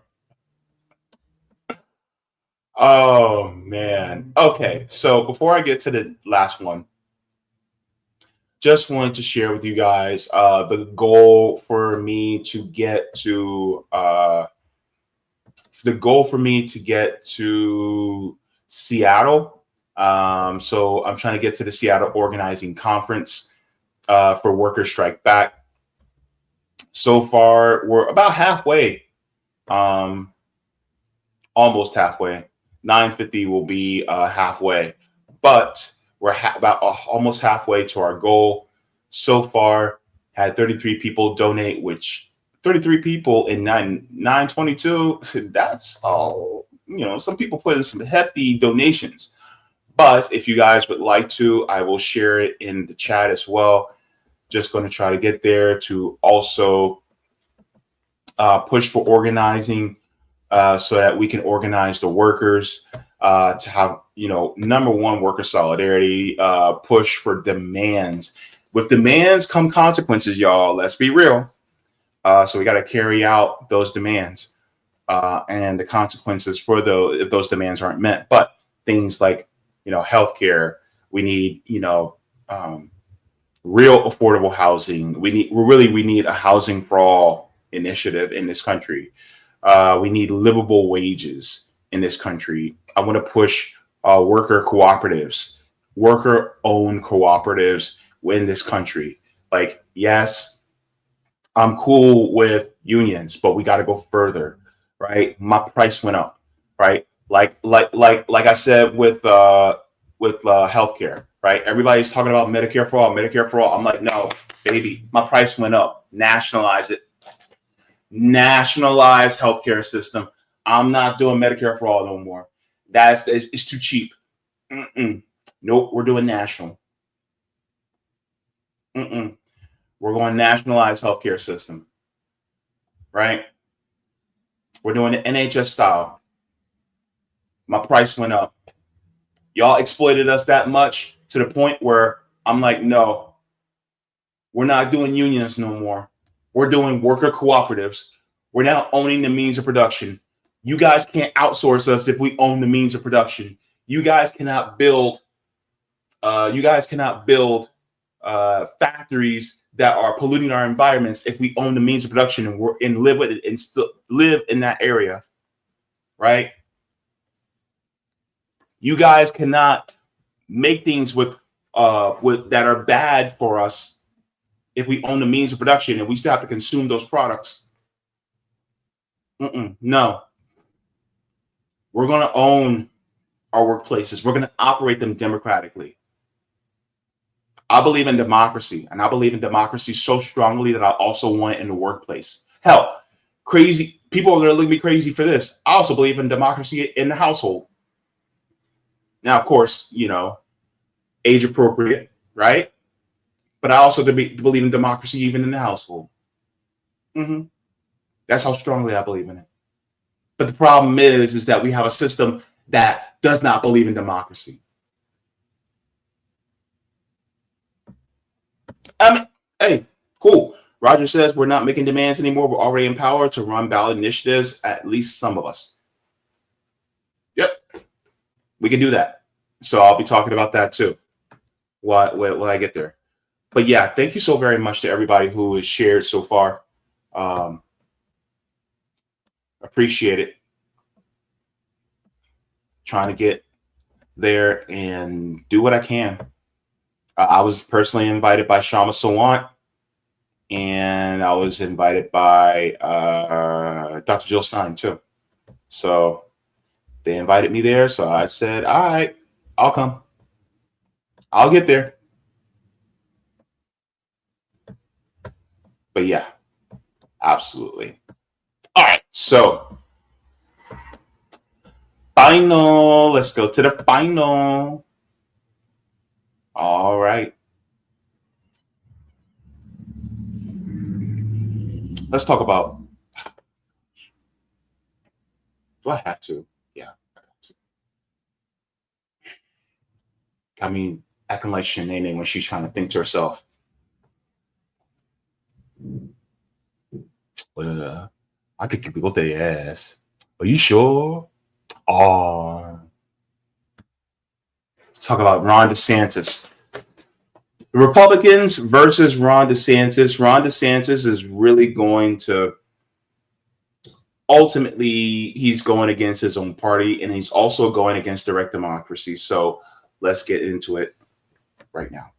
A: Oh man. Okay, so before I get to the last one, just wanted to share with you guys the goal for me to get to Seattle. So I'm trying to get to the Seattle Organizing Conference for Workers Strike Back. So far, we're about halfway, almost halfway. 950 will be halfway, but we're about almost halfway to our goal. So far, had 33 people donate, which 33 people in 922. That's all. You know, some people put in some hefty donations. But if you guys would like to, I will share it in the chat as well. Just going to try to get there to also push for organizing so that we can organize the workers to have, you know, number one, worker solidarity, push for demands. With demands come consequences, y'all. Let's be real. So we got to carry out those demands and the consequences for those if those demands aren't met. But things like, you know, healthcare, we need, you know, real affordable housing. We need a housing for all initiative in this country. We need livable wages in this country. I want to push worker cooperatives, worker-owned cooperatives in this country. Like, yes, I'm cool with unions, but we got to go further, right? My price went up, right? Like I said with healthcare, right? Everybody's talking about Medicare for all, Medicare for all. I'm like, no, baby, my price went up. Nationalize it. Nationalize healthcare system. I'm not doing Medicare for all no more. It's too cheap. Nope, we're doing national. We're going nationalize healthcare system, right? We're doing the NHS style. My price went up. Y'all exploited us that much to the point where I'm like, no, We're not doing unions no more. We're doing worker cooperatives. We're now owning the means of production. You guys can't outsource us if we own the means of production. You guys cannot build. Factories that are polluting our environments if we own the means of production and live with it and still live in that area, right? You guys cannot make things with that are bad for us if we own the means of production and we still have to consume those products. No. We're going to own our workplaces. We're going to operate them democratically. I believe in democracy, and I believe in democracy so strongly that I also want it in the workplace. Hell, crazy people are going to look at me crazy for this. I also believe in democracy in the household. Now, of course, age appropriate, right? But I also believe in democracy even in the household. That's how strongly I believe in it. But the problem is that we have a system that does not believe in democracy. Hey, cool. Roger says we're not making demands anymore. We're already in power to run ballot initiatives, at least some of us. Yep, we can do that. So I'll be talking about that too when I get there. But yeah, thank you so very much to everybody who has shared so far. Appreciate it. Trying to get there and do what I can. I was personally invited by Shama Sawant, and I was invited by Dr. Jill Stein too. So they invited me there. So I said, all right, I'll come. I'll get there. But yeah, absolutely. All right, so final. Let's go to the final. All right. Let's talk about. Do I have to? Yeah, I have to. I mean, acting like Shanae when she's trying to think to herself. Well, I could keep it with their ass. Are you sure? Let's talk about Ron DeSantis. The Republicans versus Ron DeSantis. Ron DeSantis is really going to ultimately, he's going against his own party, and he's also going against direct democracy. So let's get into it right now.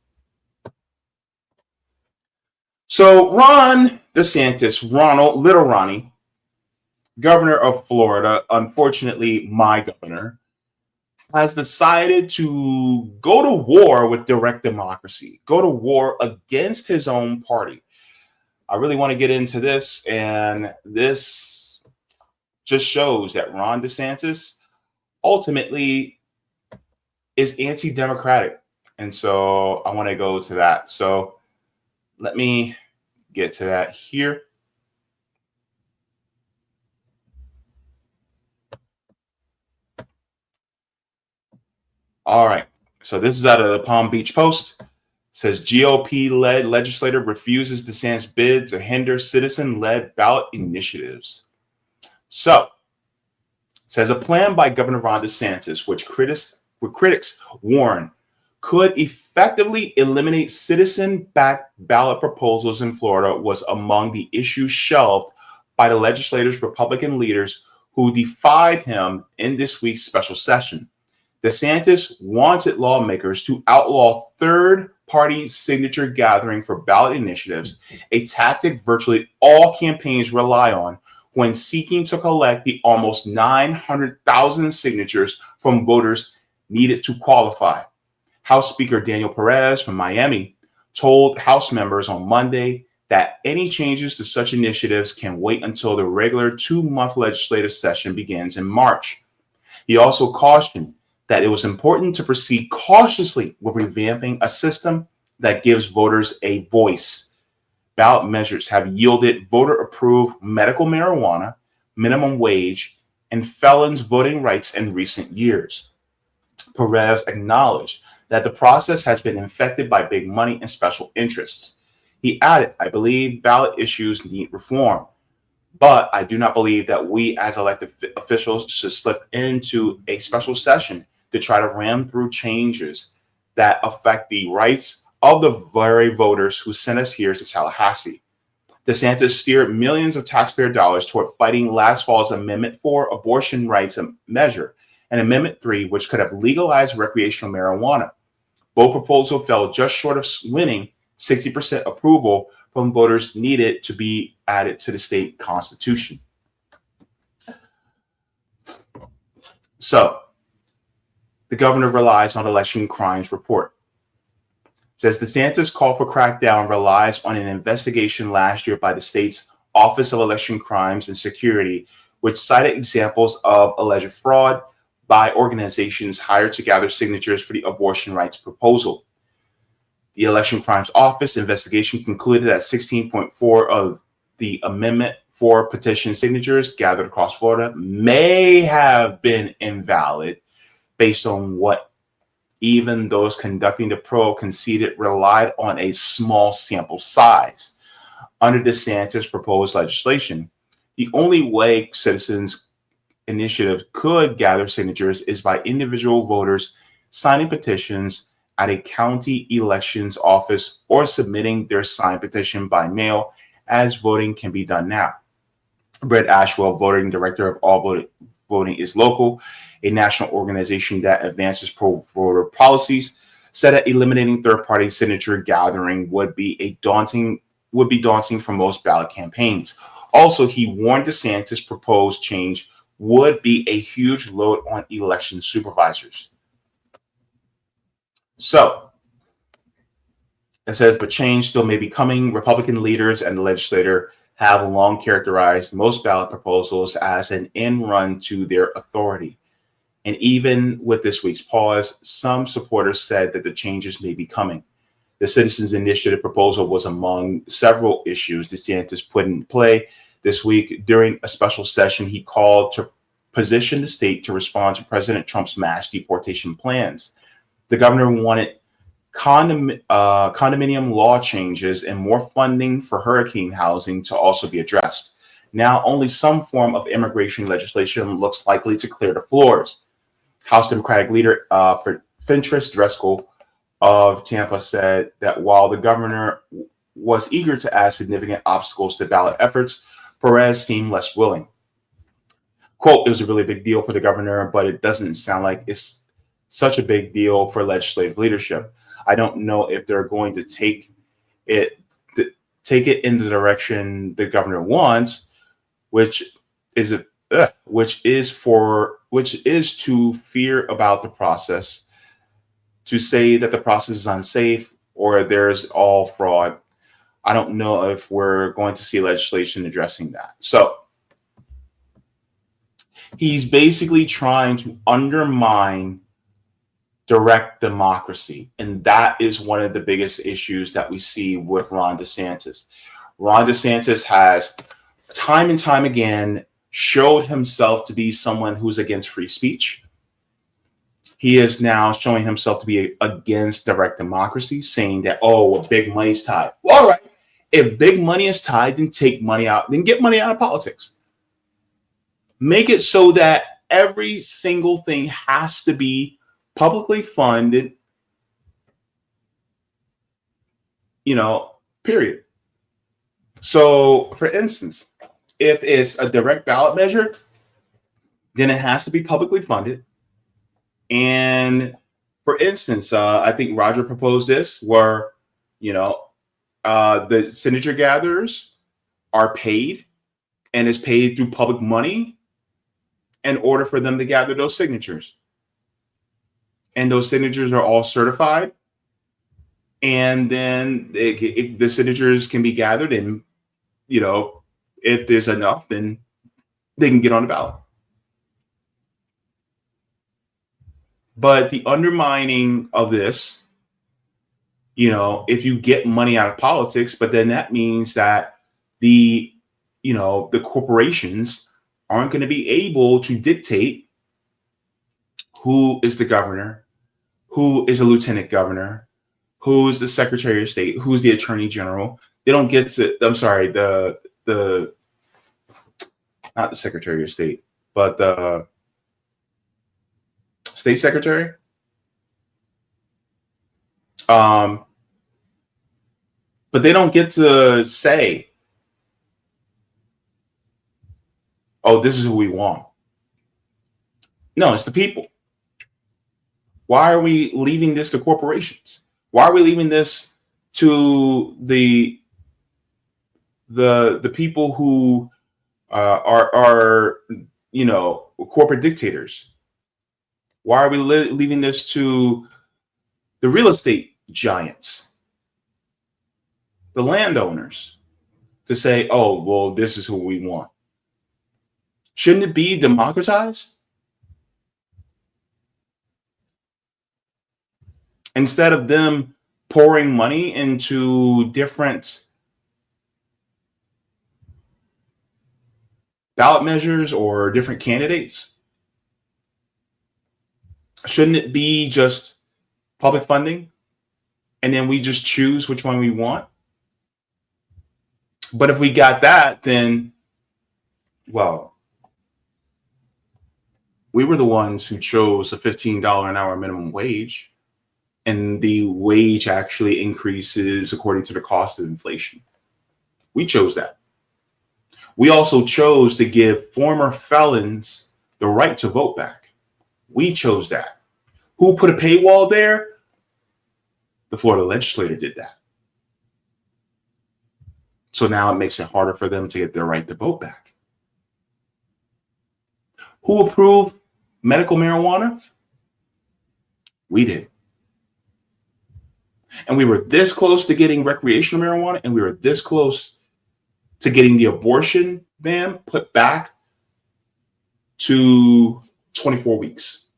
A: So Ron DeSantis, Little Ronnie, governor of Florida, unfortunately my governor, has decided to go to war with direct democracy, go to war against his own party. I really want to get into this, and this just shows that Ron DeSantis ultimately is anti-democratic. And so I want to go to that. So let me get to that here. All right. So this is out of the Palm Beach Post. It says GOP-led legislator refuses DeSantis bid to hinder citizen-led ballot initiatives. So it says a plan by Governor Ron DeSantis, which critics warn could effectively eliminate citizen-backed ballot proposals in Florida, was among the issues shelved by the legislator's Republican leaders who defied him in this week's special session. DeSantis wanted lawmakers to outlaw third-party signature gathering for ballot initiatives, a tactic virtually all campaigns rely on when seeking to collect the almost 900,000 signatures from voters needed to qualify. House Speaker Daniel Perez from Miami told House members on Monday that any changes to such initiatives can wait until the regular 2-month legislative session begins in March. He also cautioned that it was important to proceed cautiously with revamping a system that gives voters a voice. Ballot measures have yielded voter-approved medical marijuana, minimum wage, and felons' voting rights in recent years. Perez acknowledged that the process has been infected by big money and special interests. He added, I believe ballot issues need reform, but I do not believe that we as elected officials should slip into a special session to try to ram through changes that affect the rights of the very voters who sent us here to Tallahassee. DeSantis steered millions of taxpayer dollars toward fighting last fall's Amendment 4 abortion rights measure and Amendment 3, which could have legalized recreational marijuana. Both proposals fell just short of winning 60% approval from voters needed to be added to the state constitution. So, the governor relies on election crimes report. Says DeSantis' call for crackdown relies on an investigation last year by the state's Office of Election Crimes and Security, which cited examples of alleged fraud by organizations hired to gather signatures for the abortion rights proposal. The Election Crimes Office investigation concluded that 16.4 of the Amendment 4 petition signatures gathered across Florida may have been invalid based on what even those conducting the probe conceded relied on a small sample size. Under DeSantis' proposed legislation, the only way Citizens Initiative could gather signatures is by individual voters signing petitions at a county elections office or submitting their signed petition by mail, as voting can be done now. Brett Ashwell, voting director of All Voting is Local, a national organization that advances pro-voter policies, said that eliminating third-party signature gathering would be daunting for most ballot campaigns. Also, he warned DeSantis' proposed change would be a huge load on election supervisors. So, it says, but change still may be coming. Republican leaders and the legislature have long characterized most ballot proposals as an end run to their authority. And even with this week's pause, some supporters said that the changes may be coming. The Citizens Initiative proposal was among several issues DeSantis put in play this week. During a special session, he called to position the state to respond to President Trump's mass deportation plans. The governor wanted condominium law changes and more funding for hurricane housing to also be addressed. Now, only some form of immigration legislation looks likely to clear the floors. House Democratic leader Fentress Driscoll of Tampa said that while the governor was eager to add significant obstacles to ballot efforts, Perez seemed less willing. Quote, it was a really big deal for the governor, but it doesn't sound like it's such a big deal for legislative leadership. I don't know if they're going to take it in the direction the governor wants, which is to fear about the process, to say that the process is unsafe or there's all fraud. I don't know if we're going to see legislation addressing that. So he's basically trying to undermine direct democracy. And that is one of the biggest issues that we see with Ron DeSantis. Ron DeSantis has time and time again showed himself to be someone who's against free speech. He is now showing himself to be against direct democracy, saying that, oh, well, big money's tied. Well, all right. If big money is tied, then take money out, then get money out of politics. Make it so that every single thing has to be publicly funded, period. So, for instance, if it's a direct ballot measure, then it has to be publicly funded. And for instance, I think Roger proposed this where, the signature gatherers are paid and is paid through public money in order for them to gather those signatures. And those signatures are all certified. And then the signatures can be gathered and, if there's enough, then they can get on the ballot. But the undermining of this, if you get money out of politics, but then that means that the corporations aren't going to be able to dictate who is the governor, who is a lieutenant governor, who's the Secretary of State, who's the Attorney General. They don't get to, I'm sorry, the not the Secretary of State, but the State Secretary. But they don't get to say, oh, this is who we want. No, it's the people. Why are we leaving this to corporations? Why are we leaving this to the people who are corporate dictators? Why are we leaving this to the real estate giants, the landowners, to say, oh, well, this is who we want? Shouldn't it be democratized? Instead of them pouring money into different ballot measures or different candidates, shouldn't it be just public funding? And then we just choose which one we want? But if we got that, then, well, we were the ones who chose a $15 an hour minimum wage. And the wage actually increases according to the cost of inflation. We chose that. We also chose to give former felons the right to vote back. We chose that. Who put a paywall there? The Florida legislature did that. So now it makes it harder for them to get their right to vote back. Who approved medical marijuana? We did. And we were this close to getting recreational marijuana, and we were this close to getting the abortion ban put back to 24 weeks.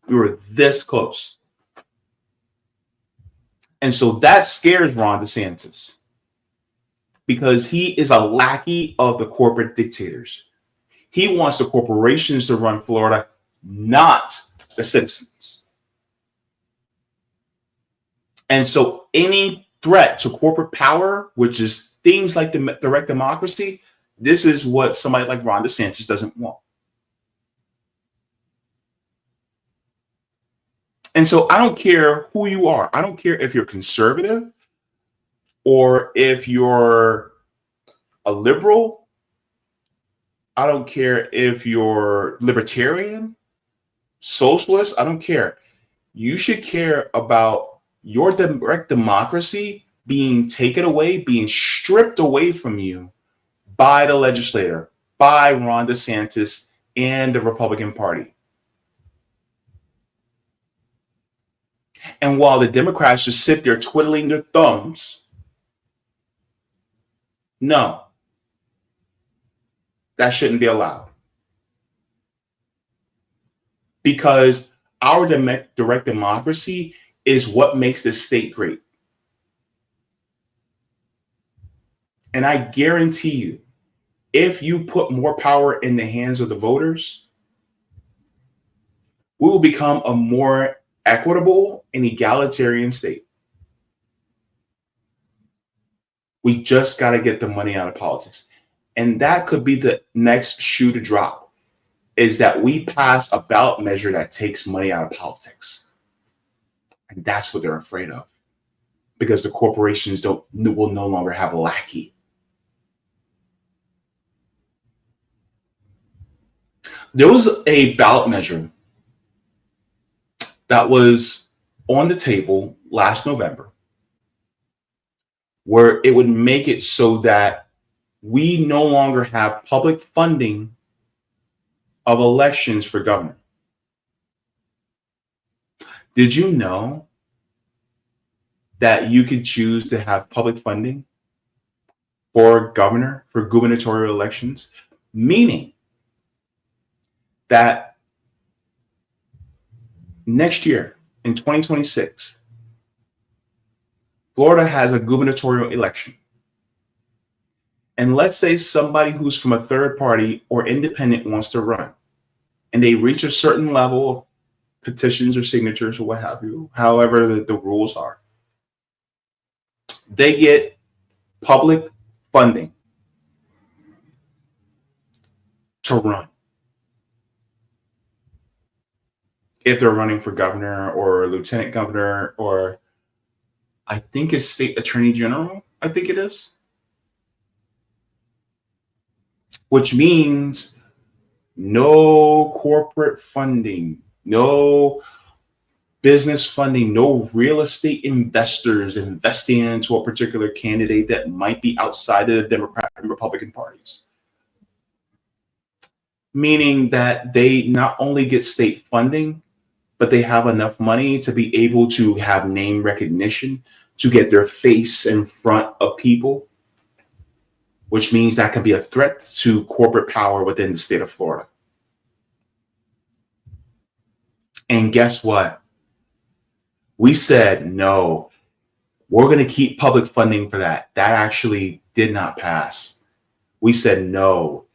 A: We were this close. And so that scares Ron DeSantis, because he is a lackey of the corporate dictators. He wants the corporations to run Florida, not the citizens. And so any threat to corporate power, which is things like the direct democracy, this is what somebody like Ron DeSantis doesn't want. And so I don't care who you are. I don't care if you're conservative or if you're a liberal. I don't care if you're libertarian, socialist. I don't care. You should care about your direct democracy being taken away, being stripped away from you by the legislator, by Ron DeSantis and the Republican Party. And while the Democrats just sit there twiddling their thumbs, no, that shouldn't be allowed. Because our direct democracy is what makes this state great. And I guarantee you, if you put more power in the hands of the voters, we will become a more equitable and egalitarian state. We just got to get the money out of politics. And that could be the next shoe to drop, is that we pass a ballot measure that takes money out of politics. And that's what they're afraid of, because the corporations will no longer have a lackey. There was a ballot measure that was on the table last November where it would make it so that we no longer have public funding of elections for governor. Did you know that you could choose to have public funding for governor, for gubernatorial elections? Meaning that next year, in 2026, Florida has a gubernatorial election. And let's say somebody who's from a third party or independent wants to run, and they reach a certain level petitions or signatures or what have you, however the rules are. They get public funding to run. If they're running for governor or lieutenant governor, or I think it's state attorney general, I think it is. Which means no corporate funding, no business funding, no real estate investors investing into a particular candidate that might be outside of the Democrat and Republican parties. Meaning that they not only get state funding, but they have enough money to be able to have name recognition, to get their face in front of people, which means that can be a threat to corporate power within the state of Florida. And guess what? We said, no, we're going to keep public funding for that. That actually did not pass. We said, no,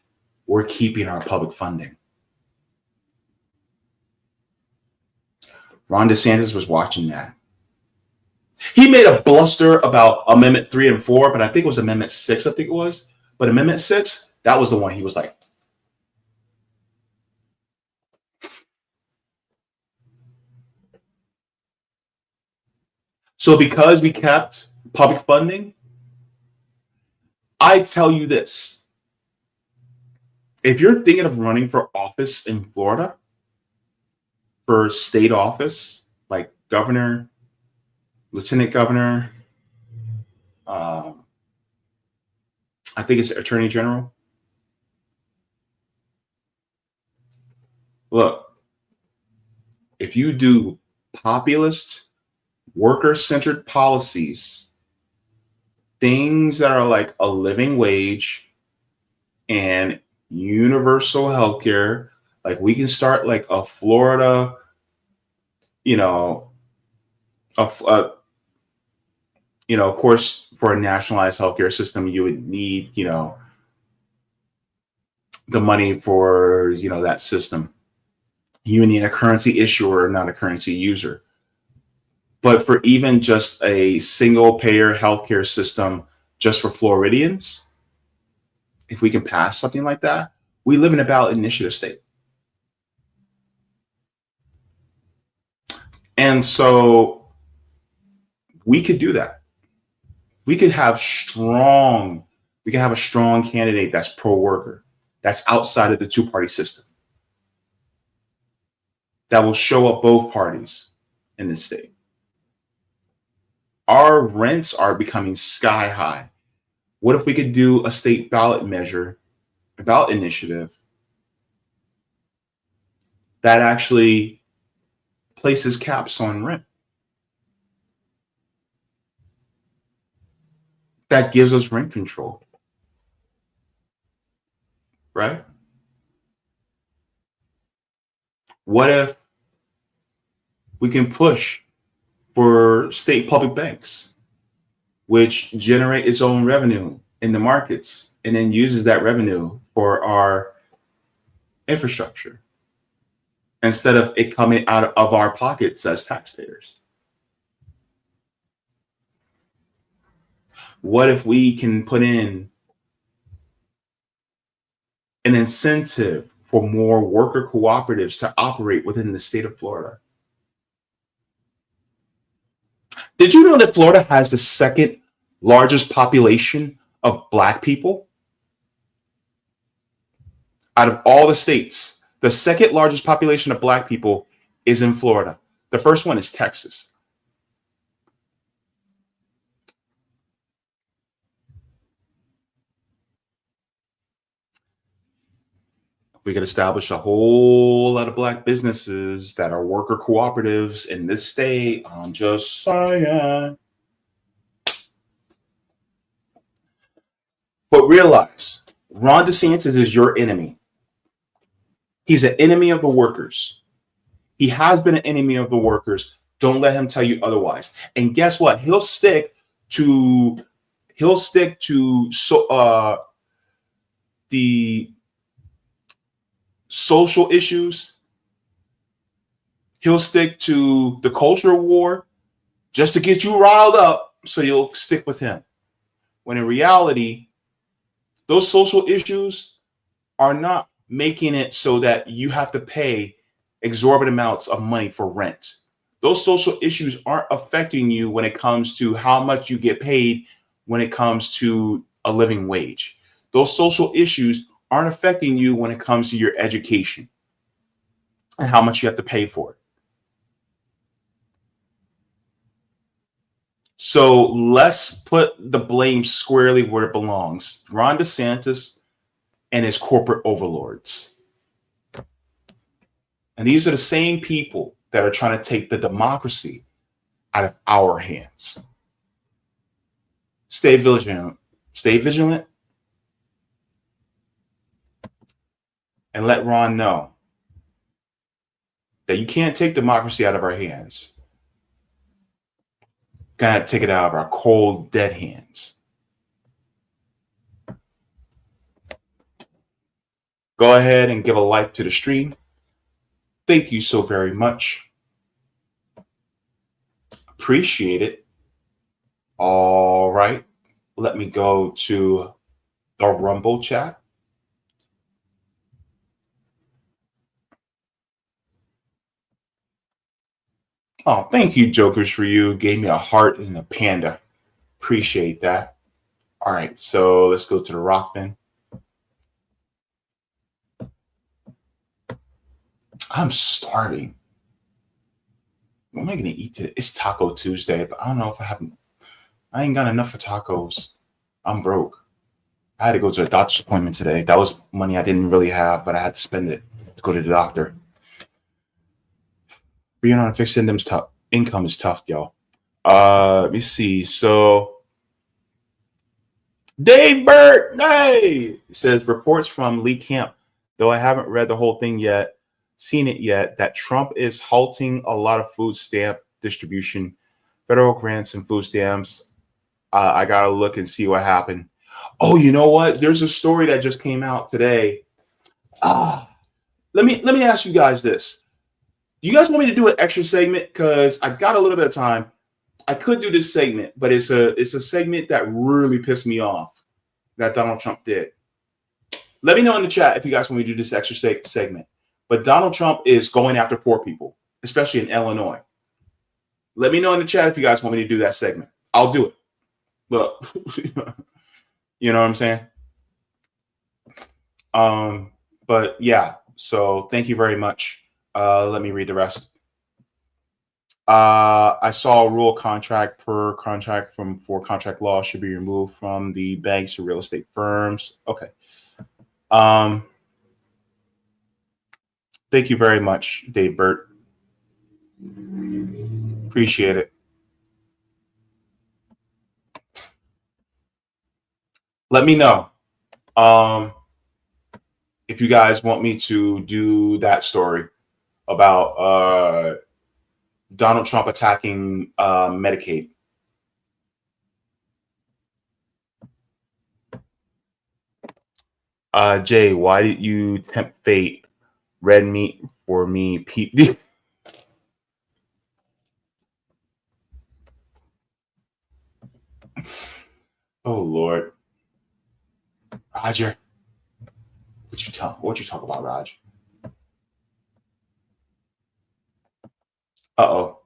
A: we're keeping our public funding. Ron DeSantis was watching that. He made a bluster about Amendment 3 and 4, but I think it was Amendment 6, I think it was. But Amendment 6, that was the one he was like. So because we kept public funding, I tell you this. If you're thinking of running for office in Florida, for state office, like governor, lieutenant governor, I think it's attorney general. Look, if you do populist, worker-centered policies, things that are like a living wage and universal healthcare, like we can start like a Florida, of course, for a nationalized healthcare system, you would need, the money for, that system. You need a currency issuer, not a currency user. But for even just a single payer healthcare system, just for Floridians, if we can pass something like that, we live in a ballot initiative state. And so we could do that. We could have a strong candidate that's pro-worker, that's outside of the two-party system, that will show up both parties in this state. Our rents are becoming sky high. What if we could do a state ballot measure, a ballot initiative that actually places caps on rent? That gives us rent control, right? What if we can push for state public banks, which generate its own revenue in the markets and then uses that revenue for our infrastructure instead of it coming out of our pockets as taxpayers? What if we can put in an incentive for more worker cooperatives to operate within the state of Florida? Did you know that Florida has the second largest population of Black people? Out of all the states, the second largest population of Black people is in Florida. The first one is Texas. We could establish a whole lot of Black businesses that are worker cooperatives in this state. I'm just saying. But realize, Ron DeSantis is your enemy. He's an enemy of the workers. He has been an enemy of the workers. Don't let him tell you otherwise. And guess what? He'll stick to the social issues. He'll stick to the culture war just to get you riled up so you'll stick with him. When in reality, those social issues are not making it so that you have to pay exorbitant amounts of money for rent. Those social issues aren't affecting you when it comes to how much you get paid when it comes to a living wage. Those social issues aren't affecting you when it comes to your education and how much you have to pay for it. So let's put the blame squarely where it belongs. Ron DeSantis and his corporate overlords. And these are the same people that are trying to take the democracy out of our hands. Stay vigilant. Stay vigilant. And let Ron know that you can't take democracy out of our hands. Gotta take it out of our cold, dead hands. Go ahead and give a like to the stream. Thank you so very much. Appreciate it. All right. Let me go to the Rumble chat. Oh, thank you, Jokers, for you. Gave me a heart and a panda. Appreciate that. All right, so let's go to the Rockman. I'm starving. What am I gonna eat today? It's Taco Tuesday, but I don't know if I ain't got enough for tacos. I'm broke. I had to go to a doctor's appointment today. That was money I didn't really have, but I had to spend it to go to the doctor. Being on a fixed income is tough, y'all. Let me see. So Dave Burt, hey, says reports from Lee Camp, though I haven't read the whole thing yet, seen it yet, that Trump is halting a lot of food stamp distribution, federal grants and food stamps. I gotta look and see what happened. Oh, you know what? There's a story that just came out today. Let me ask you guys this. Do you guys want me to do an extra segment? Because I've got a little bit of time. I could do this segment, but it's a segment that really pissed me off that Donald Trump did. Let me know in the chat if you guys want me to do this extra segment. But Donald Trump is going after poor people, especially in Illinois. Let me know in the chat if you guys want me to do that segment. I'll do it. But you know what I'm saying? But yeah, so thank you very much. Let me read the rest. I saw a rule contract per contract for contract law should be removed from the banks to real estate firms. Okay. Thank you very much, Dave Burt. Appreciate it. Let me know if you guys want me to do that story about Donald Trump attacking Medicaid. Jay, why did you tempt fate? Red meat for me, Pete. Oh Lord, Roger. What you talk about, Raj? Uh-oh.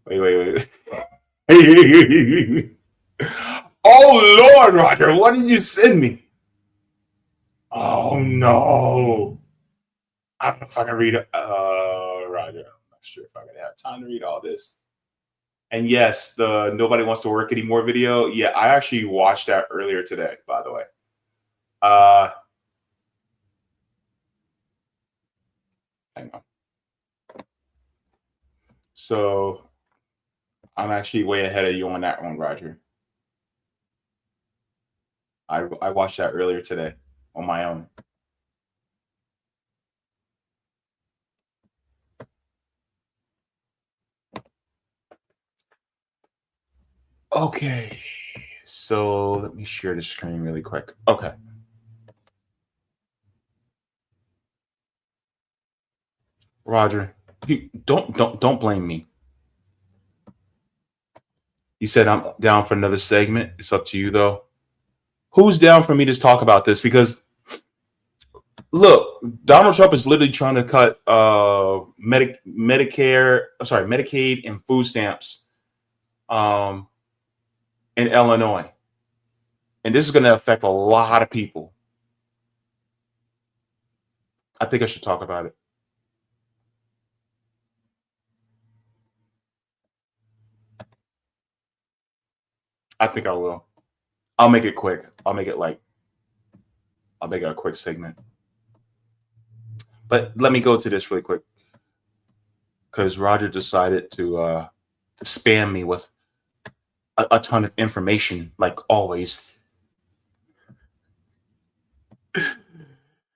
A: Wait. Oh Lord, Roger, what did you send me? Oh no. I don't know if I can read it. Roger, I'm not sure if I'm gonna have time to read all this. And yes, the Nobody Wants to Work Anymore video. Yeah, I actually watched that earlier today, by the way. Hang on. So I'm actually way ahead of you on that one, Roger. I watched that earlier today on my own. Okay, so let me share the screen really quick. Okay. Roger, Don't blame me. He said I'm down for another segment. It's up to you though. Who's down for me to talk about this? Because look, Donald Trump is literally trying to cut Medicaid and food stamps in Illinois. And this is going to affect a lot of people. I think I should talk about it. I think I will. I'll make it quick. I'll make it a quick segment. But let me go to this really quick, because Roger decided to spam me with a ton of information, like always.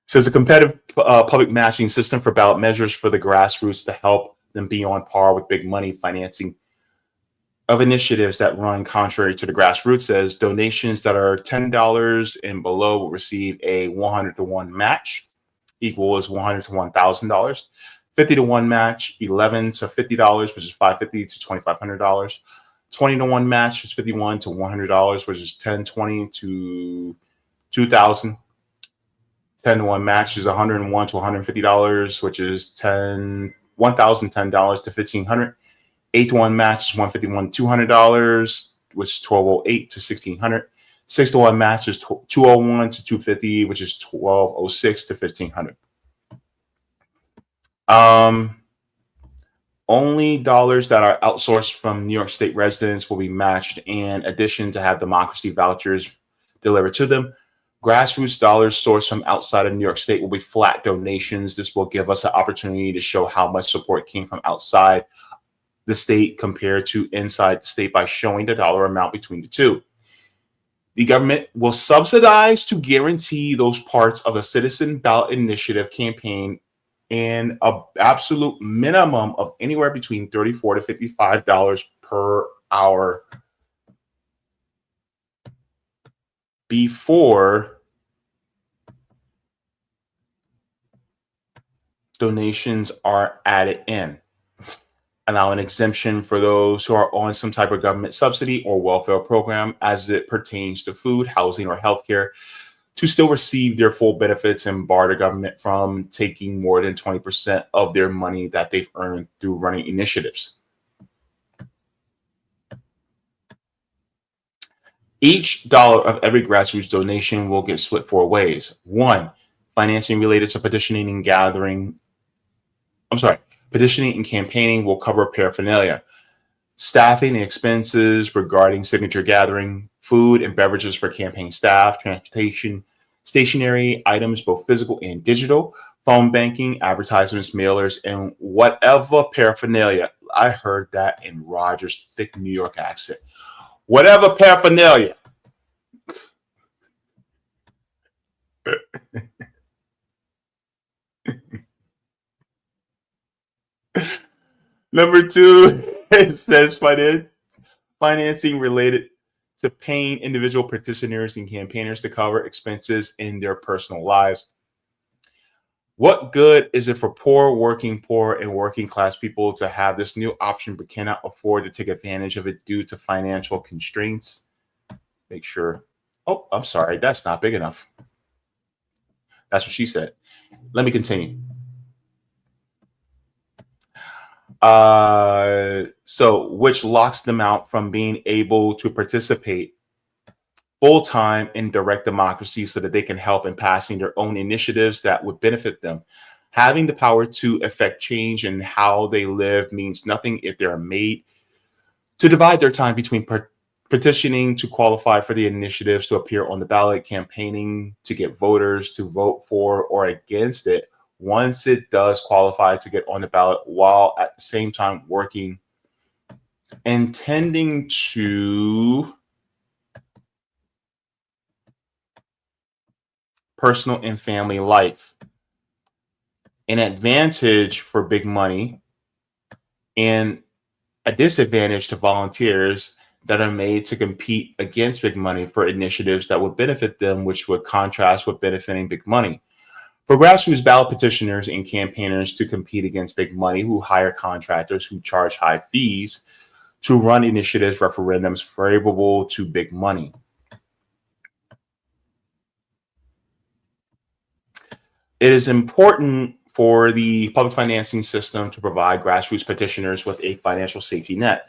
A: Says a competitive public matching system for ballot measures for the grassroots to help them be on par with big money financing of initiatives that run contrary to the grassroots. Says donations that are $10 and below will receive a 100-to-1 match, equal is $100 to $1,000. 50-to-1 match, $11 to $50, which is $550 to $2,500. 20-to-1 match is $51 to $100, which is $1,020 to $2,000. 10-to-1 match is $101 to $150, which is $1,010 to $1,500. 8-to-1 match is $151 to $200, which is $1,208 to $1,600. 6-to-1 match is $201 to $250, which is $1,206 to $1,500. Only dollars that are outsourced from New York State residents will be matched, in addition to have democracy vouchers delivered to them. Grassroots dollars sourced from outside of New York State will be flat donations. This will give us an opportunity to show how much support came from outside the state compared to inside the state by showing the dollar amount between the two. The government will subsidize to guarantee those parts of a citizen ballot initiative campaign and an absolute minimum of anywhere between $34 to $55 per hour before donations are added in. Allow an exemption for those who are on some type of government subsidy or welfare program as it pertains to food, housing, or healthcare to still receive their full benefits and bar the government from taking more than 20% of their money that they've earned through running initiatives. Each dollar of every grassroots donation will get split 4 ways. 1, financing related to petitioning and campaigning will cover paraphernalia, staffing and expenses regarding signature gathering, food and beverages for campaign staff, transportation, stationery items, both physical and digital, phone banking, advertisements, mailers, and whatever paraphernalia. I heard that in Roger's thick New York accent. Whatever paraphernalia. Number 2, it says financing related to paying individual petitioners and campaigners to cover expenses in their personal lives. What good is it for working poor, and working class people to have this new option but cannot afford to take advantage of it due to financial constraints? Make sure. Oh, I'm sorry. That's not big enough. That's what she said. Let me continue. So which locks them out from being able to participate full-time in direct democracy so that they can help in passing their own initiatives that would benefit them. Having the power to affect change in how they live means nothing if they're made to divide their time between petitioning to qualify for the initiatives to appear on the ballot, campaigning to get voters to vote for or against it once it does qualify to get on the ballot, while at the same time working and tending to personal and family life. An advantage for big money and a disadvantage to volunteers that are made to compete against big money for initiatives that would benefit them, which would contrast with benefiting big money. For grassroots ballot petitioners and campaigners to compete against big money who hire contractors who charge high fees to run initiatives, referendums favorable to big money. It is important for the public financing system to provide grassroots petitioners with a financial safety net,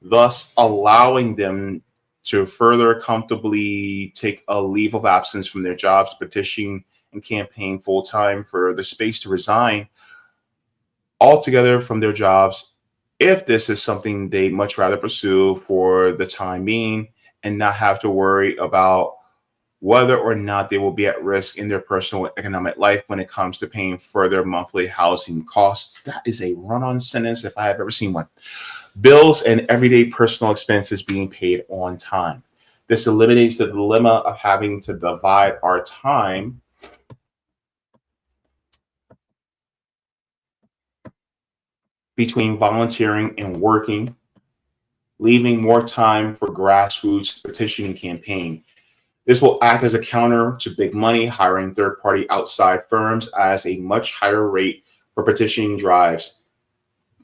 A: thus allowing them to further comfortably take a leave of absence from their jobs, petition and campaign full-time for the space to resign altogether from their jobs if this is something they much rather pursue for the time being and not have to worry about whether or not they will be at risk in their personal economic life when it comes to paying for their monthly housing costs. That is a run-on sentence if I have ever seen one. Bills and everyday personal expenses being paid on time. This eliminates the dilemma of having to divide our time between volunteering and working, leaving more time for grassroots petitioning campaign. This will act as a counter to big money hiring third-party outside firms as a much higher rate for petitioning drives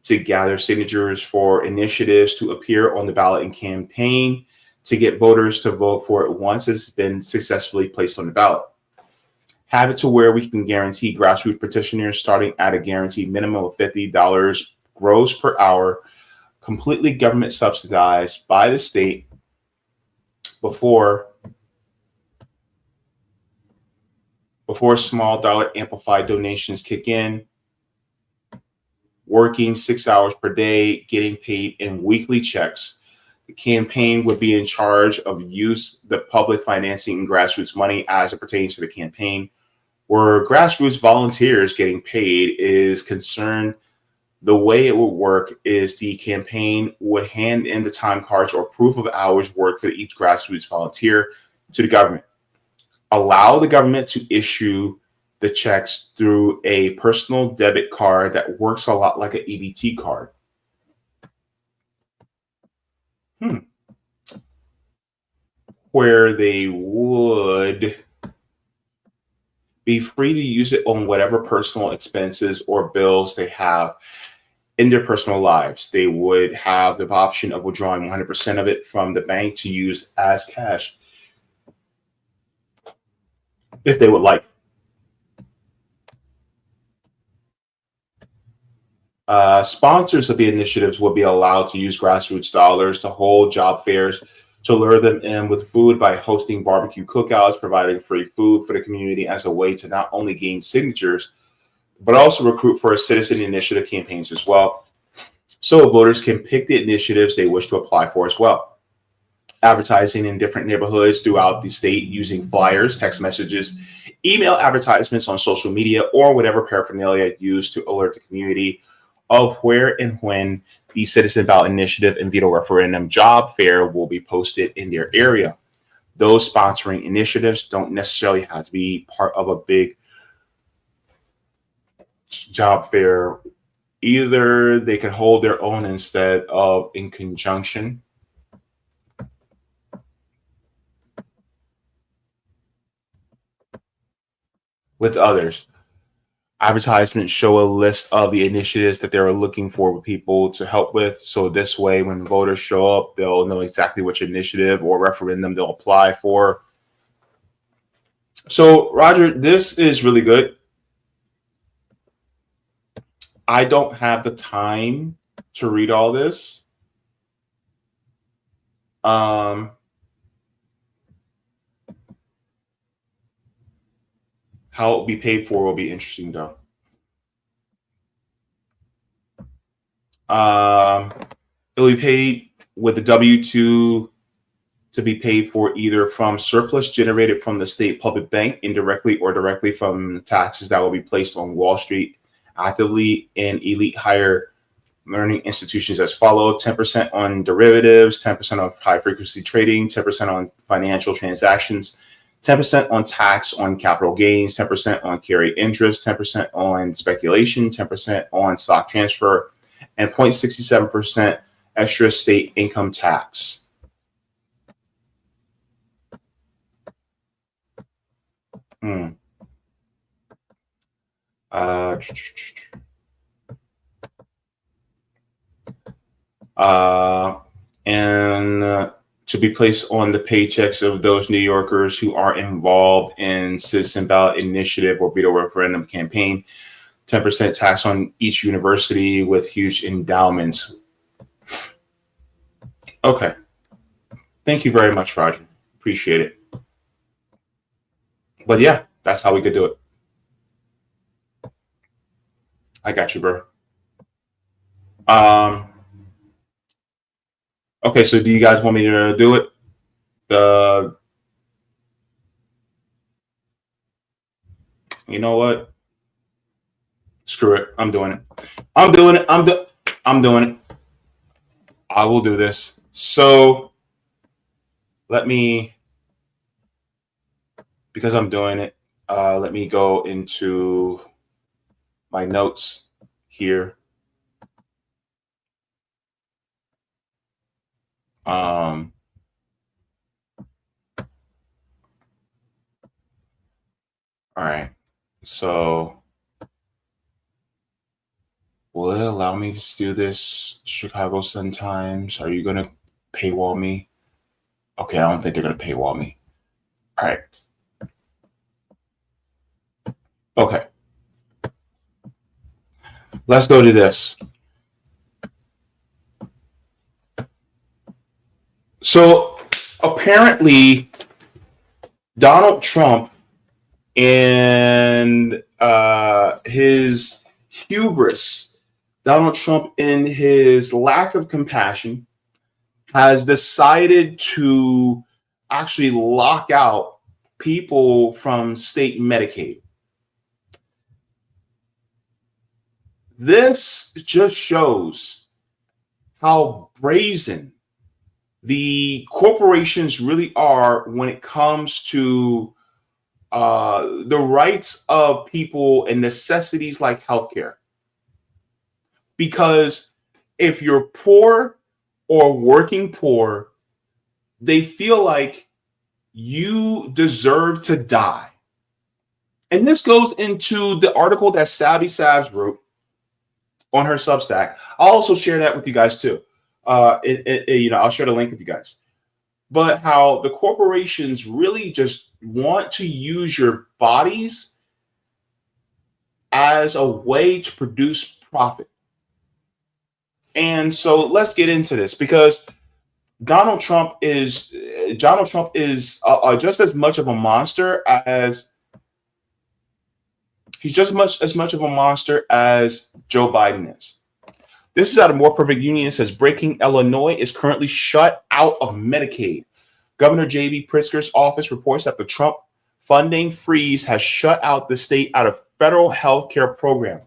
A: to gather signatures for initiatives to appear on the ballot and campaign to get voters to vote for it once it's been successfully placed on the ballot. Have it to where we can guarantee grassroots petitioners starting at a guaranteed minimum of $50 gross per hour, completely government subsidized by the state before small dollar amplified donations kick in, working 6 hours per day, getting paid in weekly checks. The campaign would be in charge of use the public financing and grassroots money as it pertains to the campaign. Where grassroots volunteers getting paid is concerned, the way it would work is the campaign would hand in the time cards or proof of hours worked for each grassroots volunteer to the government. Allow the government to issue the checks through a personal debit card that works a lot like an EBT card. Where they would be free to use it on whatever personal expenses or bills they have in their personal lives. They would have the option of withdrawing 100% of it from the bank to use as cash if they would like. Sponsors of the initiatives will be allowed to use grassroots dollars to hold job fairs to lure them in with food by hosting barbecue cookouts, providing free food for the community as a way to not only gain signatures, but also recruit for citizen initiative campaigns as well. So voters can pick the initiatives they wish to apply for as well. Advertising in different neighborhoods throughout the state using flyers, text messages, email advertisements on social media, or whatever paraphernalia used to alert the community of where and when the Citizen Ballot Initiative and Veto Referendum job fair will be posted in their area. Those sponsoring initiatives don't necessarily have to be part of a big job fair. Either they can hold their own instead of in conjunction. With others. Advertisements show a list of the initiatives that they're looking for people to help with. So this way, when voters show up, they'll know exactly which initiative or referendum they'll apply for. So, Roger, this is really good. I don't have the time to read all this. How it will be paid for will be interesting, though. It will be paid with the W-2 to be paid for either from surplus generated from the state public bank indirectly or directly from taxes that will be placed on Wall Street actively in elite higher learning institutions as follows: 10% on derivatives, 10% on high frequency trading, 10% on financial transactions, 10% on tax on capital gains, 10% on carried interest, 10% on speculation, 10% on stock transfer, and 0.67% extra state income tax. Uh, and to be placed on the paychecks of those New Yorkers who are involved in citizen ballot initiative or veto referendum campaign. 10% tax on each university with huge endowments. Okay. Thank you very much, Roger. Appreciate it. But yeah, that's how we could do it. I got you, bro. Okay, so do you guys want me to do it? You know what? Screw it. I'm doing it. I'm doing it. I'm doing it. I will do this. So let me, because I'm doing it, let me go into my notes here. All right. So will it allow me to do this? Chicago Sun-Times. Are you gonna paywall me? Okay, I don't think they're gonna paywall me. All right. Okay. Let's go to this. So apparently, Donald Trump and his hubris, Donald Trump in his lack of compassion, has decided to actually lock out people from state Medicaid. This just shows how brazen the corporations really are when it comes to the rights of people and necessities like healthcare. Because if you're poor or working poor, they feel like you deserve to die. And this goes into the article that Savvy Savs wrote on her Substack. I'll also share that with you guys too. I'll share the link with you guys. But how the corporations really just want to use your bodies as a way to produce profit. And so let's get into this, because Donald Trump is just as much of a monster as as much of a monster as Joe Biden is. This is out of More Perfect Union. It says breaking Illinois is currently shut out of Medicaid. Governor J.B. Pritzker's office reports that the Trump funding freeze has shut out the state out of federal health care program.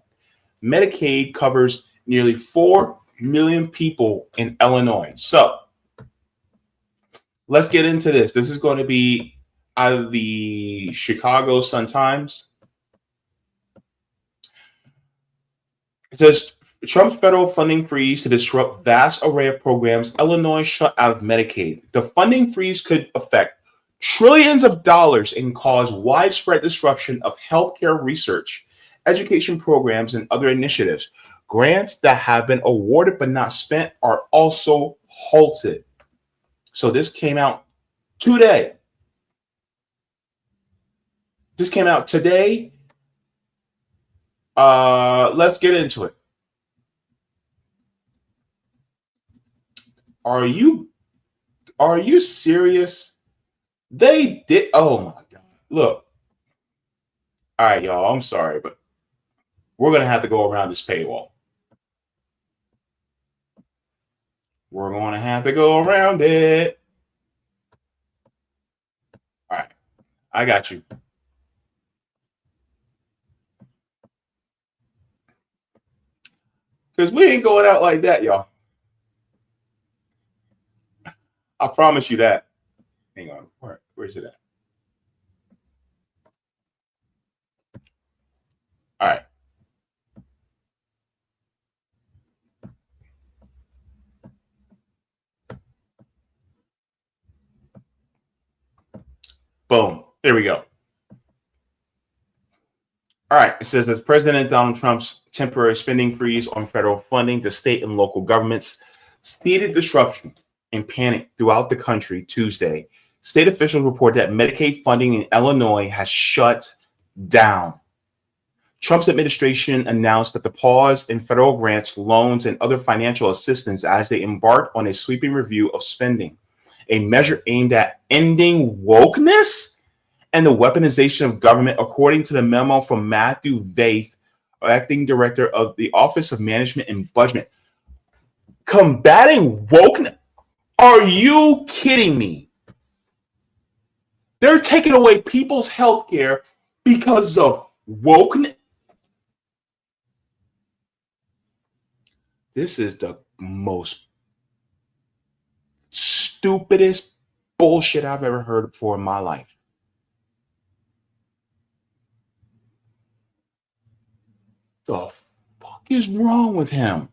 A: Medicaid covers nearly 4 million people in Illinois. So let's get into this. This is going to be out of the Chicago Sun-Times. It says Trump's federal funding freeze to disrupt vast array of programs. Illinois shut out of Medicaid. The funding freeze could affect trillions of dollars and cause widespread disruption of healthcare research, education programs, and other initiatives. Grants that have been awarded but not spent are also halted. So this came out today. This came out today. Let's get into it. Are you serious? They did. Oh my God. Look. All right, y'all. I'm sorry, but we're going to have to go around this paywall. We're going to have to go around it. All right. I got you. Because we ain't going out like that, y'all. I promise you that. Hang on. Where's it at? All right. Boom. There we go. All All right. It says that President Donald Trump's temporary spending freeze on federal funding to state and local governments seeded disruption and panic throughout the country Tuesday. State officials report that Medicaid funding in Illinois has shut down. Trump's administration announced that the pause in federal grants, loans, and other financial assistance as they embark on a sweeping review of spending, a measure aimed at ending wokeness and the weaponization of government, according to the memo from Matthew Vaith, acting director of the Office of Management and Budget. Combating wokeness? Are you kidding me? They're taking away people's health care because of wokeness. This is the most stupidest bullshit I've ever heard before in my life. The fuck is wrong with him?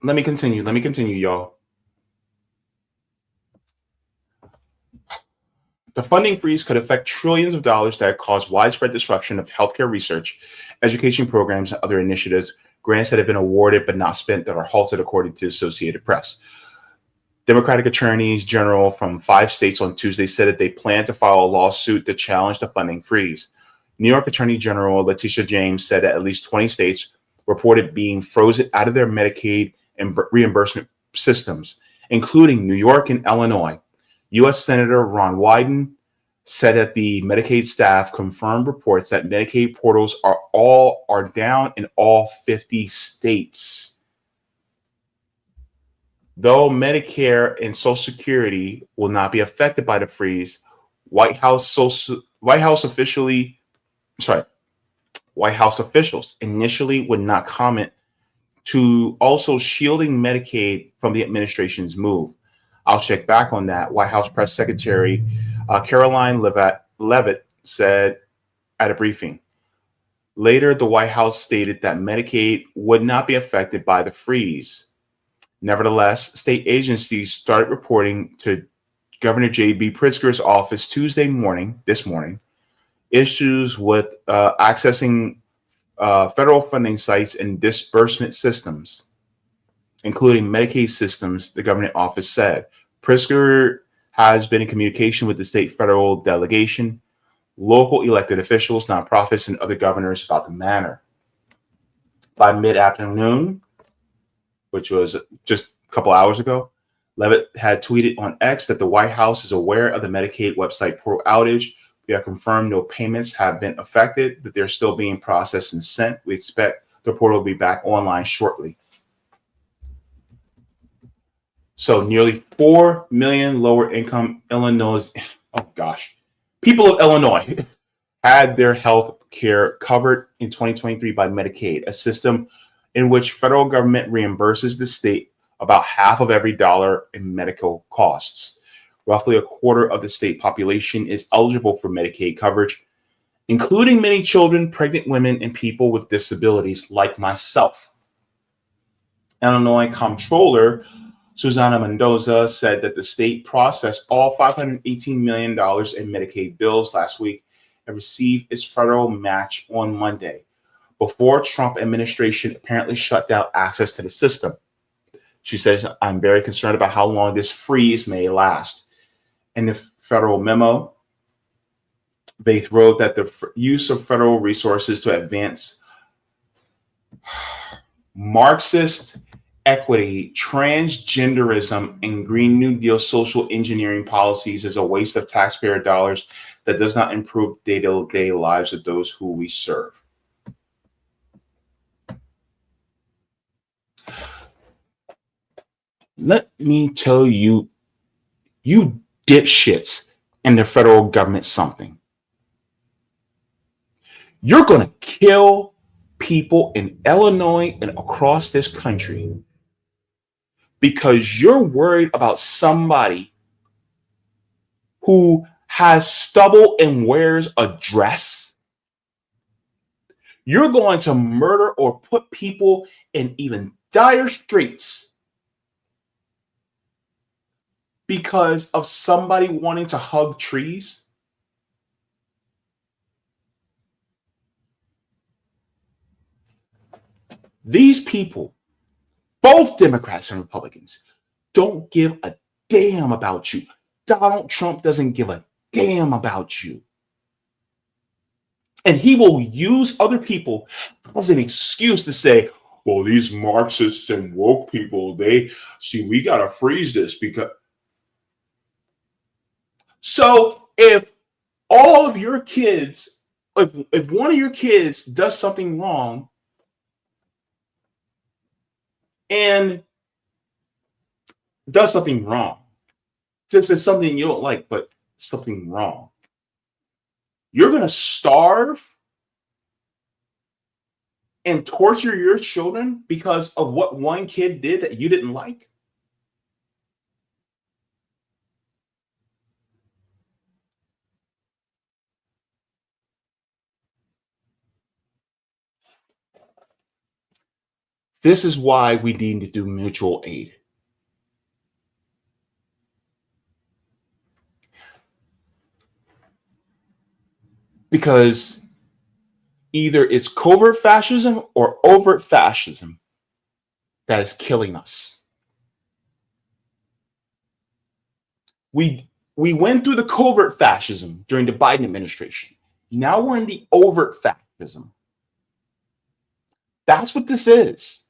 A: Let me continue, y'all. The funding freeze could affect trillions of dollars that cause widespread disruption of healthcare research, education programs, and other initiatives, grants that have been awarded but not spent that are halted, according to the Associated Press. Democratic attorneys general from 5 states on Tuesday said that they plan to file a lawsuit to challenge the funding freeze. New York Attorney General Letitia James said that at least 20 states reported being frozen out of their Medicaid and reimbursement systems, including New York and Illinois. U.S. Senator Ron Wyden said that the Medicaid staff confirmed reports that Medicaid portals are down in all 50 states. Though Medicare and Social Security will not be affected by the freeze, White House officials initially would not comment, to also shielding Medicaid from the administration's move. I'll check back on that. White House Press Secretary Caroline Leavitt said at a briefing. Later, the White House stated that Medicaid would not be affected by the freeze. Nevertheless, state agencies started reporting to Governor J.B. Pritzker's office this morning, issues with accessing federal funding sites and disbursement systems, including Medicaid systems, the government office said. Pritzker has been in communication with the state federal delegation, local elected officials, nonprofits, and other governors about the matter. By mid-afternoon, which was just a couple hours ago, Leavitt had tweeted on X that the White House is aware of the Medicaid website portal outage. We have confirmed no payments have been affected, that they're still being processed and sent. We expect the portal will be back online shortly. So nearly 4 million lower income Illinois, people of Illinois had their health care covered in 2023 by Medicaid, a system in which federal government reimburses the state about half of every dollar in medical costs. Roughly a quarter of the state population is eligible for Medicaid coverage, including many children, pregnant women, and people with disabilities like myself. Illinois Comptroller Susana Mendoza said that the state processed all $518 million in Medicaid bills last week and received its federal match on Monday, before Trump administration apparently shut down access to the system. She says, I'm very concerned about how long this freeze may last. In the federal memo, Vaith wrote that the use of federal resources to advance Marxist equity, transgenderism, and Green New Deal social engineering policies is a waste of taxpayer dollars that does not improve day-to-day lives of those who we serve. Let me tell you, you dipshits in the federal government something. You're going to kill people in Illinois and across this country because you're worried about somebody who has stubble and wears a dress. You're going to murder or put people in even dire straits because of somebody wanting to hug trees. These people, both Democrats and Republicans, don't give a damn about you. Donald Trump doesn't give a damn about you. And he will use other people as an excuse to say, well, these Marxists and woke people, we got to freeze this because. So if all of your kids, if one of your kids does something wrong and does something wrong, just as something you don't like, but something wrong, you're going to starve and torture your children because of what one kid did that you didn't like? This is why we need to do mutual aid. Because either it's covert fascism or overt fascism that is killing us. We went through the covert fascism during the Biden administration. Now we're in the overt fascism. That's what this is.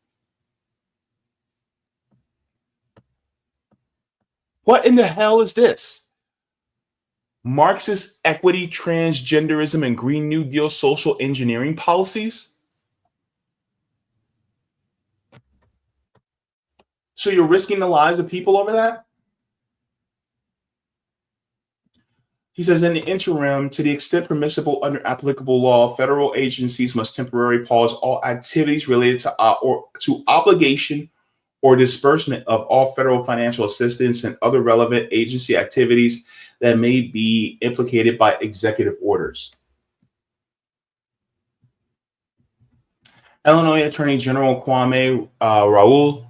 A: What in the hell is this? Marxist equity, transgenderism, and Green New Deal social engineering policies? So you're risking the lives of people over that? He says, in the interim, to the extent permissible under applicable law, federal agencies must temporarily pause all activities related to obligation or disbursement of all federal financial assistance and other relevant agency activities that may be implicated by executive orders. Illinois Attorney General Kwame Raoul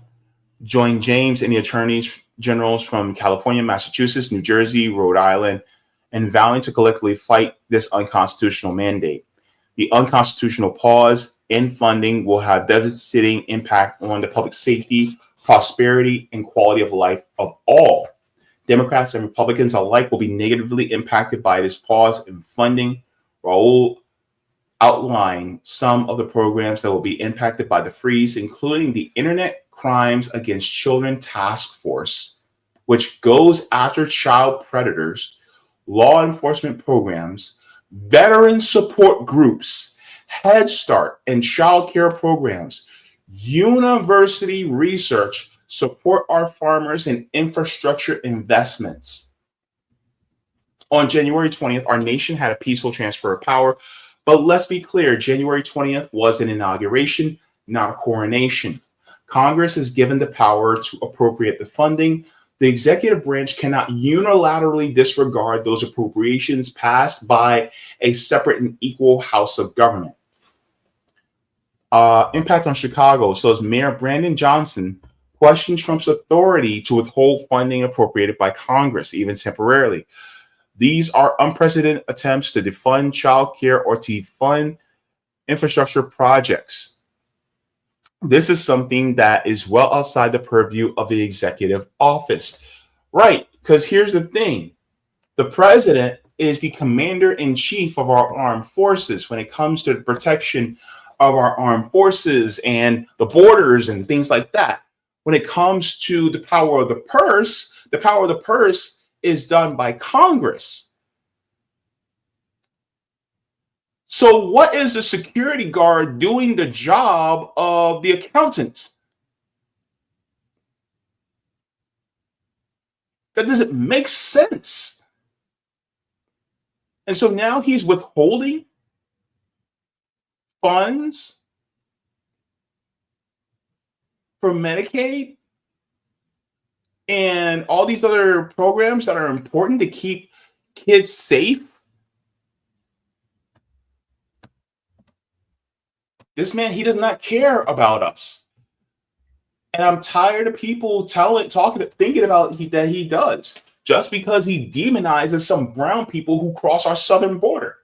A: joined James and the attorneys generals from California, Massachusetts, New Jersey, Rhode Island, and vowing to collectively fight this unconstitutional mandate. The unconstitutional pause in funding will have devastating impact on the public safety, prosperity, and quality of life of all. Democrats and Republicans alike will be negatively impacted by this pause in funding. Raoul outlined some of the programs that will be impacted by the freeze, including the Internet Crimes Against Children Task Force, which goes after child predators, law enforcement programs, veteran support groups, Head Start and child care programs, university research, support our farmers, and infrastructure investments. On January 20th, our nation had a peaceful transfer of power, but let's be clear, January 20th was an inauguration, not a coronation. Congress is given the power to appropriate the funding. The executive branch cannot unilaterally disregard those appropriations passed by a separate and equal house of government. Impact on Chicago. So as Mayor Brandon Johnson questioned Trump's authority to withhold funding appropriated by Congress, even temporarily. These are unprecedented attempts to defund child care or to fund infrastructure projects. This is something that is well outside the purview of the executive office. Right, because here's the thing. The president is the commander-in-chief of our armed forces when it comes to the protection of our armed forces and the borders and things like that. When it comes to the power of the purse is done by Congress. So what is the security guard doing the job of the accountant? That doesn't make sense. And so now he's withholding funds for Medicaid and all these other programs that are important to keep kids safe. This man, he does not care about us. And I'm tired of people thinking about that he does, just because he demonizes some brown people who cross our southern border.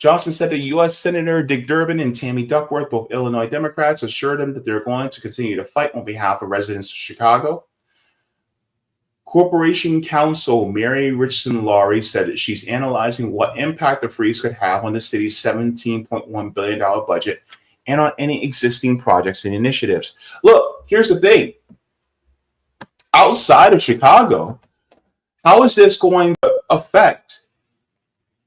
A: Johnson said that U.S. Senator Dick Durbin and Tammy Duckworth, both Illinois Democrats, assured him that they're going to continue to fight on behalf of residents of Chicago. Corporation Counsel Mary Richardson Laurie said that she's analyzing what impact the freeze could have on the city's $17.1 billion budget and on any existing projects and initiatives. Look, here's the thing. Outside of Chicago, how is this going to affect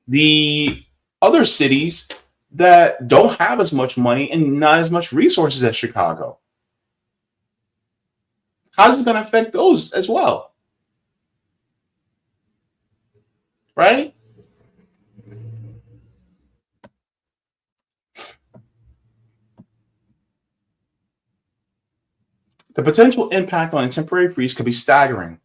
A: the other cities that don't have as much money and not as much resources as Chicago? How's it going to affect those as well? Right? The potential impact on a temporary freeze could be staggering.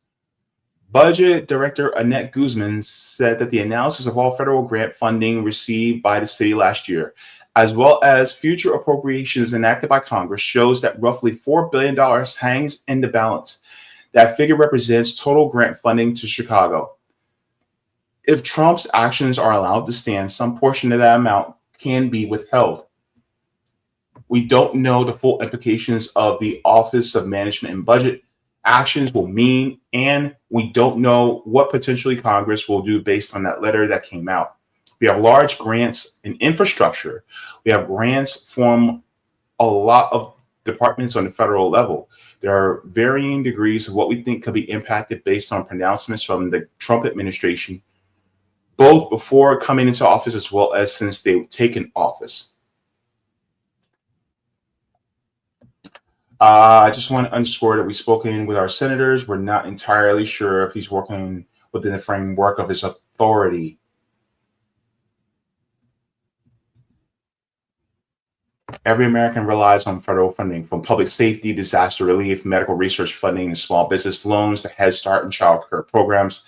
A: Budget Director Annette Guzman said that the analysis of all federal grant funding received by the city last year, as well as future appropriations enacted by Congress, shows that roughly $4 billion hangs in the balance. That figure represents total grant funding to Chicago. If Trump's actions are allowed to stand, some portion of that amount can be withheld. We don't know the full implications of the Office of Management and Budget actions will mean, and we don't know what potentially Congress will do based on that letter that came out. We have large grants in infrastructure. We have grants from a lot of departments on the federal level. There are varying degrees of what we think could be impacted based on pronouncements from the Trump administration, both before coming into office as well as since they've taken office. I just want to underscore that we've spoken with our senators. We're not entirely sure if he's working within the framework of his authority. Every American relies on federal funding, from public safety, disaster relief, medical research funding, and small business loans to Head Start and child care programs,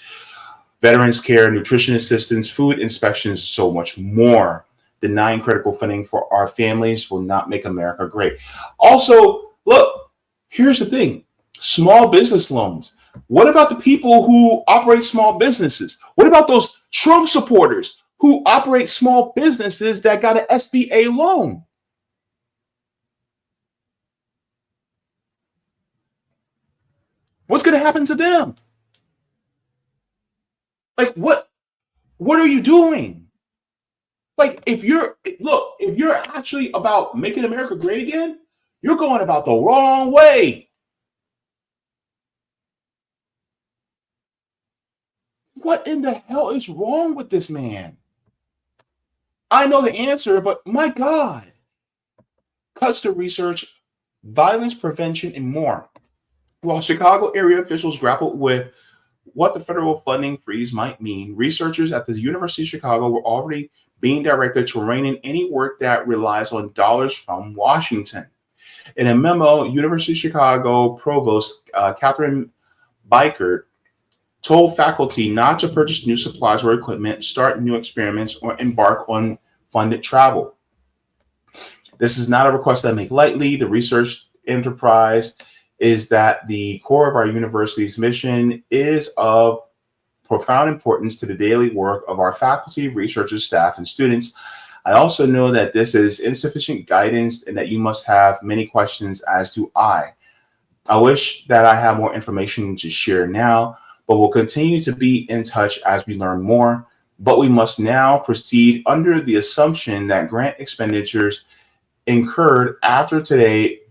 A: veterans care, nutrition assistance, food inspections, and so much more. Denying critical funding for our families will not make America great. Also, look, here's the thing. Small business loans. What about the people who operate small businesses? What about those Trump supporters who operate small businesses that got an SBA loan? What's going to happen to them? Like, what are you doing? Like, if you're actually about making America great again, you're going about the wrong way. What in the hell is wrong with this man? I know the answer, but my God. Cuts to research, violence prevention, and more. While Chicago area officials grappled with what the federal funding freeze might mean, researchers at the University of Chicago were already being directed to rein in any work that relies on dollars from Washington. In a memo, University of Chicago Provost Catherine Bikert told faculty not to purchase new supplies or equipment, start new experiments, or embark on funded travel. This is not a request I make lightly. The research enterprise is that the core of our university's mission is of profound importance to the daily work of our faculty, researchers, staff, and students. I also know that this is insufficient guidance and that you must have many questions, as do I. I wish that I have more information to share now, but we'll continue to be in touch as we learn more. But we must now proceed under the assumption that grant expenditures incurred after today,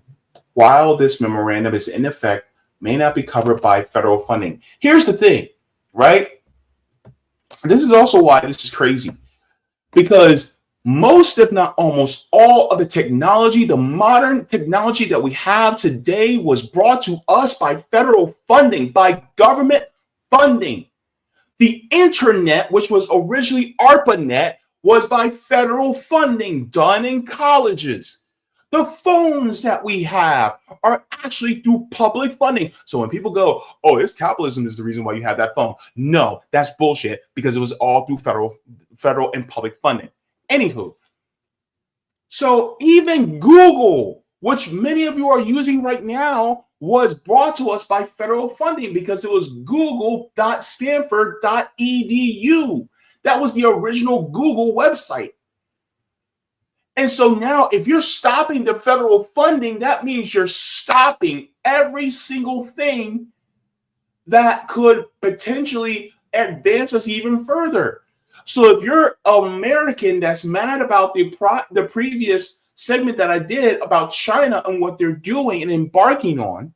A: while this memorandum is in effect, may not be covered by federal funding. Here's the thing, right? This is also why this is crazy, because most, if not almost all of the technology, the modern technology that we have today was brought to us by federal funding, by government funding. The internet, which was originally ARPANET, was by federal funding done in colleges. The phones that we have are actually through public funding. So when people go, oh, it's capitalism is the reason why you have that phone. No, that's bullshit, because it was all through federal and public funding. Anywho, so even Google, which many of you are using right now, was brought to us by federal funding because it was google.stanford.edu. That was the original Google website. And so now if you're stopping the federal funding, that means you're stopping every single thing that could potentially advance us even further. So if you're an American that's mad about the previous segment that I did about China and what they're doing and embarking on,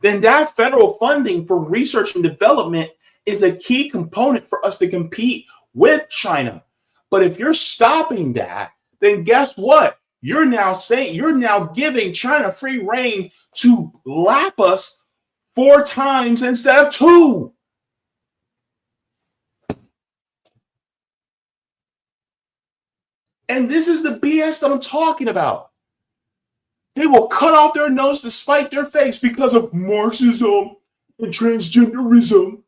A: then that federal funding for research and development is a key component for us to compete with China. But if you're stopping that, then guess what? You're now giving China free reign to lap us 4 times instead of 2. And this is the BS that I'm talking about. They will cut off their nose to spite their face because of Marxism and transgenderism.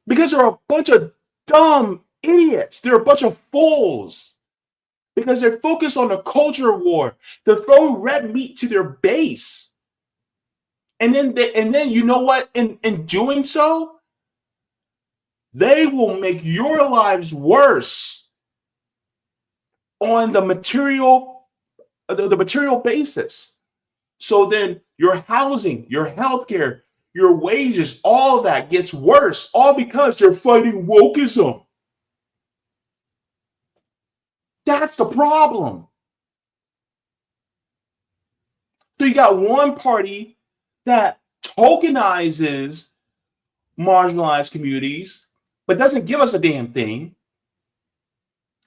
A: Because they're a bunch of dumb idiots. They're a bunch of fools. Because they're focused on a culture war to throw red meat to their base. And then you know what? In doing so, they will make your lives worse on the material basis. So then your housing, your healthcare, your wages, all that gets worse, all because you're fighting wokeism. That's the problem. So you got one party that tokenizes marginalized communities, but doesn't give us a damn thing.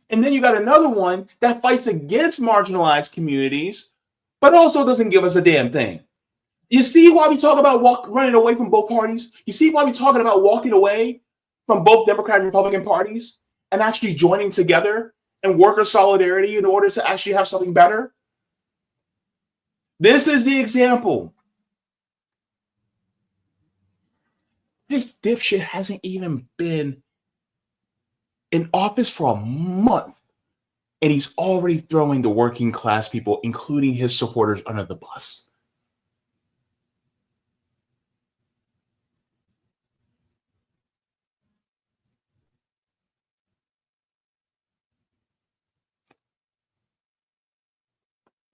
A: And then you got another one that fights against marginalized communities, but also doesn't give us a damn thing. You see why we talk about running away from both parties? You see why we're talking about walking away from both Democrat and Republican parties and actually joining together and worker solidarity in order to actually have something better? This is the example. This dipshit hasn't even been in office for a month, and he's already throwing the working class people, including his supporters, under the bus.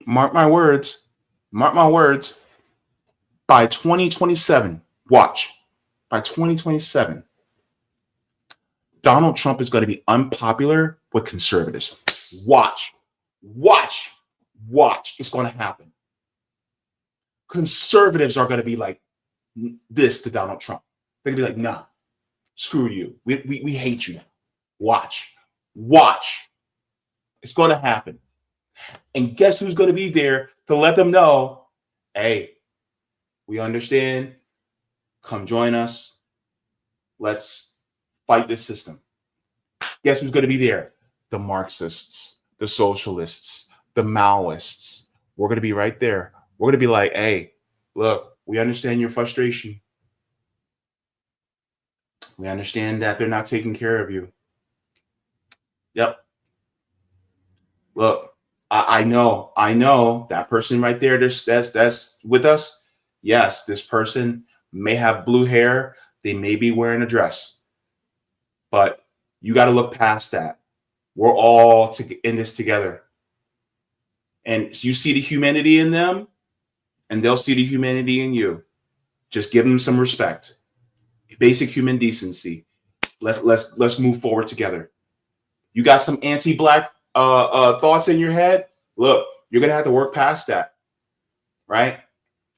A: Mark my words, by 2027, watch, by 2027, Donald Trump is going to be unpopular with conservatives. Watch. It's going to happen. Conservatives are going to be like this to Donald Trump. They're going to be like, nah, screw you. We hate you. Watch. It's going to happen. And guess who's going to be there to let them know, hey, we understand. Come join us. Let's fight this system. Guess who's going to be there? The Marxists, the socialists, the Maoists. We're going to be right there. We're going to be like, hey, look, we understand your frustration. We understand that they're not taking care of you. Yep. Look, I know that person right there that's with us. Yes, this person may have blue hair. They may be wearing a dress. But you got to look past that. We're all in this together. And you see the humanity in them, and they'll see the humanity in you. Just give them some respect. Basic human decency. Let's move forward together. You got some anti-black thoughts in your head? Look, you're going to have to work past that. Right?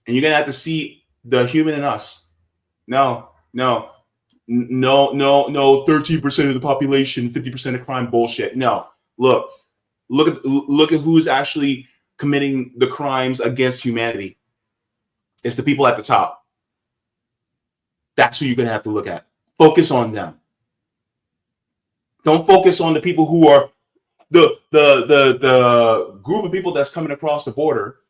A: And you're going to have to see the human in us. No, 13% of the population, 50% of crime bullshit. No, look at who's actually committing the crimes against humanity. It's the people at the top. That's who you're going to have to look at. Focus on them. Don't focus on the people who are the group of people that's coming across the border.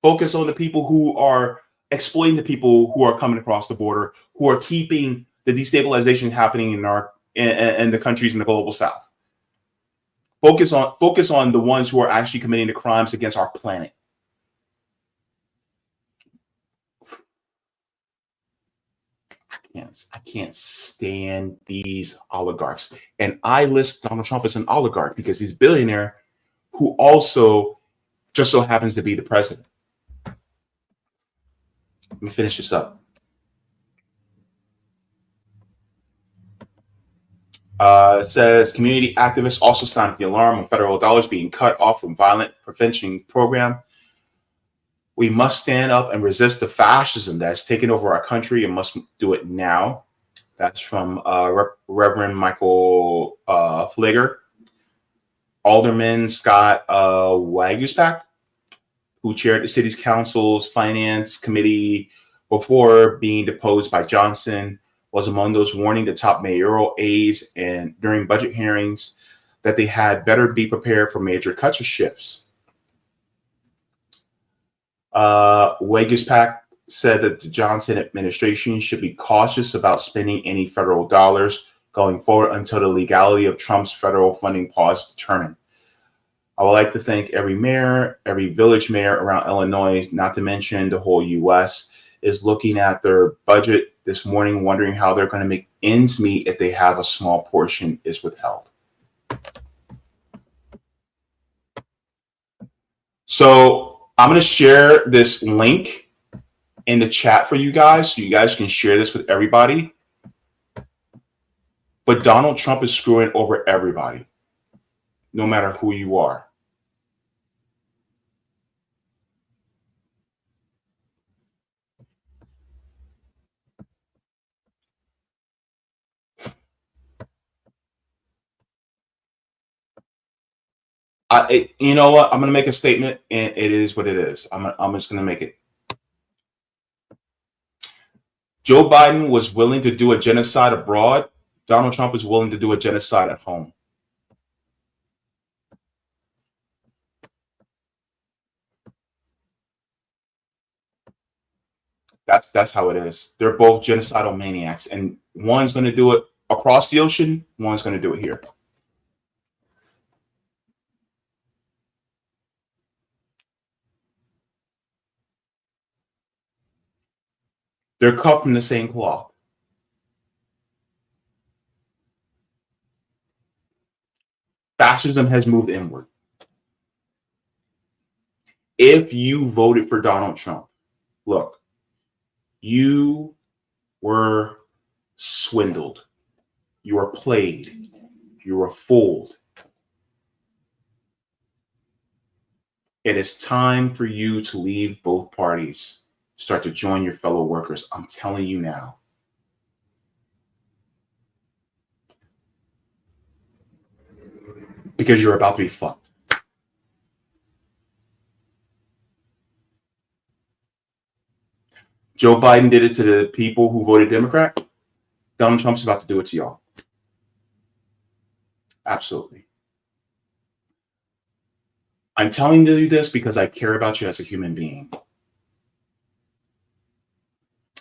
A: Focus on the people who are exploiting the people who are coming across the border, who are keeping the destabilization happening in the countries in the global south. Focus on the ones who are actually committing the crimes against our planet. I can't stand these oligarchs. And I list Donald Trump as an oligarch because he's a billionaire who also just so happens to be the president. Let me finish this up. It says community activists also sounded the alarm on federal dollars being cut off from violent prevention program. We must stand up and resist the fascism that's taken over our country and must do it now. That's from Reverend Michael Fligger. Alderman Scott Waguspak, who chaired the city's council's finance committee before being deposed by Johnson, was among those warning the top mayoral aides and during budget hearings that they had better be prepared for major cuts or shifts. Waguspak said that the Johnson administration should be cautious about spending any federal dollars going forward until the legality of Trump's federal funding pause is determined. I would like to thank every mayor, every village mayor around Illinois, not to mention the whole U.S., is looking at their budget this morning, wondering how they're going to make ends meet if they have a small portion is withheld. So I'm going to share this link in the chat for you guys so you guys can share this with everybody. But Donald Trump is screwing over everybody, no matter who you are. You know what? I'm going to make a statement, and it is what it is. I'm just going to make it. Joe Biden was willing to do a genocide abroad. Donald Trump is willing to do a genocide at home. That's how it is. They're both genocidal maniacs, and one's going to do it across the ocean. One's going to do it here. They're cut from the same cloth. Fascism has moved inward. If you voted for Donald Trump, look, you were swindled. You were played. You were fooled. It is time for you to leave both parties. Start to join your fellow workers. I'm telling you now. Because you're about to be fucked. Joe Biden did it to the people who voted Democrat. Donald Trump's about to do it to y'all. Absolutely. I'm telling you this because I care about you as a human being.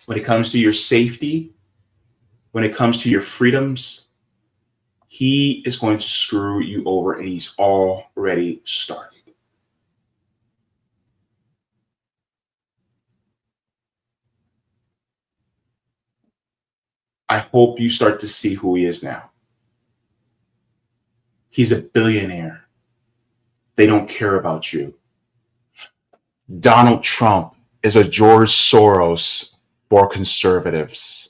A: When it comes to your safety, when it comes to your freedoms, he is going to screw you over, and he's already started. I hope you start to see who he is now. He's a billionaire. They don't care about you. Donald Trump is a George Soros for conservatives.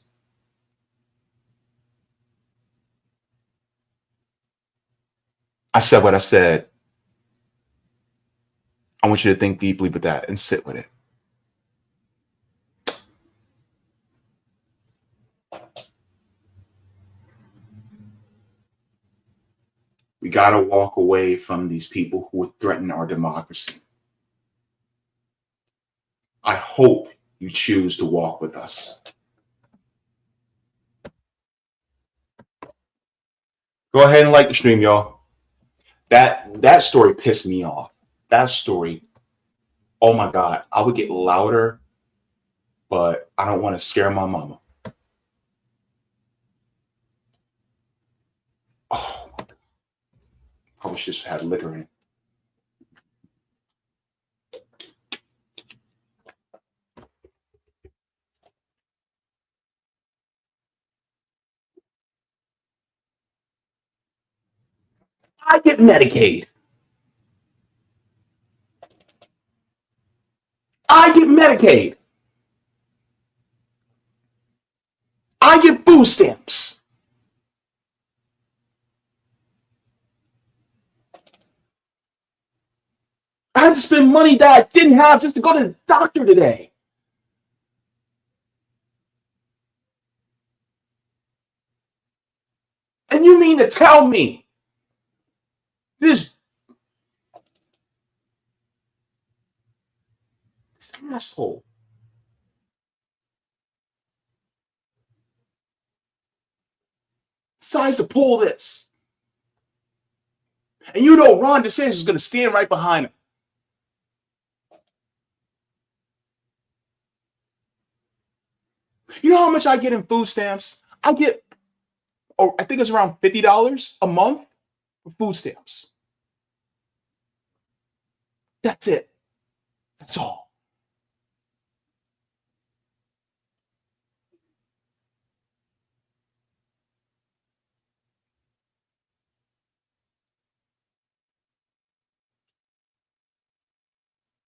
A: I said what I said. I want you to think deeply with that and sit with it. We got to walk away from these people who threaten our democracy. I hope you choose to walk with us. Go ahead and like the stream, y'all. That story pissed me off. That story, oh my God, I would get louder, but I don't want to scare my mama. Oh my God. I wish this had liquor in it. I get Medicaid. I get Medicaid. I get food stamps. I had to spend money that I didn't have just to go to the doctor today. And you mean to tell me this asshole decides to pull this? And you know Ron DeSantis is going to stand right behind him. You know how much I get in food stamps? I get, I think it's around $50 a month for food stamps. That's it. That's all.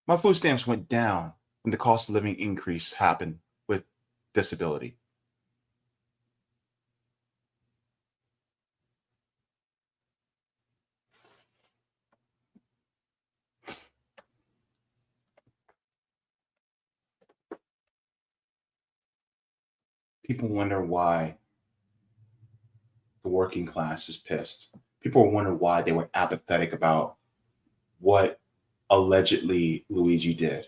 A: My food stamps went down when the cost of living increase happened with disability. People wonder why the working class is pissed. People wonder why they were apathetic about what allegedly Luigi did.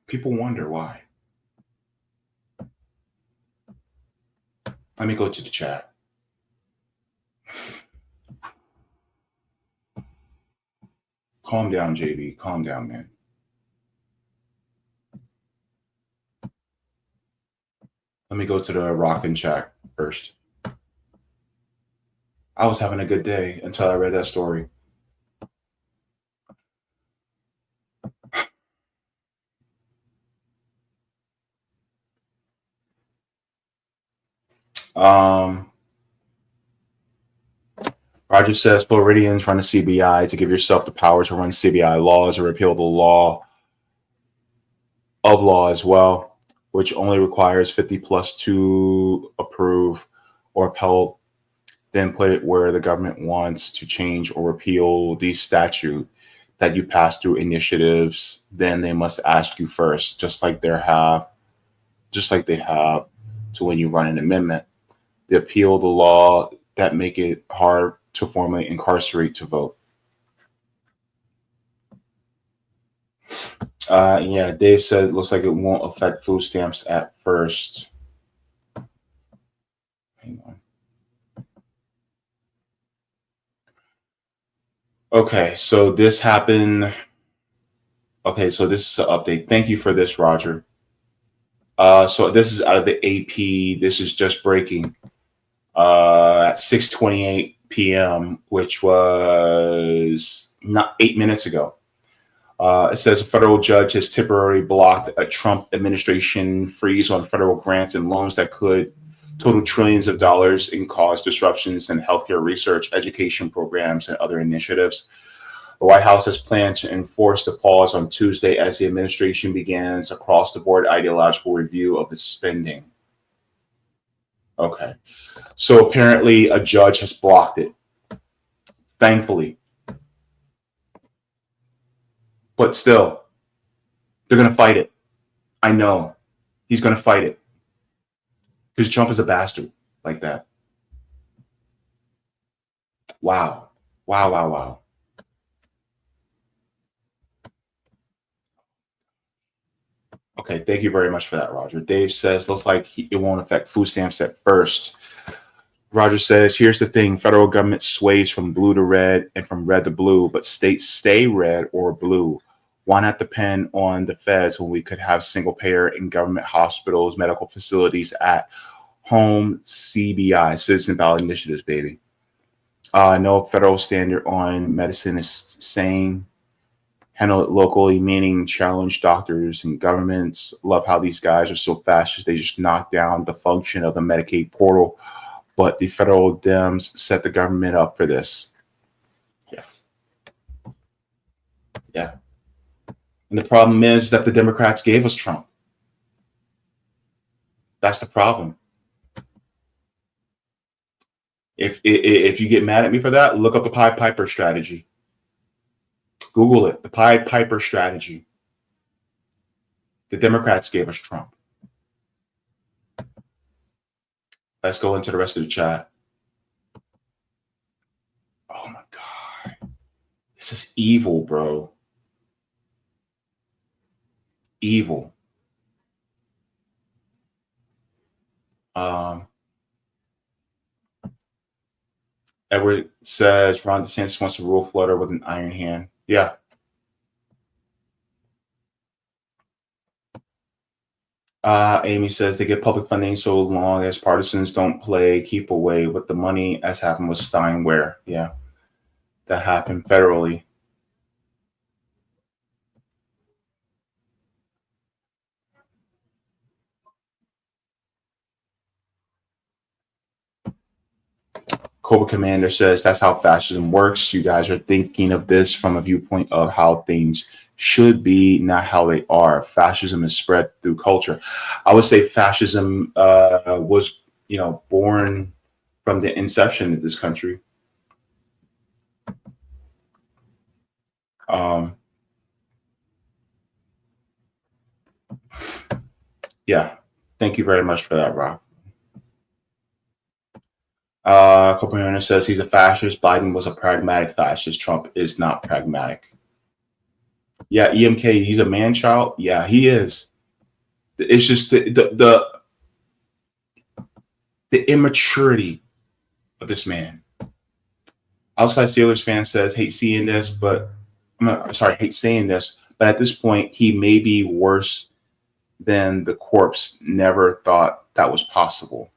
A: People wonder why. Let me go to the chat. Calm down, JB. Calm down, man. Let me go to the rockin' chat first. I was having a good day until I read that story. Roger says Floridians run a CBI to give yourself the power to run CBI laws or repeal the law of law as well, which only requires 50 plus to approve or upheld. Then put it where the government wants to change or repeal the statute that you pass through initiatives. Then they must ask you first, just like they have to when you run an amendment. They appeal the law that make it hard to formally incarcerate to vote. Yeah, Dave said it looks like it won't affect food stamps at first. Hang on. Okay, so this happened. Okay, so this is an update. Thank you for this, Roger. So this is out of the AP. This is just breaking at 6:28 p.m., which was not 8 minutes ago. It says a federal judge has temporarily blocked a Trump administration freeze on federal grants and loans that could total trillions of dollars and cause disruptions in healthcare research, education programs, and other initiatives. The White House has planned to enforce the pause on Tuesday as the administration begins across-the-board ideological review of its spending. Okay. So apparently a judge has blocked it. Thankfully. But still, they're going to fight it. I know. He's going to fight it. Because Trump is a bastard like that. Wow. Wow, wow, wow. Okay, thank you very much for that, Roger. Dave says, looks like it won't affect food stamps at first. Roger says, here's the thing. Federal government sways from blue to red and from red to blue, but states stay red or blue. Why not depend on the feds when we could have single payer in government hospitals, medical facilities, at home, CBI, citizen ballot initiatives, baby. No federal standard on medicine is saying handle it locally, meaning challenge doctors and governments. Love how these guys are so fascist. They just knock down the function of the Medicaid portal but the federal Dems set the government up for this. Yeah. And the problem is that the Democrats gave us Trump. That's the problem. If you get mad at me for that, look up the Pied Piper strategy. Google it, the Pied Piper strategy. The Democrats gave us Trump. Let's go into the rest of the chat. Oh my God. This is evil, bro. Evil. Edward says Ron DeSantis wants to rule Florida with an iron hand. Yeah. Amy says they get public funding so long as partisans don't play keep away with the money, as happened with Steinware. Yeah, that happened federally. Cobra Commander says that's how fascism works. You guys are thinking of this from a viewpoint of how things should be, not how they are. Fascism is spread through culture. I would say fascism was, born from the inception of this country. Yeah, thank you very much for that, Rob. Copernicus says he's a fascist. Biden was a pragmatic fascist. Trump is not pragmatic. Yeah, EMK, he's a man child. Yeah, he is. It's just the immaturity of this man. Outside Steelers fan says, hate saying this, but at this point, he may be worse than the corpse. Never thought that was possible.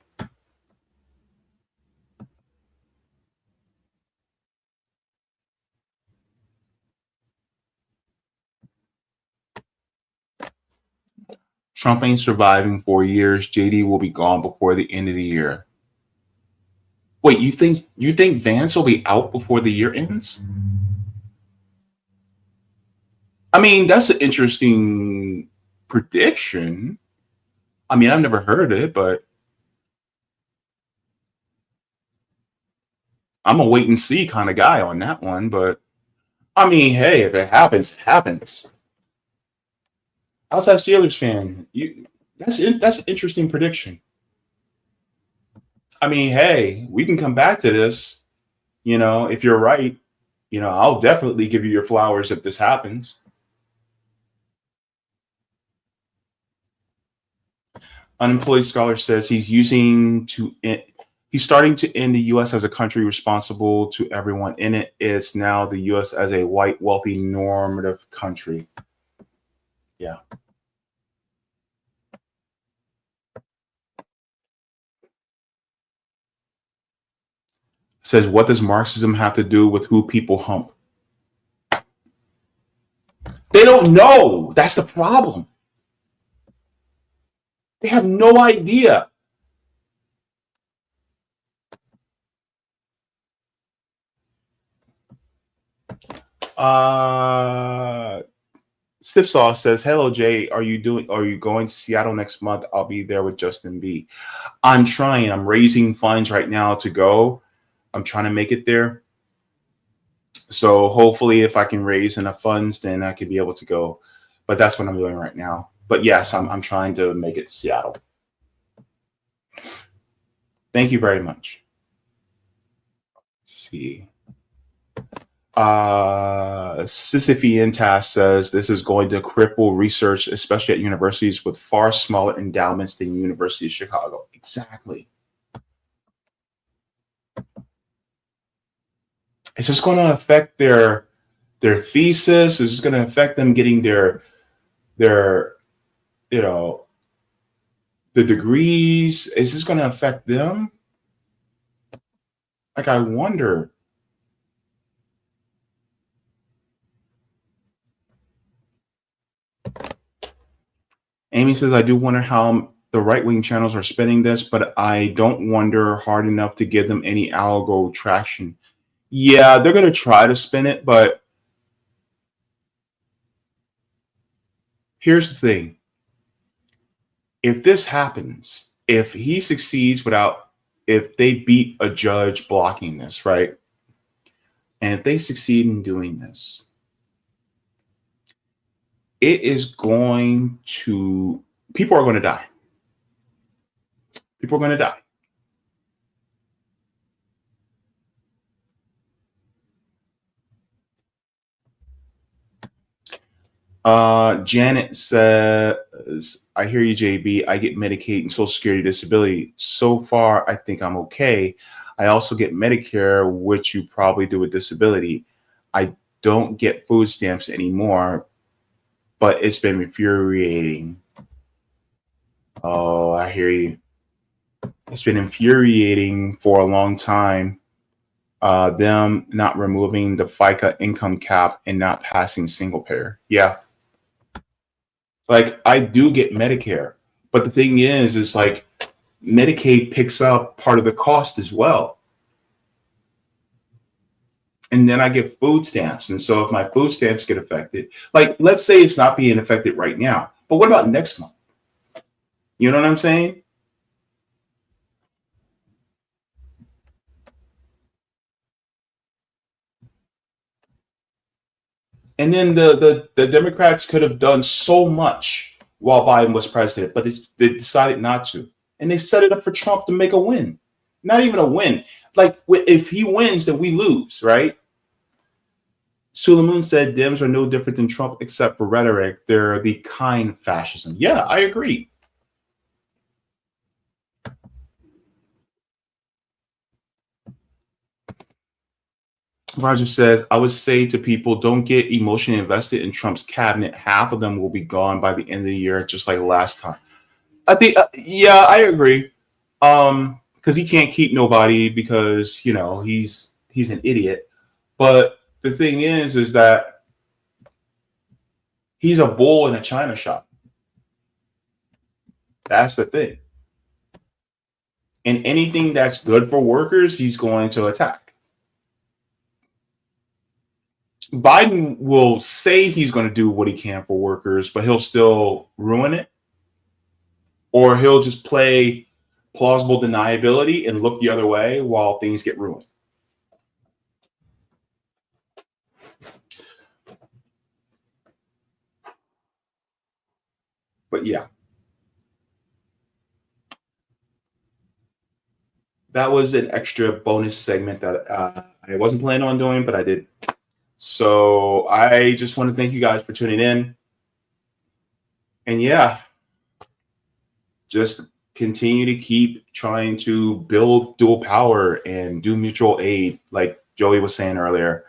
A: Trump ain't surviving 4 years. JD will be gone before the end of the year. Wait, you think Vance will be out before the year ends? I mean, that's an interesting prediction. I mean, I've never heard it, but I'm a wait and see kind of guy on that one. But I mean, hey, if it happens, it happens. Outside Steelers fan, that's an interesting prediction. I mean, hey, we can come back to this. If you're right, I'll definitely give you your flowers if this happens. Unemployed scholar says he's starting to end the U.S. as a country responsible to everyone in it. It's now the U.S. as a white, wealthy, normative country. Yeah. Says, what does Marxism have to do with who people hump? They don't know. That's the problem. They have no idea. Sipsaw says, hello, Jay. Are you going to Seattle next month? I'll be there with Justin B. I'm trying. I'm raising funds right now to go. I'm trying to make it there. So hopefully if I can raise enough funds, then I could be able to go. But that's what I'm doing right now. But yes, I'm trying to make it to Seattle. Thank you very much. Let's see. Sisyphean Task says this is going to cripple research, especially at universities with far smaller endowments than University of Chicago. Exactly. Is this going to affect their thesis? Is this going to affect them getting their the degrees? Is this going to affect them? Like, I wonder. Amy says, I do wonder how the right-wing channels are spinning this, but I don't wonder hard enough to give them any algo traction. Yeah, they're going to try to spin it, but here's the thing. If this happens, if he succeeds if they beat a judge blocking this, right? And if they succeed in doing this, it is going to, people are going to die. People are going to die. Janet says, I hear you, JB. I get Medicaid and Social Security disability. So far, I think I'm okay. I also get Medicare, which you probably do with disability. I don't get food stamps anymore, but it's been infuriating. Oh, I hear you. It's been infuriating for a long time. Them not removing the FICA income cap and not passing single payer. Yeah. Like, I do get Medicare, but the thing is like Medicaid picks up part of the cost as well. And then I get food stamps. And so if my food stamps get affected, like, let's say it's not being affected right now, but what about next month? You know what I'm saying? And then the Democrats could have done so much while Biden was president, but they decided not to. And they set it up for Trump to make a win. Not even a win. Like, if he wins, then we lose, right? Suleiman said Dems are no different than Trump except for rhetoric. They're the kind fascism. Yeah, I agree. Roger says, I would say to people, don't get emotionally invested in Trump's cabinet. Half of them will be gone by the end of the year, just like last time. I think, yeah, I agree. Because he can't keep nobody because, you know, he's an idiot. But the thing is that he's a bull in a china shop. That's the thing. And anything that's good for workers, he's going to attack. Biden will say he's going to do what he can for workers, but he'll still ruin it. Or he'll just play plausible deniability and look the other way while things get ruined. But yeah. That was an extra bonus segment that I wasn't planning on doing, but I did. So I just want to thank you guys for tuning in. And yeah, just continue to keep trying to build dual power and do mutual aid, like Joey was saying earlier.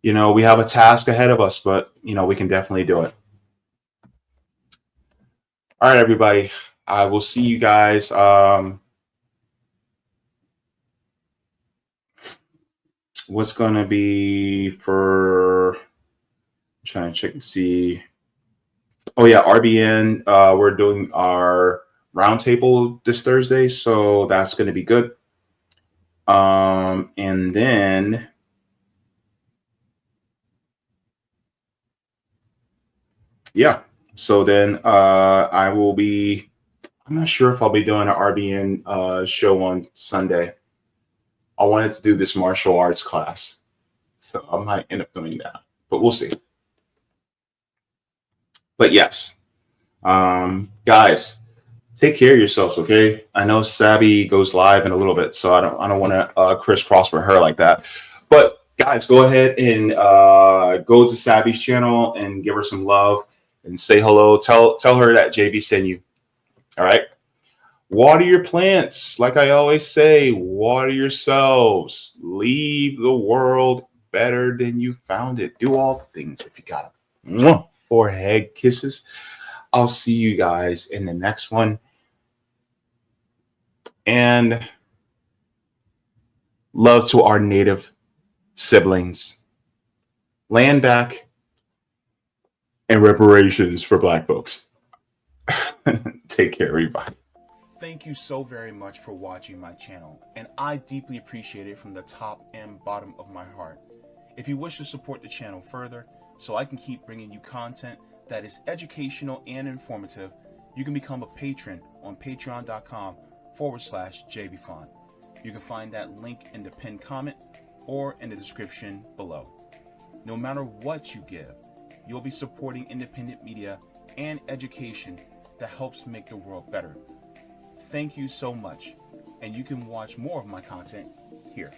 A: You know, we have a task ahead of us, but, you know, we can definitely do it. All right, everybody. I will see you guys. What's going to be for, I'm trying to check and see. Oh, yeah, RBN. We're doing our roundtable this Thursday, so that's going to be good. And then yeah, so then I will be, I'm not sure if I'll be doing an RBN show on Sunday. I wanted to do this martial arts class, so I might end up doing that, but we'll see. But yes, guys, take care of yourselves, okay? I know Sabby goes live in a little bit, so I don't want to crisscross with her like that. But guys, go ahead and go to Sabby's channel and give her some love and say hello. Tell her that JB sent you. All right. Water your plants. Like I always say, water yourselves. Leave the world better than you found it. Do all the things if you got them. Forehead kisses. I'll see you guys in the next one. And love to our native siblings. Land back and reparations for Black folks. Take care, everybody. Thank you so very much for watching my channel, and I deeply appreciate it from the top and bottom of my heart. If you wish to support the channel further, so I can keep bringing you content that is educational and informative, you can become a patron on patreon.com/Jaybefaunt. You can find that link in the pinned comment or in the description below. No matter what you give, you'll be supporting independent media and education that helps make the world better. Thank you so much, and you can watch more of my content here.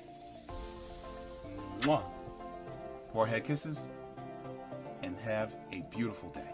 A: Mwah. Forehead kisses, and have a beautiful day.